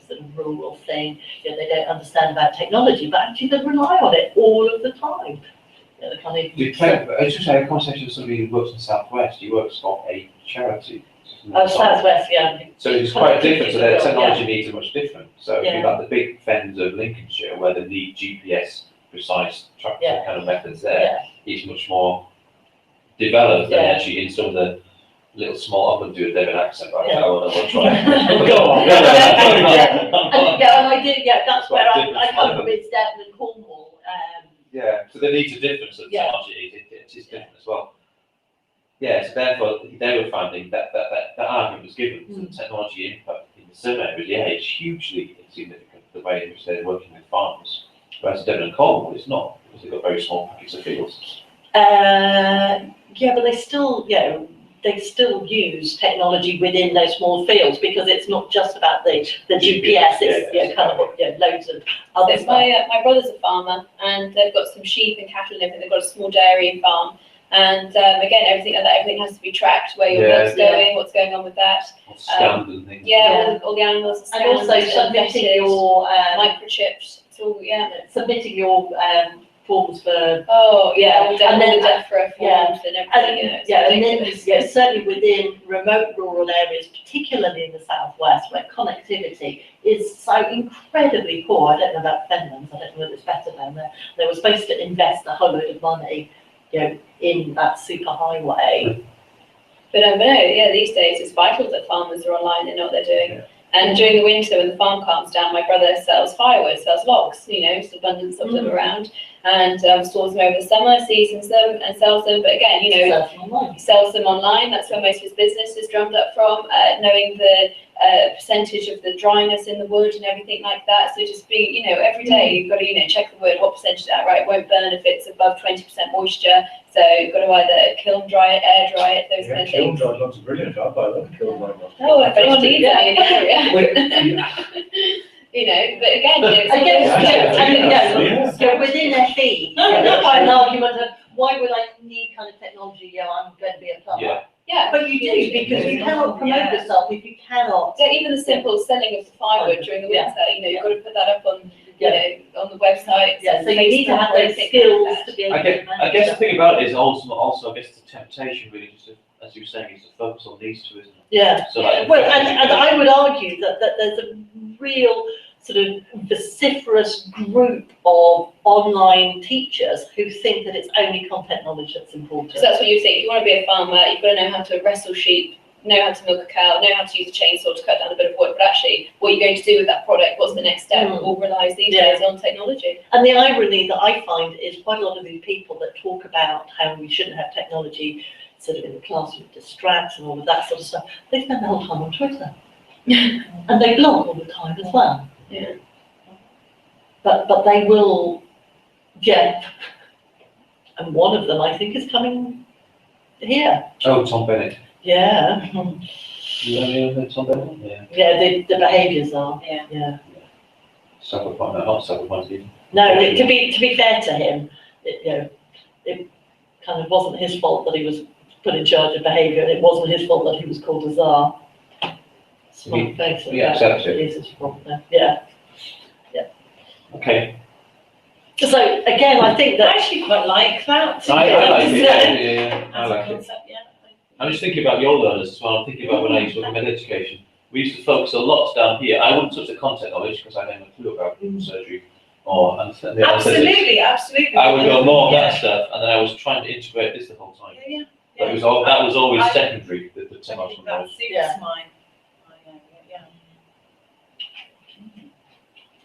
sort of rural thing. They don't understand about technology, but actually they rely on it all of the time. I just had a conversation with somebody who works in the Southwest. He works for a charity. Southwest, yeah. So it's quite different. So their Yeah. technology needs are much different. So Yeah. you've got the big fens of Lincolnshire where they need GPS precise tracking Yeah. kind of methods there. It's much more developed than actually in some of the little small, I wouldn't do a Devon accent, but I want to try. Go on. on. And I did, that's where Quite I come from, different. it's Devon and Cornwall. Yeah, so the needs are different, so the Yeah. technology it is different as well. Yeah, so therefore they were finding that argument was given, the technology impact in some areas, it's hugely insignificant, the way in which they're working with farms. Whereas Devon and Cornwall, it's not, because they've got very small pockets of fields. But they still, they still use technology within those small fields because it's not just about the GPS, it's kind of loads of other So stuff. my brother's a farmer and they've got some sheep and cattle and everything. They've got a small dairy and farm. And again, everything like that, everything has to be tracked, where your milk's going, what's going on with that. Scanned and things. All the animals are scanned. And also submitting vetted, your microchips. It's all, submitting your forms for all the and then DEFRA forms and everything. and then certainly within remote rural areas, particularly in the southwest, where connectivity is so incredibly poor. I don't know about Fenlands, I don't know whether it's better down there. They were supposed to invest a whole load of money, in that super highway. But these days it's vital that farmers are online, they know what they're doing. And during the winter, when the farm calms down, my brother sells firewood, sells logs, there's abundance of them around, and stores them over the summer, seasons them and sells them. But again, he sells them online. That's where most of his business is drummed up from, knowing the percentage of the dryness in the wood and everything like that. So just being, every day you've got to, check the wood, what percentage is that, right? It won't burn if it's above 20% moisture. So you've got to either kiln dry it, air dry it, those kind of kiln things. dried logs are brilliant. I love kiln dried logs. Oh, if anyone needs any in the area. But again, within their fee, quite an argument of why would I need kind of technology? I'm going to be a plumber. Yeah. But you do, because you cannot promote yourself if you cannot. So even the simple selling of the firewood during the winter, you've got to put that up on, on the website. Yeah, so you need to have those skills to be able to manage. I guess the thing about it is also I guess the temptation really, just to, as you were saying, is to focus on these two, isn't it? Yeah. So like, Well, and I would argue that there's a real sort of vociferous group of online teachers who think that it's only content knowledge that's important. So that's what you think. If you want to be a farmer, you've got to know how to wrestle sheep, know how to milk a cow, know how to use a chainsaw to cut down a bit of wood, but actually what you're going to do with that product, what's the next step, all relies these days on technology. And the irony that I find is quite a lot of these people that talk about how we shouldn't have technology sort of in the classroom, it distracts and all of that sort of stuff, they spend the whole time on Twitter. And they blog all the time as well. Yeah. But they will, and one of them I think is coming here. Oh, Tom Bennett. Yeah. You know any of Tom Bennett? Yeah. Yeah, the behaviours are. Yeah. Self-appointed, not self-appointed. No, to be fair to him, it kind of wasn't his fault that he was put in charge of behaviour, and it wasn't his fault that he was called a czar. Smart face. Exactly. Yeah. Okay. So again, I think I that actually quite like that. I like it. Yeah. I As a like it. concept, I'm just thinking about your learners as well. I'm thinking about when I used to look at education. We used to focus a lot down here. I wouldn't touch the content knowledge because I don't know a clue about surgery or anesthesia. Absolutely. I would go more on that stuff, and then I was trying to integrate this the whole time. Yeah. But that was always secondary. The I think technological that knowledge. suits mine. Yeah.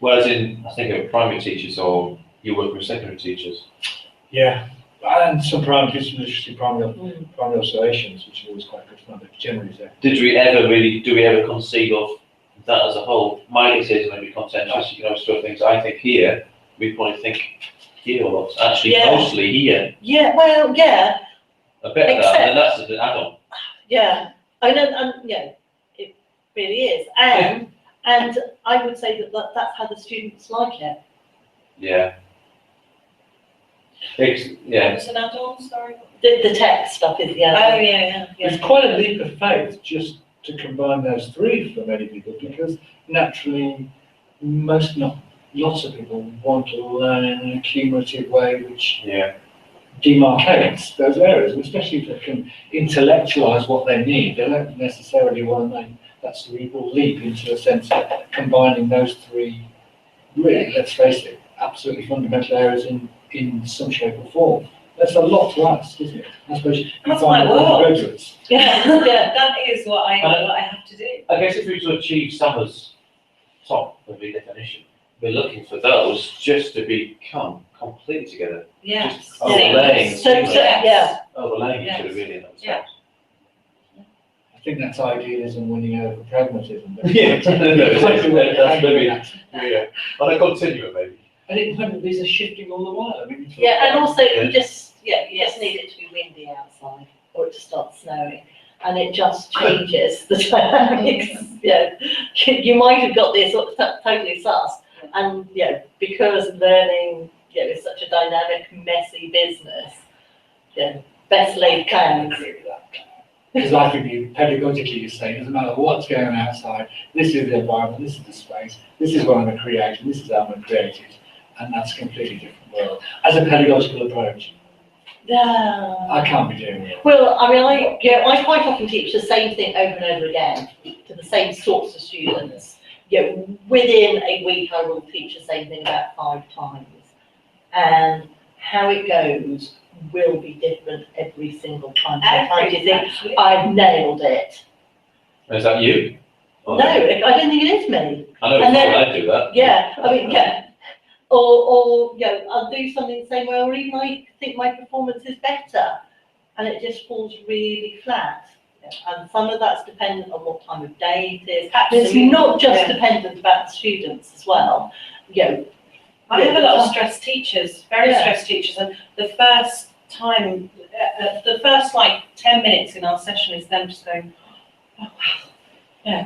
Whereas I think of primary teachers, or you work with secondary teachers. Yeah, and some interesting primary observations, which are always quite good fun, but generally there. Do we ever conceive of that as a whole? My decision may be contentious, you can always throw things. I think here, we probably think here a lot, actually mostly here. Yeah, well, yeah. A bit of that, and then that's an add-on. Yeah, I know, really is. And I would say that's how the students like it. Yeah. Yeah. It's an add-on, sorry. The tech stuff is, Oh, yeah. It's quite a leap of faith just to combine those three for many people, because naturally, lots of people want to learn in a cumulative way, which Yeah. demarcates those areas, and especially if they can intellectualize what they need. They don't necessarily want to make that cerebral leap into a sense of combining those three, really, let's face it, absolutely fundamental areas in some shape or form. That's a lot to ask, isn't it? I suppose you That's find my work. graduates. Yeah. That is what I have to do. I guess if we to achieve Summer's top of the definition, we're looking for those just to become completely together. Yes. Just overlaying, Yeah. overlaying each Yes. other really in that Yeah. respect. I think that's idealism winning over pragmatism. but- Yeah, that's maybe, And yeah, on a continuum maybe. these are shifting all the while. I mean, you talk Yeah, and about- also Yeah. you just need it to be windy outside or it to start snowing. And it just changes the dynamics. You might have got this totally sus. And, because learning, is such a dynamic, messy business, best laid I plans. agree with that. Because I think pedagogically you say, it doesn't matter what's going on outside, this is the environment, this is the space, this is what I'm going to create, and this is how I'm going to create it. And that's a completely different world. As a pedagogical approach, Yeah. I can't be doing it. Well, I mean, I quite often teach the same thing over and over again to the same sorts of students. Within a week, I will teach the same thing about 5 times. And how it goes will be different every single time. Sometimes you think, Absolutely. I've nailed it. Is that you? Or No, I don't think it is me. I know And then- before I do that. Yeah, I mean, Or I'll do something the same way, or even I think my performance is better, and it just falls really flat. And some of that's dependent on what time of day it is. Absolutely, It's not just yeah. dependent about the students as well. I have a lot of stressed teachers, very Yeah. stressed teachers, and the first time, the first like 10 minutes in our session is them just going, oh,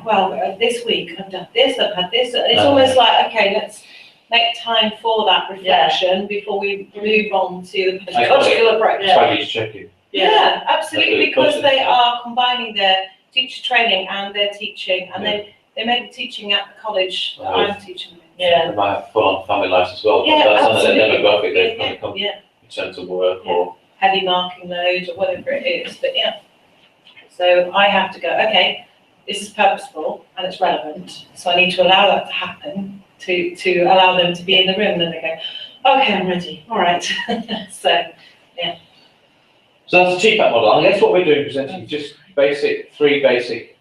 wow, this week I've done this, I've had this. It's almost like, okay, let's make time for that reflection before we move on to the pedagogical approach. Baggage checking. Yeah, absolutely, That's because good. they are combining their teacher training and their teaching, and Yeah. they may be teaching at the college that Right. I'm teaching them. Yeah. They might have full-on family lives as well, but Yeah, that's not their absolutely. demographic, they're going to come Yeah, return to work or. heavy marking load or whatever it is, but yeah. So I have to go, okay, this is purposeful and it's relevant, so I need to allow that to happen, to allow them to be in the room, and then they go, okay, I'm ready, all right. So, So that's the TPAT model. I guess what we're doing presenting is just three basic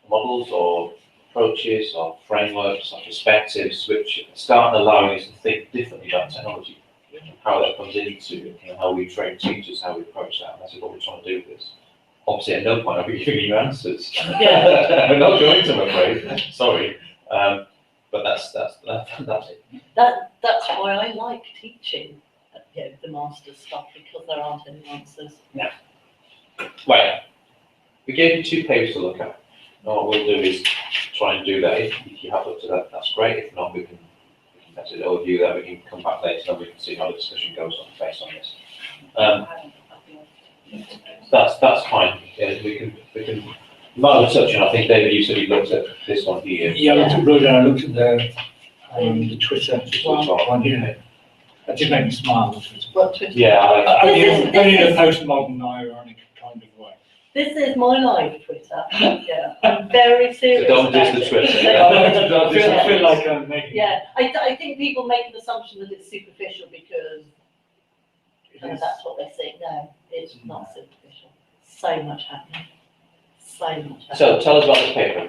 models or approaches or frameworks or perspectives which start allowing us to think differently about technology, how that comes into how we train teachers, how we approach that, and that's what we're trying to do with this. Obviously, at no point are we giving you answers. Yeah. We're not going to, I'm afraid. Sorry, but that's it. That's why I like teaching, the master's stuff, because there aren't any answers. Right. We gave you 2 papers to look at. Now what we'll do is try and do that. If you have looked at that, that's great. If not, we can that's it, overview that. We can come back later and we can see how the discussion goes on based on this. That's fine. Yeah, we can. Might touch on. I think David, you said you looked at this one here. Yeah, I looked at Road and I looked at the Twitter one here. That did make me smile. the Twitter. What Twitter? Yeah. Only This in a is- postmodern, ironic kind of way. This is my live Twitter. I'm very serious. So don't diss about the it. Twitter. I feel like I'm making. Yeah, I think people make an assumption that it's superficial because that's what they say. No, it's not superficial. So much happening. So much happening. So tell us about this paper.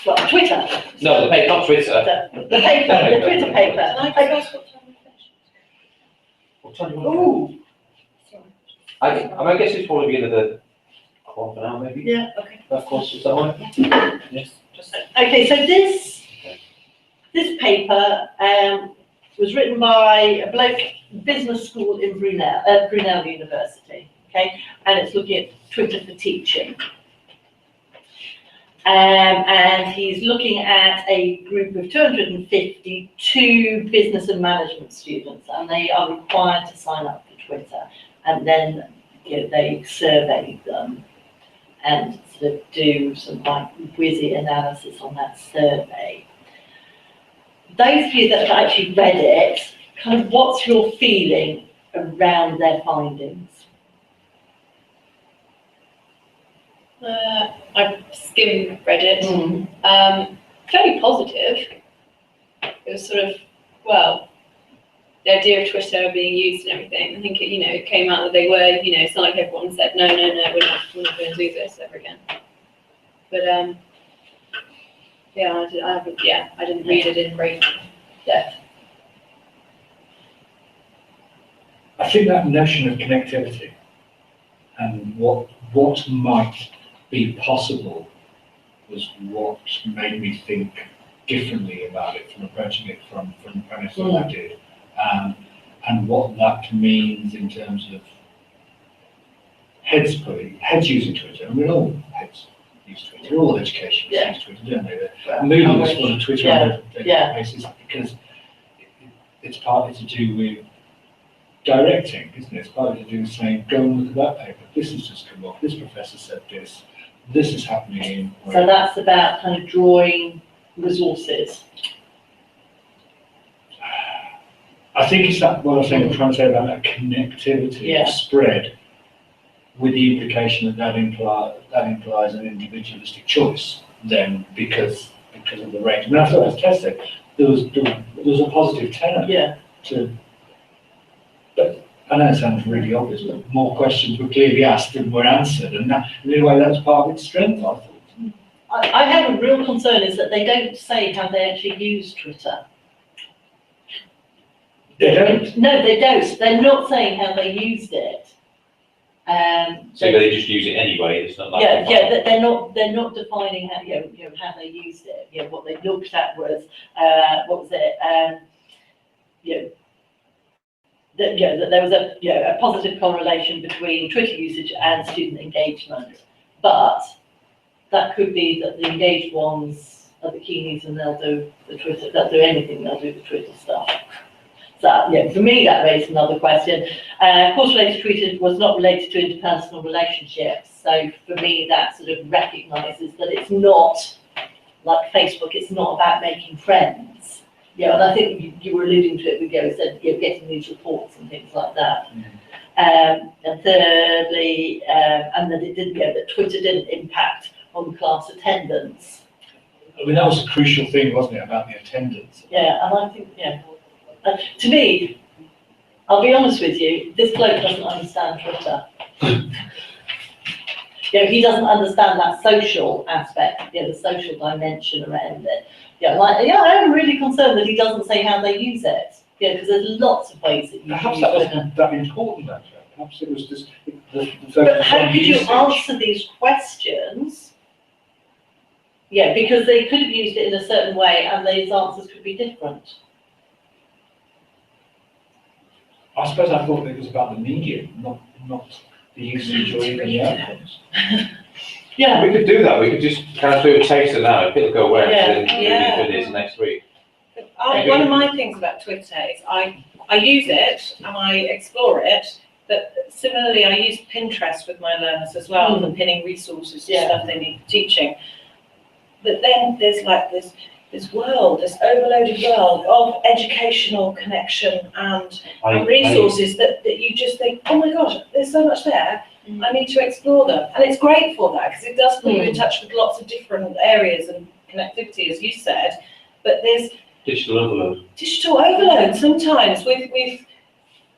Well, Twitter. No, the paper, not Twitter. The paper, the Twitter paper. Can I ask what time we finish? Ooh, I guess it's probably the end of the half an hour maybe. yeah. Of course, is that right? Yes. Okay, so this paper was written by a bloke, business school in Brunel University, okay? And it's looking at Twitter for teaching. And he's looking at a group of 252 business and management students, and they are required to sign up for Twitter. And then they survey them and sort of do some like WYSI analysis on that survey. Those of you that have actually read it, kind of what's your feeling around their findings? I skimmed Reddit. Fairly positive. It was sort of, well, the idea of Twitter being used and everything. I think it came out that they were, it's not like everyone said no, we're not going to do this ever again. But I didn't read it in great depth. I think that notion of connectivity and what might be possible was what made me think differently about it, from approaching it from the premise that I did, and what that means in terms of heads using Twitter. I mean, all heads use Twitter, all education use Twitter, don't they? Moodle is full of Twitter on a daily basis because it's partly to do with directing, isn't it? It's partly to do with saying, go and look at that paper. This has just come up. This professor said this. This is happening. So that's about kind of drawing resources. I think it's that what I'm trying to say about that connectivity, spread, with the implication that implies an individualistic choice. Then, because of the range. I mean, after I was tested, there was a positive tenor to. But I know it sounds really obvious, but more questions were clearly asked than were answered, and in a way that's part of its strength, I thought. I have a real concern is that they don't say how they actually use Twitter. They don't? No, they don't. They're not saying how they used it. So they just use it anyway. It's not like they're not defining how how they used it. What they looked at was what was it? That there was a positive correlation between Twitter usage and student engagement, but that could be that the engaged ones are the keenies and they'll do the Twitter. They'll do anything. They'll do the Twitter stuff. So for me that raised another question. Course-related Twitter was not related to interpersonal relationships. So for me that sort of recognises that it's not like Facebook. It's not about making friends. And I think you were alluding to it with said getting these reports and things like that. And thirdly, and that it didn't that Twitter didn't impact on class attendance. I mean that was a crucial thing, wasn't it, about the attendance? And I think to me, I'll be honest with you, this bloke doesn't understand Twitter. He doesn't understand that social aspect, the social dimension around it. I'm really concerned that he doesn't say how they use it. Because there's lots of ways that you perhaps use that Twitter. wasn't that important, actually. Perhaps it was just But how could you answer these questions? Because they could have used it in a certain way and these answers could be different. I suppose I thought it was about the medium, not the usage or even the outcomes. We could do that. We could just kind of do a taster now. If it'll go away, then do this next week. One of my things about Twitter is I use it and I explore it, but similarly I use Pinterest with my learners as well, for pinning resources and stuff they need for teaching. But then there's like this world, this overloaded world of educational connection and resources that you just think, oh my gosh, there's so much there. I need to explore them. And it's great for that because it does put you in touch with lots of different areas and connectivity, as you said. But there's digital overload. Digital overload sometimes with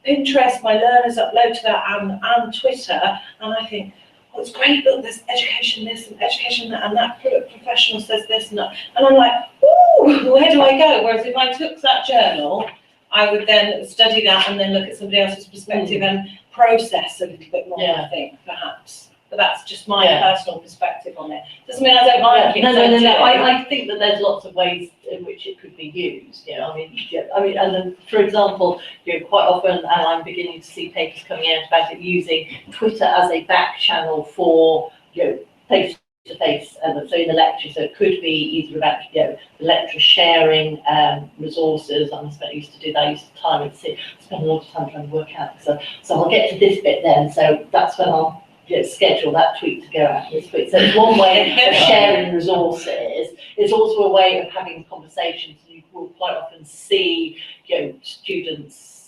Pinterest. My learners upload to that and Twitter, and I think, oh, it's great. Look, there's education this and education that, and that professional says this and that, and I'm like, ooh, where do I go? Whereas if I took that journal, I would then study that and then look at somebody else's perspective and process a little bit more, I think, perhaps. But that's just my personal perspective on it. Doesn't mean I don't like it. No. I think that there's lots of ways in which it could be used. I mean, and then, for example, quite often, and I'm beginning to see papers coming out about it using Twitter as a back channel for, Facebook to face, so in the lecture, so it could be either about, the lecturer sharing resources. I used to do that, I used to time and spend a lot of time trying to work out. So I'll get to this bit then, so that's when I'll schedule that tweet to go out this week. So it's one way of sharing resources. It's also a way of having conversations. You will quite often see, students,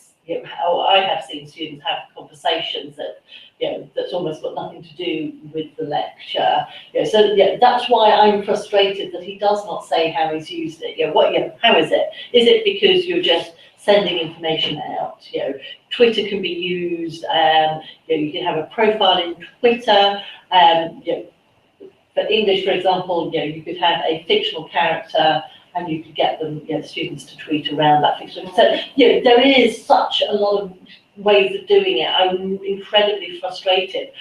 how I have seen students have conversations that, that's almost got nothing to do with the lecture. So that's why I'm frustrated that he does not say how he's used it. How is it? Is it because you're just sending information out? Twitter can be used. You can have a profile in Twitter. For English, for example, you could have a fictional character, and you could get them, students to tweet around that fiction. So, there is such a lot of ways of doing it. I'm incredibly frustrated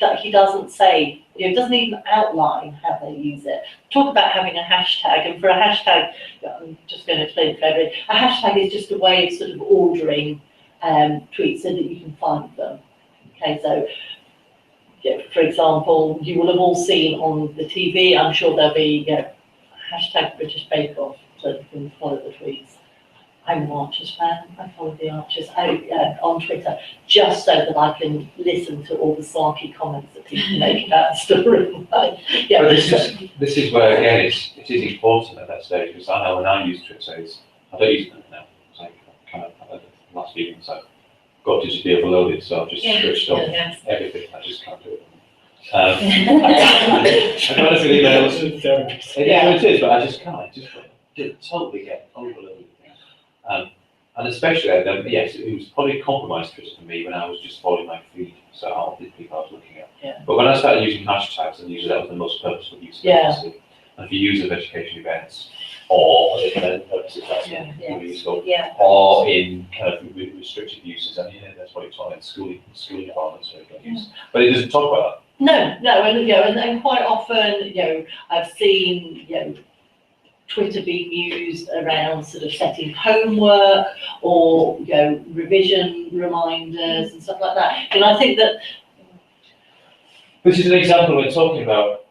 that he doesn't say, doesn't even outline how they use it. Talk about having a hashtag, and for a hashtag, I'm just going to explain it for everybody, a hashtag is just a way of sort of ordering tweets so that you can find them. Okay, so, for example, you will have all seen on the TV, I'm sure there'll be, hashtag British Bake Off, so you can follow the tweets. I'm an Archers fan. I follow the Archers on Twitter just so that I can listen to all the snarky comments that people make about the story. But this is where again it is important at that stage, because I know when I use Twitter, I don't use it now. So I kind of last evening, so got digitally overloaded, so I've just switched off everything. I just can't do it. I got a few emails. It is, but I just can't. I just totally get overloaded. And especially, yes, it was probably compromised Twitter for me when I was just following my feed, so how the people I was looking at. Yeah. But when I started using hashtags, and usually that was the most purposeful use of it, and for use of education events, or event purposes, that's really useful, or in kind of restricted uses, and that's what it's on in school environments, so use. But it doesn't talk about that. No, and quite often, I've seen, Twitter being used around sort of setting homework or, revision reminders and stuff like that. And I think that this is an example we're talking about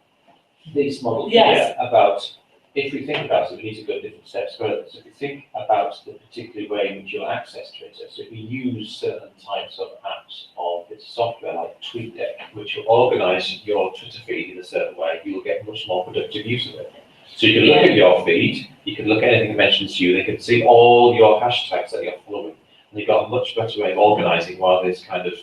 this model here, about if we think about it, we need to go different steps further. So if we think about the particular way in which you'll access Twitter, so if we use certain types of apps or bits of software like TweetDeck, which will organize your Twitter feed in a certain way, you'll get much more productive use of it. So you can look at your feed, you can look at anything that mentions you, they can see all your hashtags that you're following. And you've got a much better way of organizing while this kind of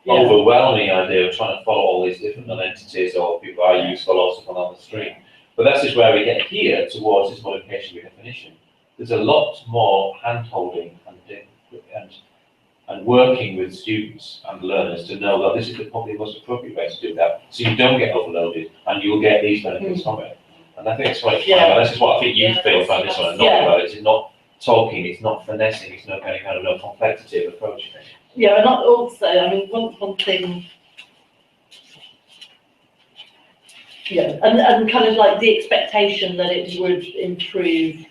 overwhelming idea of trying to follow all these different entities or people are useful or something on the screen. But that's just where we get here towards this modification redefinition. There's a lot more hand-holding and working with students and learners to know that this is probably the most appropriate way to do that, so you don't get overloaded and you will get these benefits from it. And I think it's quite this is what I think you feel about this one and not about it. It's not talking, it's not finessing, it's not kind of no complexity of approaching it. Yeah, and also, I mean, one thing, and kind of like the expectation that it would improve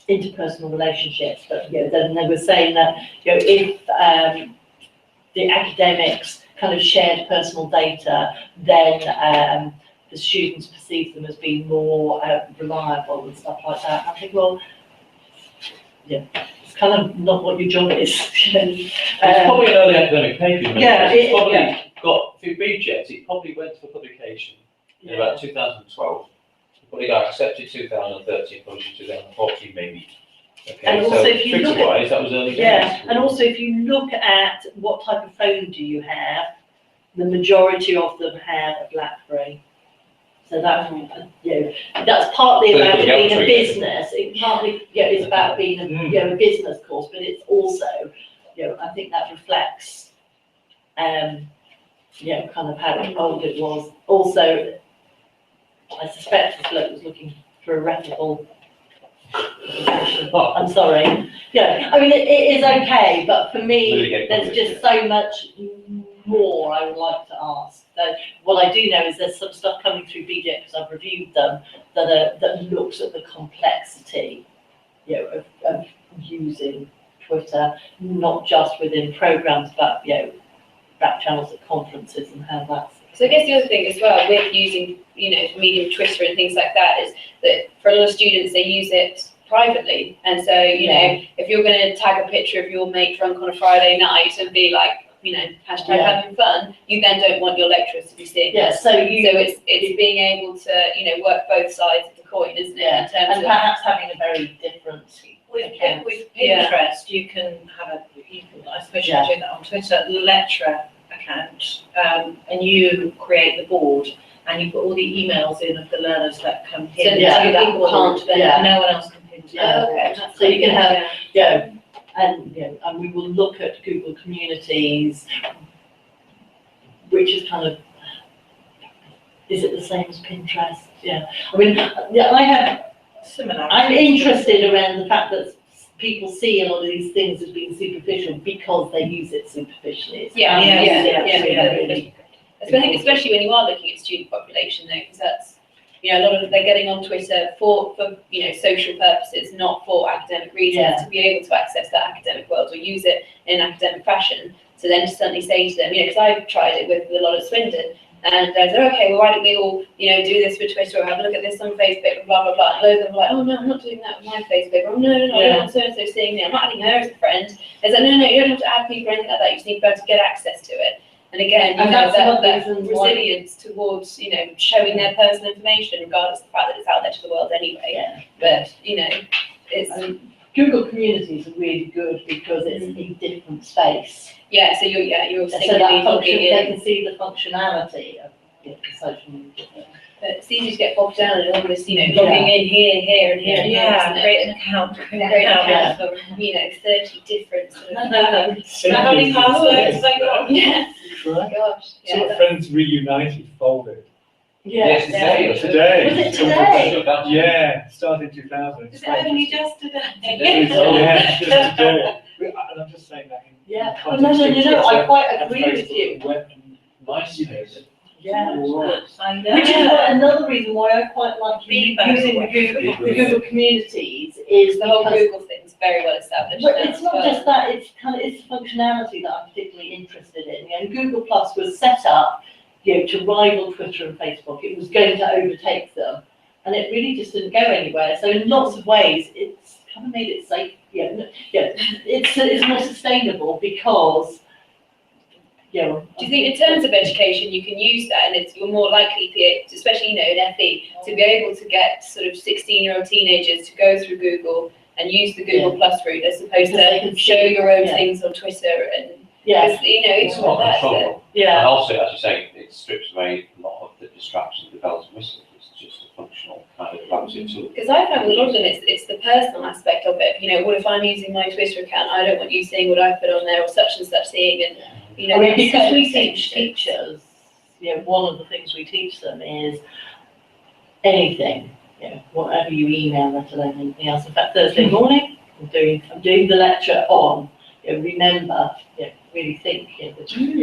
interpersonal relationships. But then they were saying that if the academics kind of shared personal data, then the students perceive them as being more reliable and stuff like that. I think, well, it's kind of not what your job is. It's probably an early academic paper. It's probably got through BJet. It probably went for publication in about 2012. It probably got accepted 2013, published 2014 maybe. Okay, and also, if you look at that was early days. and also if you look at what type of phone do you have, the majority of them have a BlackBerry. So that that's partly about it being a business. It partly is about being a business course, but it's also I think that reflects kind of how old it was. Also, I suspect this bloke was looking for a reputable. I'm sorry. I mean it is okay, but for me, there's just so much more I would like to ask. So what I do know is there's some stuff coming through BJet because I've reviewed them that looks at the complexity, of using Twitter, not just within programs, but back channels at conferences and how that's So I guess the other thing as well with using, you know, medium Twitter and things like that is that for a lot of students, they use it privately. And so, you know, if you're going to tag a picture of your mate drunk on a Friday night and be like, you know, hashtag having fun, you then don't want your lecturers to be seeing that. So it's being able to, you know, work both sides of the coin, isn't it? Yeah, In terms and of, perhaps having a very different With account. Pinterest, you can have I suppose you can do that on Twitter, lecturer account, and you create the board, and you put all the emails in of the learners that come so in. Yeah. to that people board. can't then. Yeah. No one else can pin to Yeah. that. Okay, that's So you can good, have- yeah. and we will look at Google Communities, which is kind of, is it the same as Pinterest? Yeah, I mean, Similar. I'm interested around the fact that people see a lot of these things as being superficial because they use it superficially. It's Yeah, kind of yeah. really- I think especially when you are looking at student population though, because that's, you know, a lot of, they're getting on Twitter for, you know, social purposes, not for academic reasons, Yeah. to be able to access that academic world or use it in an academic fashion. So then to suddenly say to them, you know, because I've tried it with a lot at Swindon, and I said, okay, well, why don't we all, you know, do this with Twitter or have a look at this on Facebook, blah, blah, blah. And loads of them were like, oh, no, I'm not doing that with my Facebook. Oh, no, I don't want so-and-so seeing me. I'm not adding her as a friend. I said, no, you don't have to add people or anything like that. You just need to be able to get access to it. And again, you And know, that's that another that reason why- resilience towards, you know, showing their personal information, regardless of the fact that it's out there to the world anyway. Yeah. But, you know, it's, Google Communities are really good because it's a different space. yeah, so you're So singularly that function, logging they in. can see the functionality of the social media. But it's easy to get bogged down in all this, you know, Yeah. logging in here, and here, and here, Yeah, isn't it? create an account. Create an account for, you know, 30 different sort of, So how many passwords have I got? yeah, Right. gosh, Some yeah. Friends Reunited folded. Yes, today. Today. Was it today? Yeah, started 2000. Is it only just today? Yeah, just today. And I'm just saying that in. Yeah. in No, context I of quite Twitter agree and with Facebook you. and Web and MySpace. Yeah. Right. I know. Which is what, another reason why I quite like Feedback. using the Google Communities is The whole because, Google thing's very well established but now it's as not well. just that, it's the functionality that I'm particularly interested in. You know, Google Plus was set up, you know, to rival Twitter and Facebook. It was going to overtake them, and it really just didn't go anywhere. So in lots of ways, it's kind of made it safe. It's more sustainable because, you know. Do you think in terms of education, you can use that and you're more likely, especially, you know, in FE, to be able to get sort of 16-year-old teenagers to go through Google and use the Google Plus route as opposed Because they to can show see- your own yeah. things on Twitter and, Yeah, because, you know, It's not that's it. controllable. yeah. And also, as you say, it strips away a lot of the distractions of bells and whistles. It's just a functional kind of relative tool. Because I found with a lot of them, it's the personal aspect of it. You know, what if I'm using my Twitter account? I don't want you seeing what I put on there or such and such seeing, and you know. I mean, that's because so we teach sensitive. teachers, you know, one of the things we teach them is anything, you know, whatever you email, let alone anything else. In fact, Thursday morning, I'm doing the lecture on, you know, remember, you know, really think, you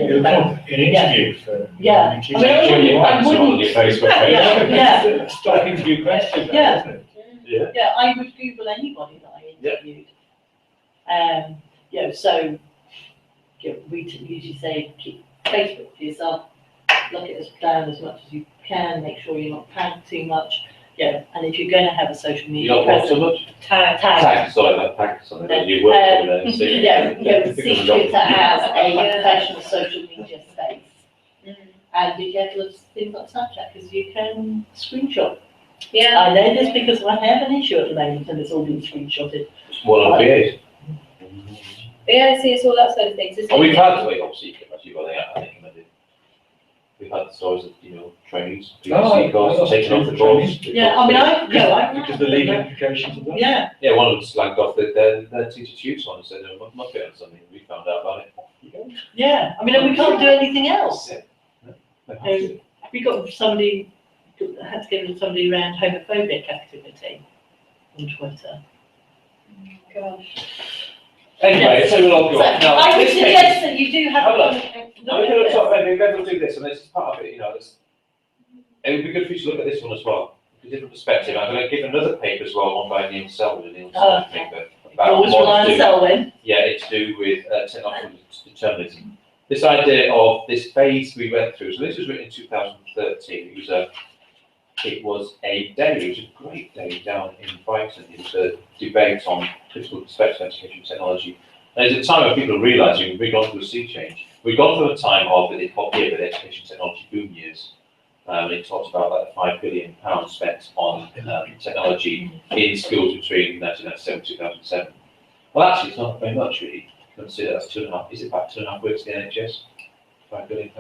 know, about, An interview for. Yeah. teachers. I mean, Show your I answer on your Facebook page. yeah. Stock interview question, Yeah. isn't it? Yeah. yeah, I would Google anybody that I interviewed. You know, so, you know, we usually say, keep Facebook to yourself, look it down as much as you can, make sure you're not tagged too much, you know, and if you're going to have a social You media don't want so presence, much? tag. Tag, sorry, not tag, something that you work on there and see. Yeah, see Twitter as a Yeah. professional social media space. Mm. And be careful of things like Snapchat, because you can screenshot. Yeah. I know this because I have an issue at the moment and it's all been screenshotted. One of the eight. Yeah, see, it's all that sort of things, isn't it? And we've had, well, obviously, as you've already implemented, we've had stories of, you know, trainees, Oh, I guys lost taking off the two boards. Yeah, I mean, I Because the legal implications of that. Yeah, Yeah, one of them slagged off their teacher tutor on and said, no, must be on something, we found out about it. yeah, I mean, and we can't do anything else. They have to. We got somebody, had to get somebody around homophobic activity on Twitter. Gosh. Anyway, so we'll all go So on. Now, I would this suggest that you do have. Hold on. a I'm going to talk about, maybe we'll do this, and this is part of it, you know, it would be good for you to look at this one as well, a different perspective. I'm going to give another paper as well, one by Neil Selwyn, Neil Selwyn paper. About Always what rely to on do. Selwyn. Yeah, it's to do with technological determinism. this idea of this phase we went through. So this was written in 2013. It was a day. It was a great day down in Brighton. It was a debate on critical perspective of education and technology. And it's a time where people are realising we've gone through a sea change. We've gone through a time of the education technology boom years. It talks about like £5 billion spent on technology in schools between 1997 and 2007. Well, actually, it's not very much really. Consider that's 2.5. Is it about 2.5 weeks in the NHS? £5 billion,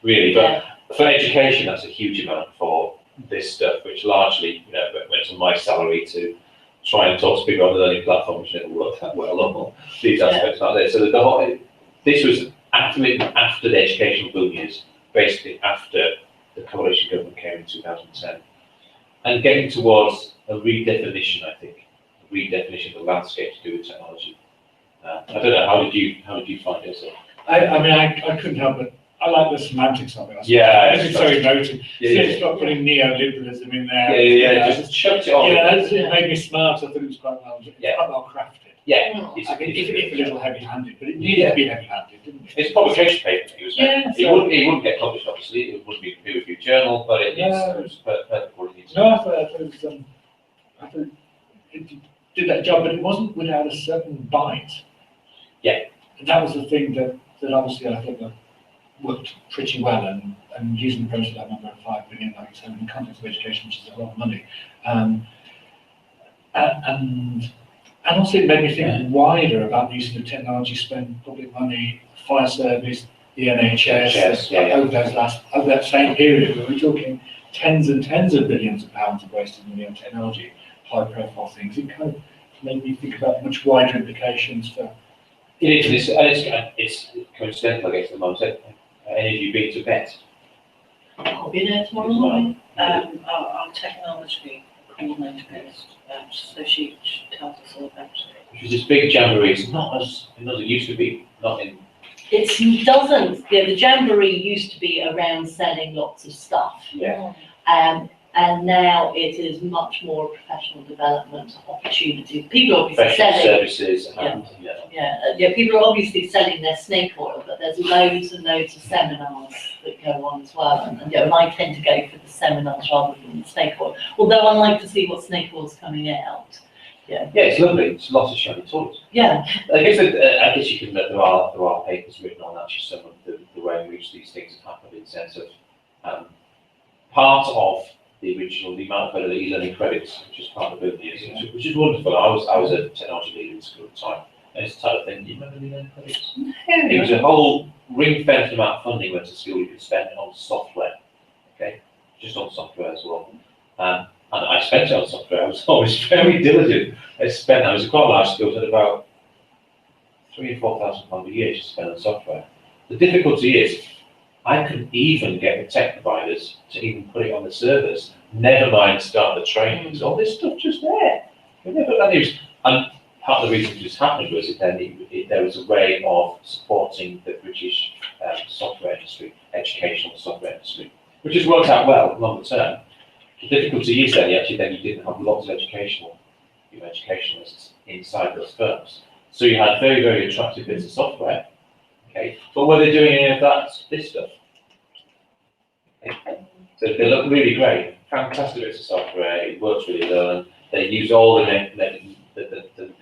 really. But for education, that's a huge amount for this stuff, which largely, went on my salary to try and talk to people on the learning platform, which never worked that well on these aspects like this. So this was after the educational boom years, basically after the coalition government came in 2010, and getting towards a redefinition, I think, a redefinition of the landscape to do with technology. I don't know, how did you find it? I mean, I couldn't help but, I like the semantics of it. Yeah, it's so emotive. Yeah, It's not putting neoliberalism in there. Yeah, just chucked it on. Yeah, it made me smart. I thought it was quite well, quite well crafted. Yeah, It's a little heavy-handed, but it needed to be heavy-handed, didn't it? It's publication paper. It wouldn't get published, obviously. It wouldn't be a peer-reviewed journal, but it was perfect for what it needs. No, I thought it did that job, but it wasn't without a certain bite. Yeah. And that was the thing that obviously I think that worked pretty well, and using the process that number of 5 billion, like you said, in the context of education, which is a lot of money. And also it made me think wider about the use of technology, spend public money, fire service, the NHS, over that same period, where we're talking tens and tens of billions of pounds of wasted money on technology, high profile things. It kind of made me think about much wider implications for. It is, it's coincidental, I guess, at the moment. Any of you been to bed? I'll be there tomorrow morning. Our technology coordinator goes, so she tells us all about it. Which is this big jamboree. It's not as it used to be. Not in. It doesn't. The jamboree used to be around selling lots of stuff. Yeah. And now it is much more professional development opportunity. People are obviously Professional selling services. people are obviously selling their snake oil, but there's loads and loads of seminars that go on as well. And I tend to go for the seminars rather than the snake oil. Although I like to see what snake oil's coming out. Yeah, it's lovely. It's lots of shiny toys. Yeah. I guess you can. There are papers written on actually some of the way in which these things have happened in the sense of part of the amount of e-learning credits, which is part of the years, which is wonderful. I was a technology leader in school at the time, and it's the type of thing. Do you remember e-learning credits? It was a whole ring-fenced amount of funding went to school you could spend on software. Okay, just on software as well. And I spent it on software. I was always very diligent. I was quite a large school, at about £3,000 or £4,000 a year to spend on software. The difficulty is, I couldn't even get the tech providers to even put it on the servers, never mind start the training. So all this stuff just there. And part of the reason this happened was there was a way of supporting the British software industry, educational software industry, which has worked out well longer term. The difficulty is then you didn't have lots of educationalists inside those firms. So you had very, very attractive bits of software. Okay, but were they doing any of this stuff? Okay. So they look really great, fantastic bits of software. It works really well. And they use all the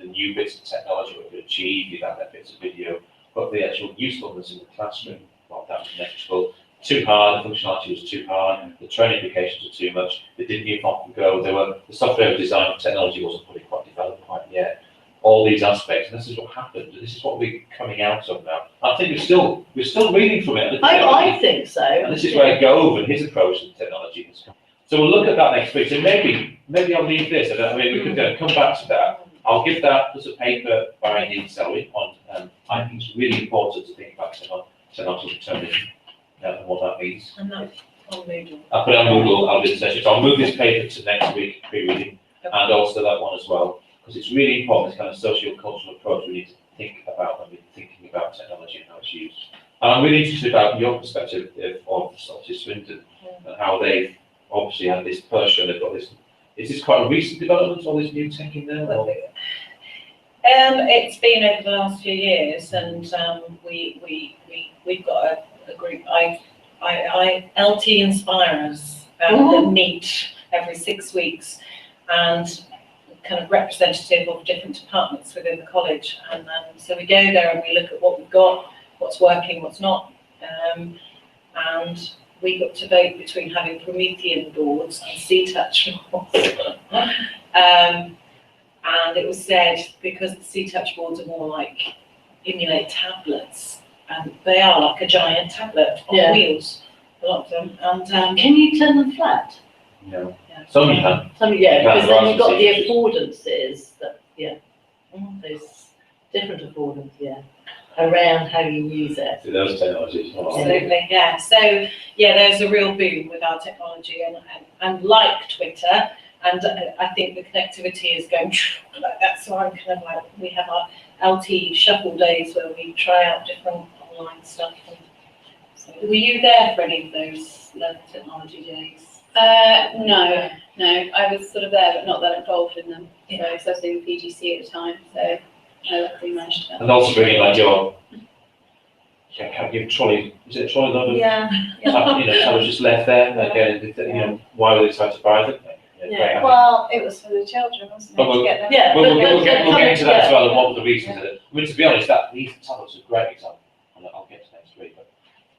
new bits of technology we could achieve. You have that bits of video, but the actual usefulness in the classroom, well, that was negligible. Too hard. The functionality was too hard. The training applications were too much. They didn't even often go. The software design technology wasn't fully quite developed quite yet. All these aspects, and this is what happened, and this is what we're coming out of now. I think we're still reading from it. I think so. And this is where Gove and his approach to technology has come. So we'll look at that next week. So maybe I'll leave this. We could come back to that. I'll give that as a paper by Neil Selwyn on. I think it's really important to think about technology determinism and what that means. And that's on Moodle. I'll put it on Moodle. I'll do the session. So I'll move this paper to next week, pre-reading, and also that one as well. Because it's really important, this kind of socio-cultural approach we need to think about when we're thinking about technology and how it's used. And I'm really interested about your perspective of Swindon and how they've obviously had this push and they've got this. Is this quite a recent development, all this new tech in there? Or? It's been over the last few years, and we've got a group. LT Inspire us that meet every 6 weeks, and kind of representative of different departments within the college. And so we go there and we look at what we've got, what's working, what's not, and we got to vote between having Promethean boards and C-Touch boards. And it was said, because the C-Touch boards are more like emulate tablets, and they are like a giant tablet on wheels, a lot of them. And Can you turn them flat? No. Some you can. Yeah, You can, because there are then you've got some the features. affordances that, there's different affordances, around how you use it. So those technologies. absolutely, yeah. So, there's a real boom with our technology, and like Twitter, and I think the connectivity is going like that. So I'm kind of like, we have our LT shuffle days where we try out different online stuff. And so, were you there for any of those technology days? No, I was sort of there, but not that involved in them. So, because I was doing PGC at the time, so I luckily managed to. And also bringing like your trolley, is it a trolley load of I was just left there, again, why were they trying to buy them? Well, it was for the children, wasn't it, But to get them? We'll get into that as well, and what were the reasons of it. I mean, to be honest, these tablets are a great example, and I'll get to next week, but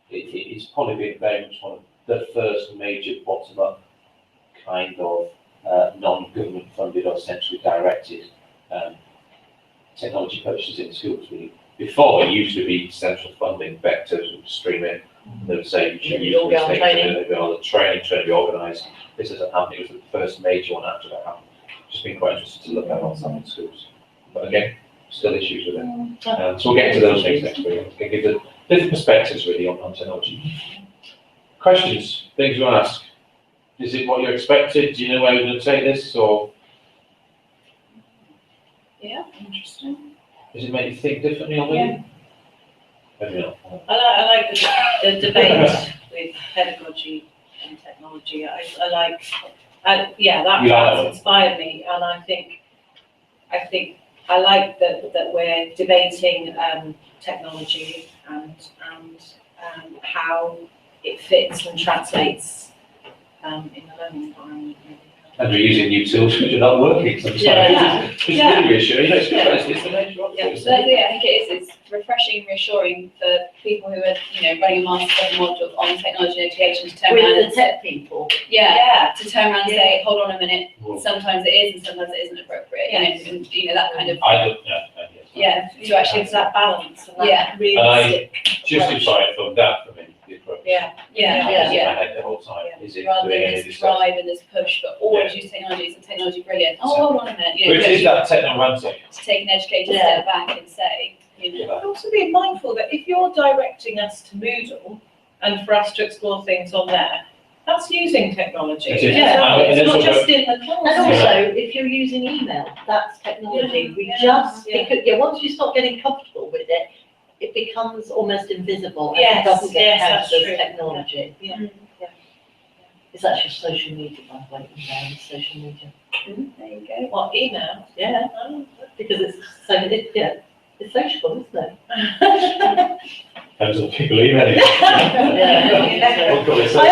it's probably been very much one of the first major bottom-up kind of non-government funded or centrally directed technology purchases in schools. Really. Before, it used to be central funding, vectors would stream in, and they would say, you should use these things, and they'd be on the training to be organised. This hasn't happened. It was the first major one after that happened. Just been quite interested to look at what's happening in schools. But again, still issues with it. So we'll get into those things next week. We'll give the different perspectives really on technology. Questions, things you want to ask? Is it what you expected? Do you know where we're going to take this, or? Yeah, interesting. Does it make you think differently on it? Maybe not. I like the debate with pedagogy and technology. That's inspired me, and I think I like that we're debating technology and how it fits and translates in the learning environment. And we're using new tools which are not working sometimes. It's really reassuring. It's the nature of it. So I think it is. It's refreshing and reassuring for people who are, running a master's module on technology and education to turn around With and the tech people. to turn around and say, hold on a minute, sometimes it is and sometimes it isn't appropriate. And that kind of to actually It's that balance and that And I realistic. justify it from that for me, the approach. Yeah. In my head the whole time. Is it Rather doing than any of this this stuff? drive and this push, but always use technology. Is technology brilliant? Oh, hold on a minute. Which is that techno-ranting. To take an educated step back and say, But also be mindful that if you're directing us to Moodle and for us to explore things on there, that's using technology. It is. It's not just in the class. And also, if you're using email, that's technology. Once you start getting comfortable with it, it becomes almost invisible and it doesn't get counted as technology. It's actually social media, by the way, email is social media. there you go. What, email? Yeah, because it's social, isn't it? Depends on people emailing. I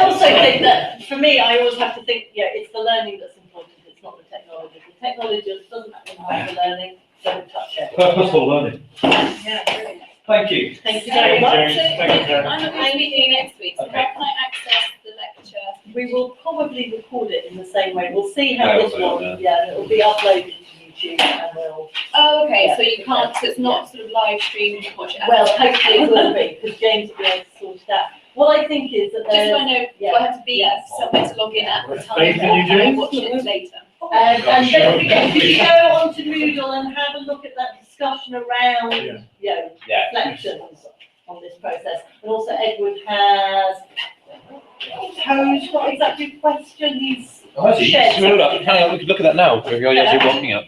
also think that, for me, I always have to think, it's the learning that's important, it's not the technology. The technology just doesn't enhance the learning, don't touch it. Purposeful learning. Yeah, brilliant. Thank you. Thank you very much. I'm not going to be here next week, so how can I access the lecture? We will probably record it in the same way. We'll see how Yeah, this we'll one, do it, it'll be uploaded to YouTube and we'll, Oh, okay, so you can't, so it's not sort of live streamed, you can watch it. well, hopefully it will be, because James will be able to sort it out. What I think is that Just so there's, I know, do I have to be somewhere to log in at the time, Faith in you, or can I James? watch it later? and don't forget, if you go onto Moodle and have a look at that discussion around, reflections on this process. And also Edward has posed what exactly question he's shared. Hang on, we can look at that now, if you're actually walking up.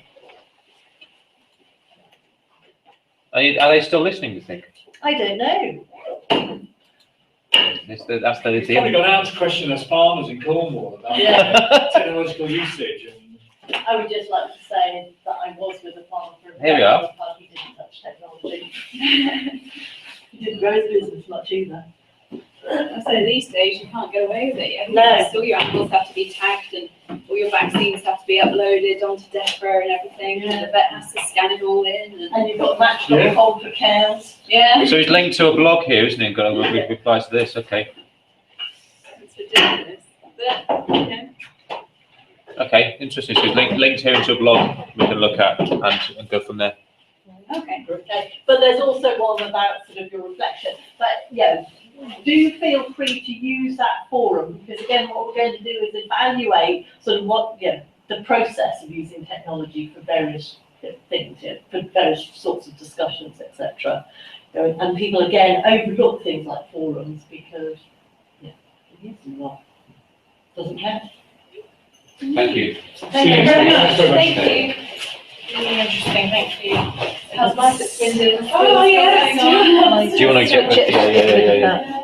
Are they still listening, do you think? I don't know. That's We've probably gone out to question us farmers in Cornwall about technological usage and I would just like to say that I was with a farmer for a Here we are. He didn't touch technology. He didn't grow his business much either. So these days you can't get away with it. No. All your animals have to be tagged and all your vaccines have to be uploaded onto DEFRA and everything. And the vet has to scan it all in. And you've got Match.com for cows. Yeah. So he's linked to a blog here, isn't he? Got a reply to this, okay. It's ridiculous. But, yeah. Okay, interesting. So he's linked here into a blog we can look at and go from there. Okay. Okay, but there's also one about sort of your reflection. But yeah, do feel free to use that forum, because again, what we're going to do is evaluate sort of what, the process of using technology for various things, for various sorts of discussions, etc. And people again overlook things like forums because it is a lot. Doesn't count. Thank you. Thank you very much. Thanks very much. Thank you. Really interesting, thank you. How's life at Swindon? Oh, yes. Do you want to get? Yeah.